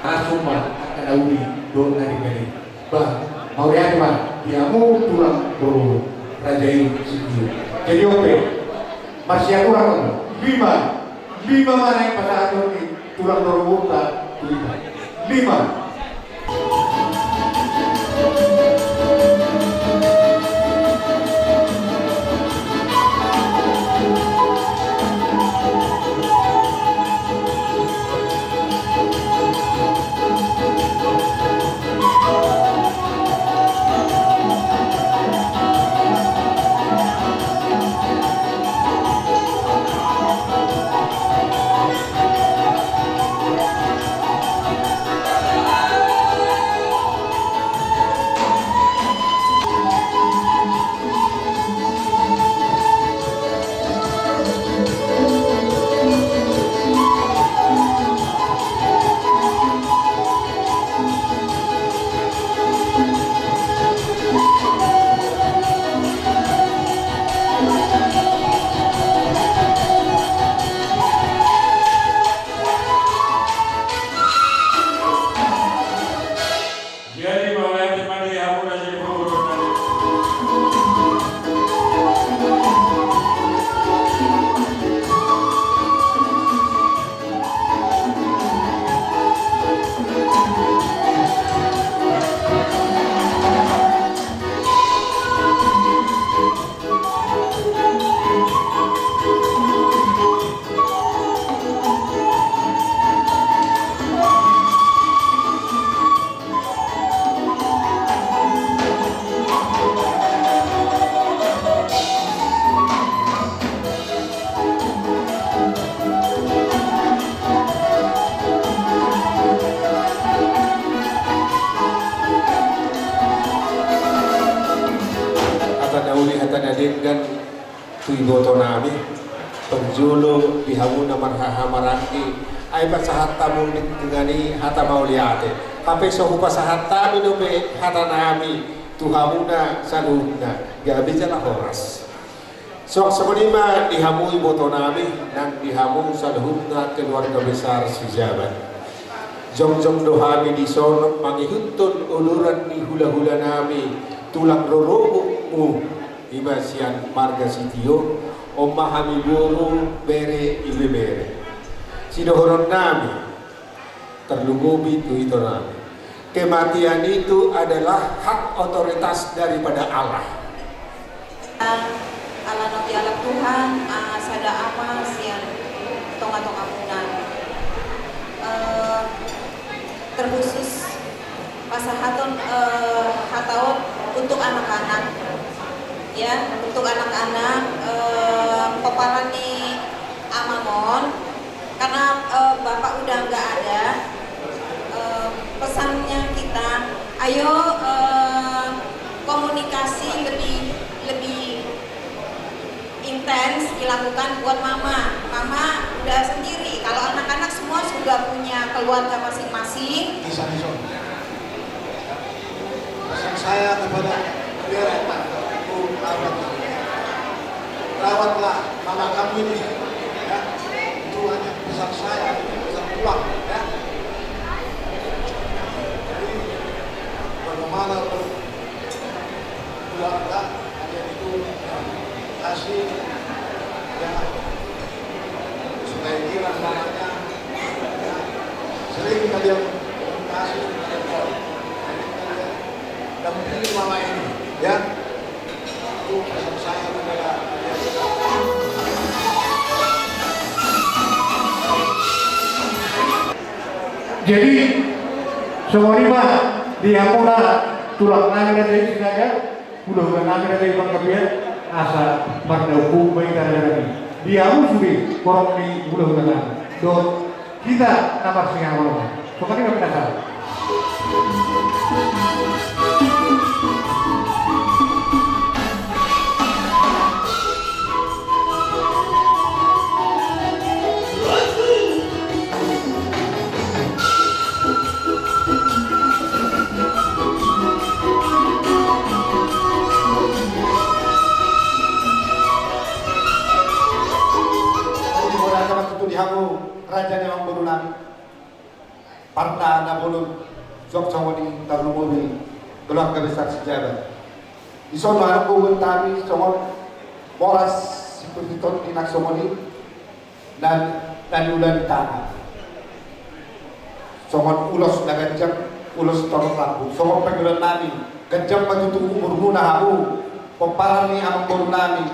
Asumah kadaudi dong nari kali. Bah, mau lihat bang, dia mau tulang bro Rajai Sinju. Jadi oke, masih aku orang 5 mana yang pada ini tulang bro tak 5. dan tuiboto nami penjulu bihamuna marhaha maraki ay pasahat tamu dengani hata mauliate ape sohu pasahat tamu dobe hata nami tuhamuna saluna gabi jala horas Sok sebenima dihamui boto nami dan dihamu saluhurna keluarga besar si Jabat. Jong dohami di sono mangihuntun uluran di hula-hula nami tulang roromu ibasian marga sitio omahami buru bere ibe bere. Sidohoron nami terlumubi itu nami. Kematian itu adalah hak otoritas daripada Allah. Ala nabi ala Tuhan sada apa sian tonga-tonga munan terkhusus pasahaton hataon untuk anak-anak ya, untuk anak-anak peparani amamon karena bapak udah nggak ada. Pesannya kita ayo komunikasi lebih intens dilakukan buat mama udah sendiri, kalau anak-anak semua sudah punya keluarga masing-masing. Pesan saya kepada biar rawatlah mama kamu ini ya, itu hanya pesan saya, pesan pulang ya. Jadi bagaimana keluarga kalian itu kasih ya supaya kira mamanya ya, sering kalian kasih kalian dampingi mama ini ya, itu pesan saya kepada jadi semua ini mah dihamuna tulang nangis dari sinaga udah nangis dari bang kebiar asa pada hukum baik dari dia sudah korong di bulan-bulan don kita nampak singa malam pokoknya nggak pernah salah. dihamu raja yang berulang parta na bolon jok sawani tarlumobi keluarga besar sejarah di sono anak bugun tami somon boras sipuliton inak somoni dan ulan tanah somon ulos na ganjang ulos torong lampu somon pagbulan nami ganjang matutuku murmuna hamu pemparan ni amang bolon nami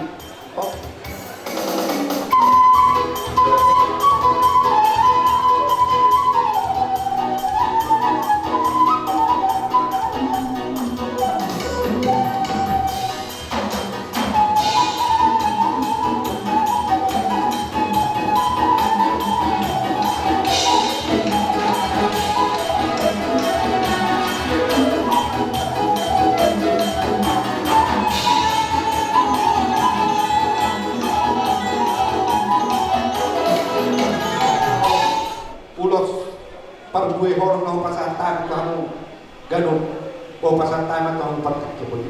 gue horong nau pasantan kamu ganung bawa pasantan atau empat kebun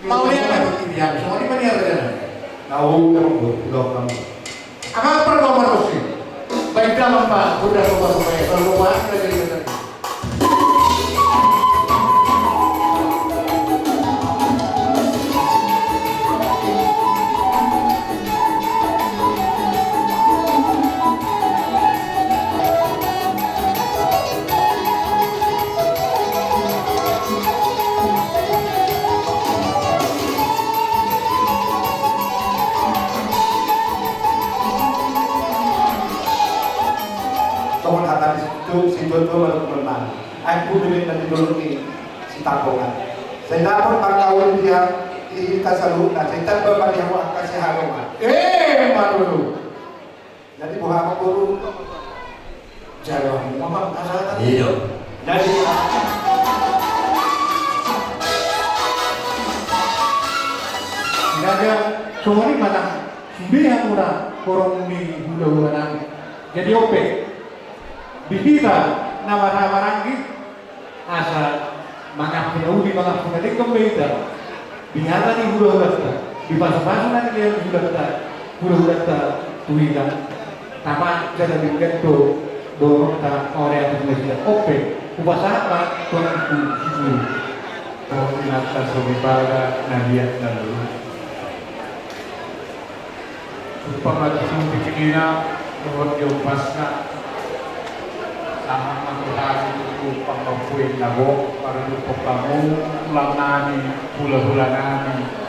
mau lihat lagi dia semua ini mana ada tahu kamu belum kamu apa perlu manusia baik dalam pak udah rumah kalau rumah ada jadi benar. Si Jojo baru menang. Aku beli nanti dulu nih si Tampongan. Saya dapat pangkauan dia di Kasaluna. Saya tanpa pada yang mau kasih harongan. Malu. Jadi buah guru. Jarang ngomong asal. Iya. Jadi ada semua ini mana? Dia murah korong di bulan-bulan jadi opek. Bihita nama-nama rangi asa mangap pinauli mangap pinaling kembeda bihata ni hula-hula di pasang-pasang nanti dia sudah tak tuhikan sama saya bikin dorong tak orang yang sudah open upasama tuan itu nata sobibaga nabiat lalu pematusan pikirnya bahwa dia pasna sama matuhan itu pembakuin lagu para lupa kamu ulang nani pula nani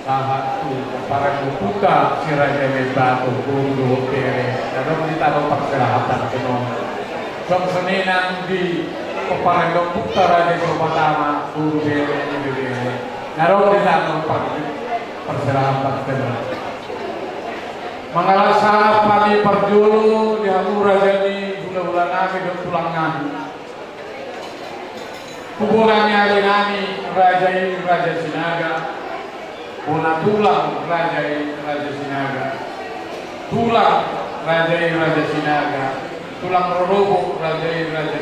sahabat tu para lupuka si Raja Medbato guru pere dan kita tahu perseratan kenon seninan di para lupuka Raja Pertama guru pere ini naruh di sana perseratan kenon mengalah sahabat padi perjulu di Hamura jadi bulan nami dan tulang nami hubungannya dengan Raja Sinaga Bona tulang Raja Sinaga, tulang Raja Sinaga, tulang rorobo Raja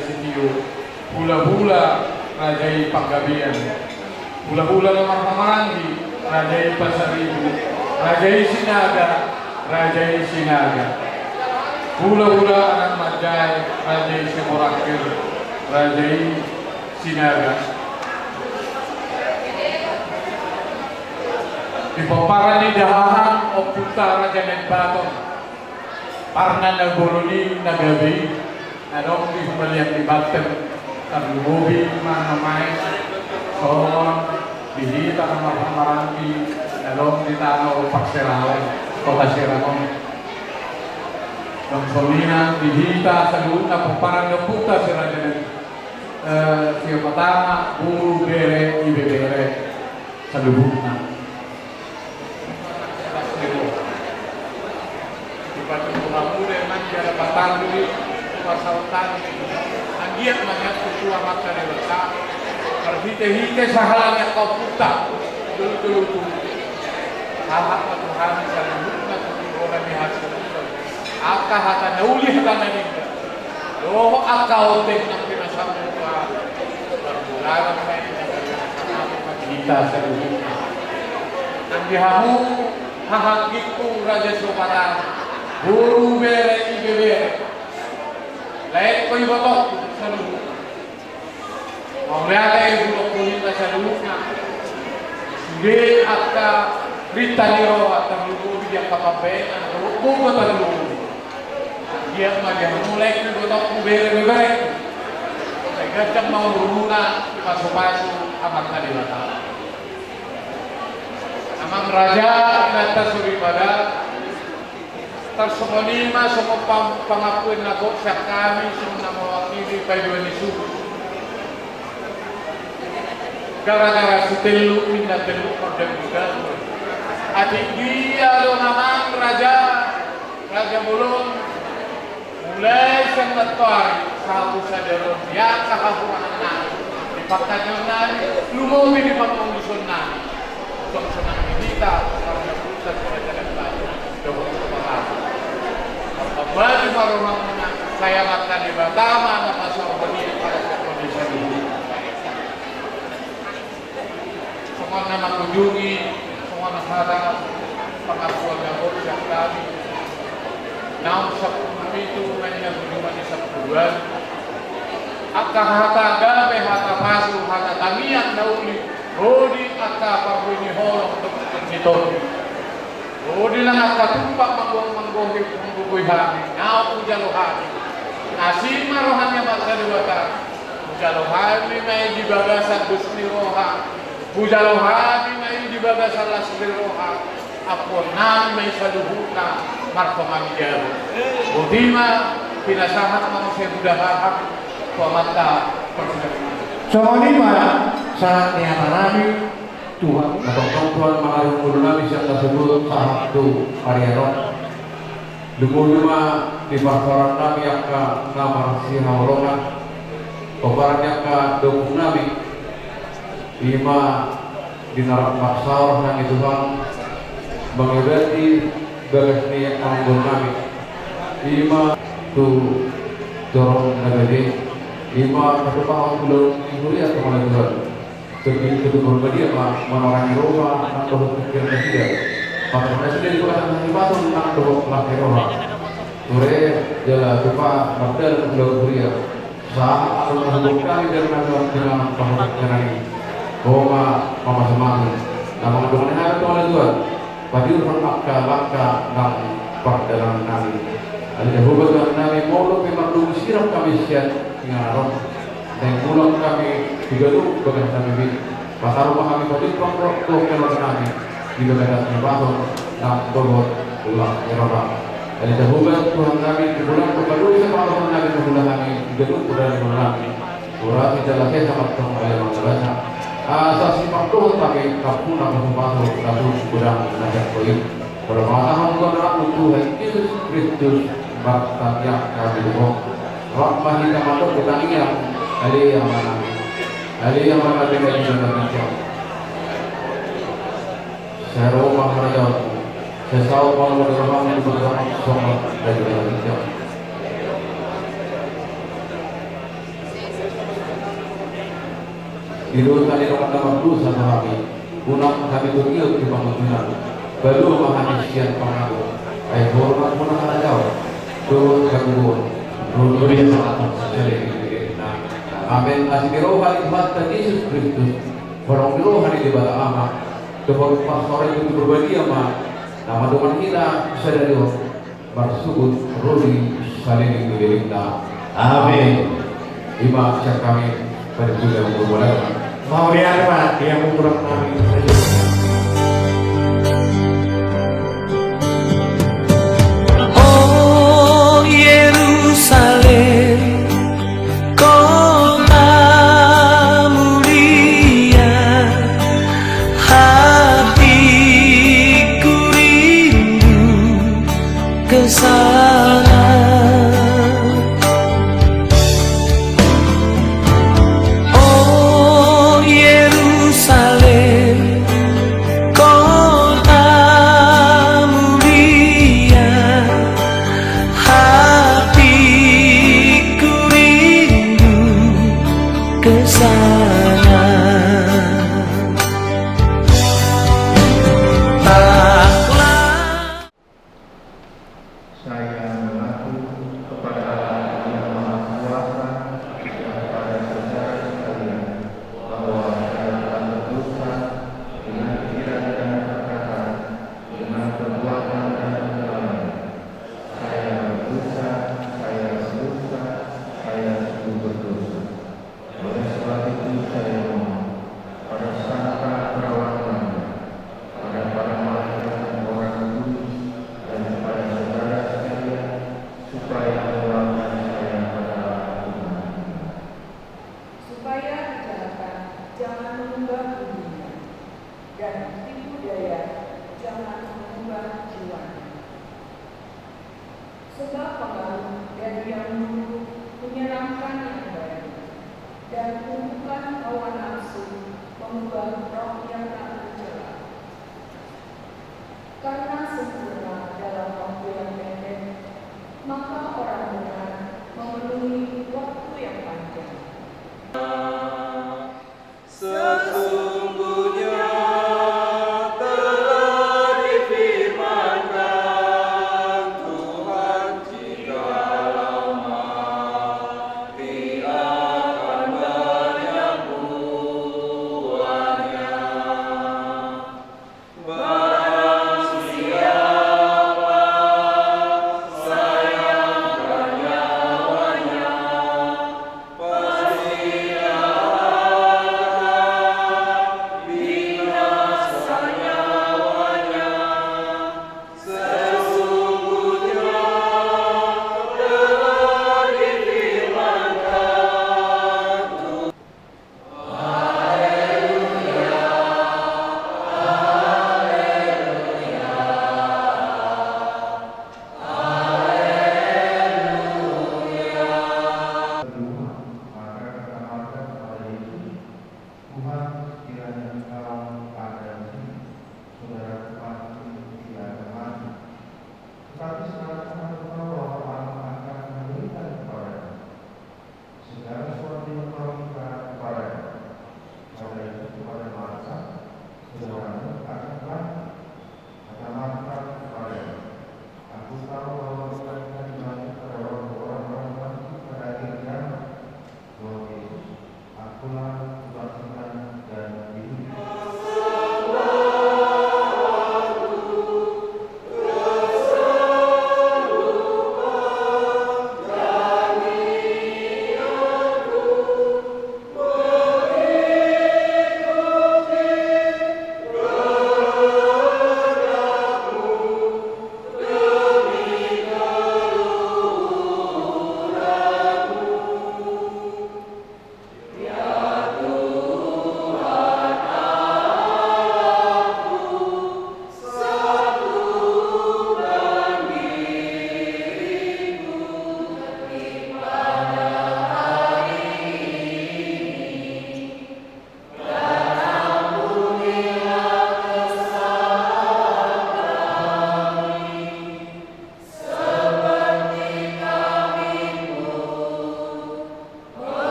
Sitio, hula-hula Raja Panggabian, hula-hula Lamar Marangi, Raja Pasaribu, Raja Sinaga, hula-hula Anak Majai, Raja Semorakir, Raja Sinaga. Di paparan ni dahahan o puta Raja Medbato parna naguluni nagabi nadong di humaliang di batem talubi manamay son dihita ng mapamarangki nadong di tanaw pakserawan kota Siranon ng solina dihita sa luon na paparan ng puta si Raja siya patama buru bere ibebere sa lubog na Pembangunan manjara batanguri pasaltan anggiat mangat kutua mata dewasa perhite-hite sahalanya kau puta dulu hak Tuhan salibutna orang dihasil aka hata naulih kana ninda loh akau tek nang pinasamu ka perbulan main kita salibutna nang dihamu hahagiku Raja Sopatan guru bere ibebere lain koi batok salu mau lihat ibu kulit salunya sudah akka rita niro atau lugu dia kapapen atau lugu atau lugu dia mah dia mulai ke batok bere saya cak mau rumuna pasu-pasu amat tadi mata amang raja nata suri pada tersemonima semua pengakuan nagok sa kami semua mewakili payuan isu gara-gara si telu minta telu kordeng juga adik dia lo namang raja mulung mulai sempat satu sadarun ya kahabuan nani dipakanya nani lumobi di pangunggusun nani untuk senang kita karena pusat kerajaan baru bagi orang saya makan di Batama anak masuk beli pada kondisi ini semua nama kunjungi semua nama pengakuan gabung yang kami naum sepuluh itu mainnya kunjungan di 10 bulan akka hata gabe hata pasu hata tamian nauli rodi akka parbini holong untuk Odi lang akatumpak manggohi hati, nao pujalohani. Asim marohannya maksa diwata. Pujalohani may di bagasan Gusti Roha. Pujalohani may di bagasan Lasri Roha. Apo nami may saluhuka marko mamigaro. Budima pinasahat mga sa budahahak pamata persidangan. Semonima saat niatanami Tuhan Tuhan mengaruh muduna bisa tersebut satu Ariano Dumuluma di pasaran nami akka nama si Haulongan Paparannya ka dokung nami Ima dinarak maksar nang Tuhan Bangibati bagas niyak manggung nami Ima tu dorong nagadi Ima katupang ang kulong ibuli at mga Tuhan kedua dia menorang Eropa nak doh pikir presiden. Maka presiden itu akan mengibatkan nak doh lak Eropa. Sore jala tupa model Gloria. Saat aku menghubungkan dengan pemerintahan ini, bahwa mama semangat. Nama dengan hari tahun itu, pada orang laka dan perdagangan kami. Ada hubungan kami mulu memang sirap kami siap dengan orang. Dan pulang kami digaduh dengan kami pasar rumah kami pada pokok kelor kami di beberapa tempat dan berbuat pulang Eropa. Dan dahulu Tuhan kami pulang kepada sekolah kami pulang kami digaduh pulang kami. Surah kita lagi sama Tuhan ayat masalahnya. Asas sifat Tuhan kami kapuna bersumpah lalu kurang najak poin. Bermasalah dengan Tuhan Yesus Kristus bapa yang kami doa. Rahmat kita masuk kita ingat. Ali yang mana dengan Indonesia. Saya rumah raja. Saya tahu kalau berdoa itu bersama sama dari Indonesia. Itu tadi orang nama dulu sama kami. Punang kami turkiu di pembangunan. Baru mahanisian pengaruh. Ayat hormat punang raja. Turun kagum. Turun sangat. Amin. Asikiro hari Tuhan Yesus Kristus. Orang dulu hari di bawah ama. Depan pastor itu berbagi ama. Nama Tuhan kita sadari bersukut rodi saling diberita. Amin. Lima siap kami berjuga memulai. Mau lihat Pak yang kurang kami. Oh Yerusalem. Kesana oh Yerusalem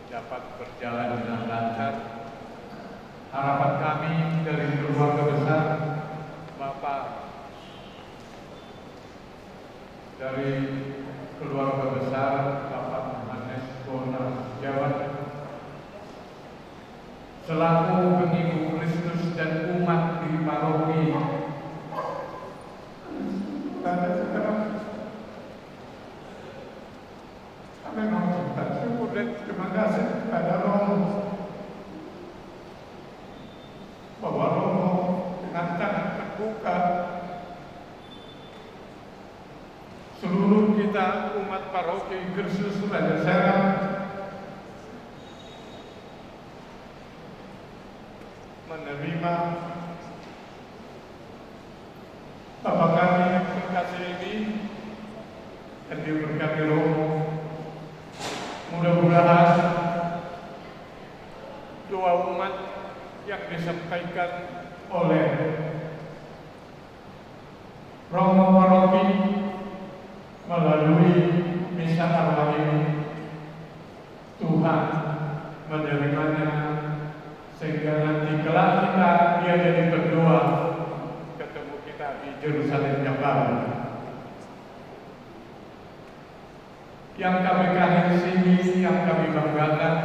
dapat berjalan dengan lancar. Harapan kami dari keluarga besar Bapak, dari keluarga besar Bapak Yohanes Bonar Setiawan selaku pengikut Kristus dan umat di paroki kami mengucapkan syukur dan terima kasih kepada Romo bahwa Romo dengan tangan terbuka seluruh kita umat paroki Kristus Raja Serang menerima Bapak kami yang terkasih ini dan diberkati Romo. Mudah-mudahan doa umat yang disampaikan oleh Romo paroki melalui misa arwah ini Tuhan menerimanya sehingga nanti kelak dia jadi berdoa ketemu kita di Yerusalem yang baru. Yang kami kasih sini, yang kami banggakan,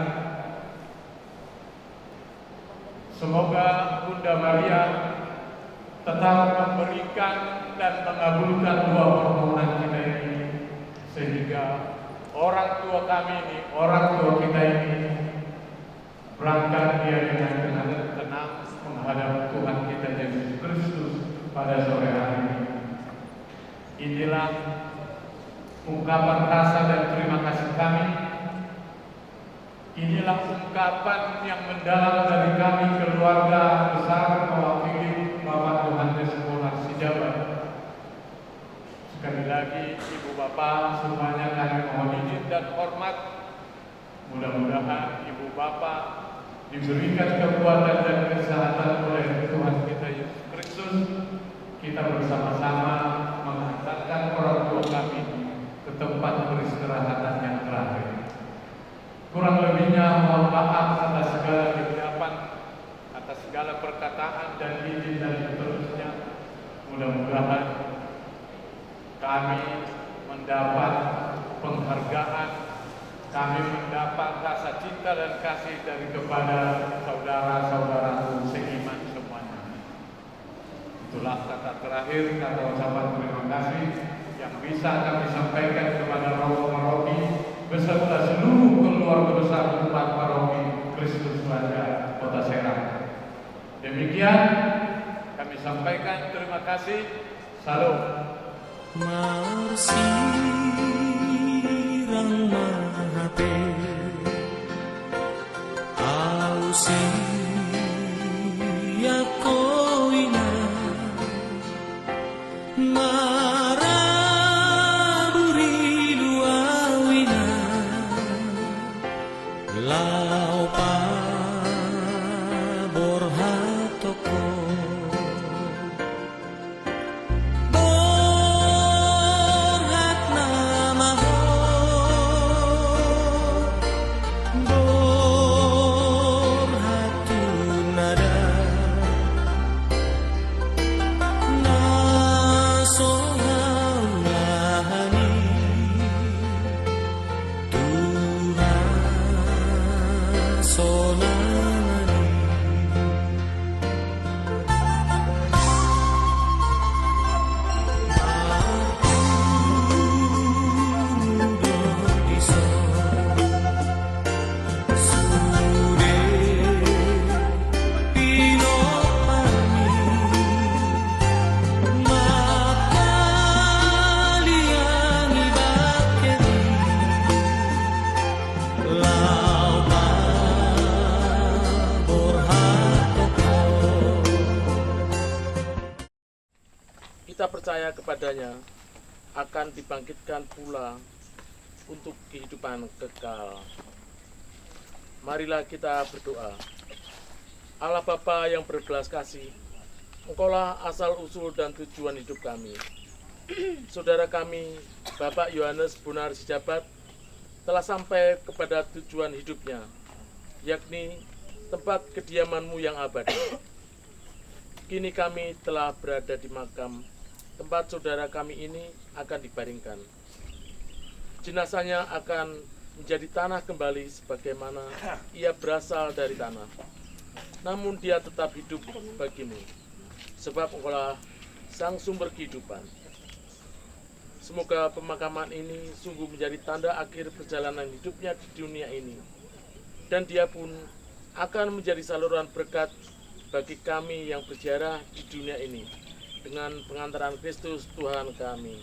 semoga Bunda Maria tetap memberikan dan mengabulkan doa permohonan kita ini, sehingga orang tua kami ini, orang tua kita ini berangkat dia dengan tenang menghadap Tuhan kita Yesus Kristus pada sore hari ini. Inilah ungkapan rasa dan terima kasih kami. Inilah ungkapan yang mendalam dari kami keluarga besar mewakili Bapak Yohanes Bonar Setiawan. Sekali lagi Ibu Bapak semuanya kami mohon izin dan hormat. Mudah-mudahan Ibu Bapak diberikan kekuatan dan kesehatan oleh Tuhan kita Yesus Kristus. Kita bersama-sama mengantarkan orang tua kami ke tempat peristirahatan yang terakhir. Kurang lebihnya mohon maaf atas segala kesiapan, atas segala perkataan dan izin dan seterusnya. Mudah-mudahan kami mendapat penghargaan, kami mendapat rasa cinta dan kasih dari kepada saudara-saudara seiman semuanya. Itulah kata terakhir, kata ucapan terima kasih yang bisa kami sampaikan kepada Romo paroki beserta seluruh keluarga besar umat paroki Kristus Raja Kota Serang. Demikian kami sampaikan terima kasih. Salam. Marsirang mahate ausia koina maraburi luawina laupa borhatoko Kita percaya kepadanya akan dibangkitkan pula untuk kehidupan kekal. Marilah kita berdoa. Allah Bapa yang berbelas kasih, Engkaulah asal-usul dan tujuan hidup kami. Saudara kami, Bapak Yohanes Bonar Setiawan, telah sampai kepada tujuan hidupnya, yakni tempat kediaman-Mu yang abadi. Kini kami telah berada di makam tempat saudara kami ini akan dibaringkan. Jenazahnya akan menjadi tanah kembali sebagaimana ia berasal dari tanah. Namun dia tetap hidup bagimu, sebab Engkaulah sang sumber kehidupan. Semoga pemakaman ini sungguh menjadi tanda akhir perjalanan hidupnya di dunia ini. Dan dia pun akan menjadi saluran berkat bagi kami yang berziarah di dunia ini dengan pengantaran Kristus Tuhan kami.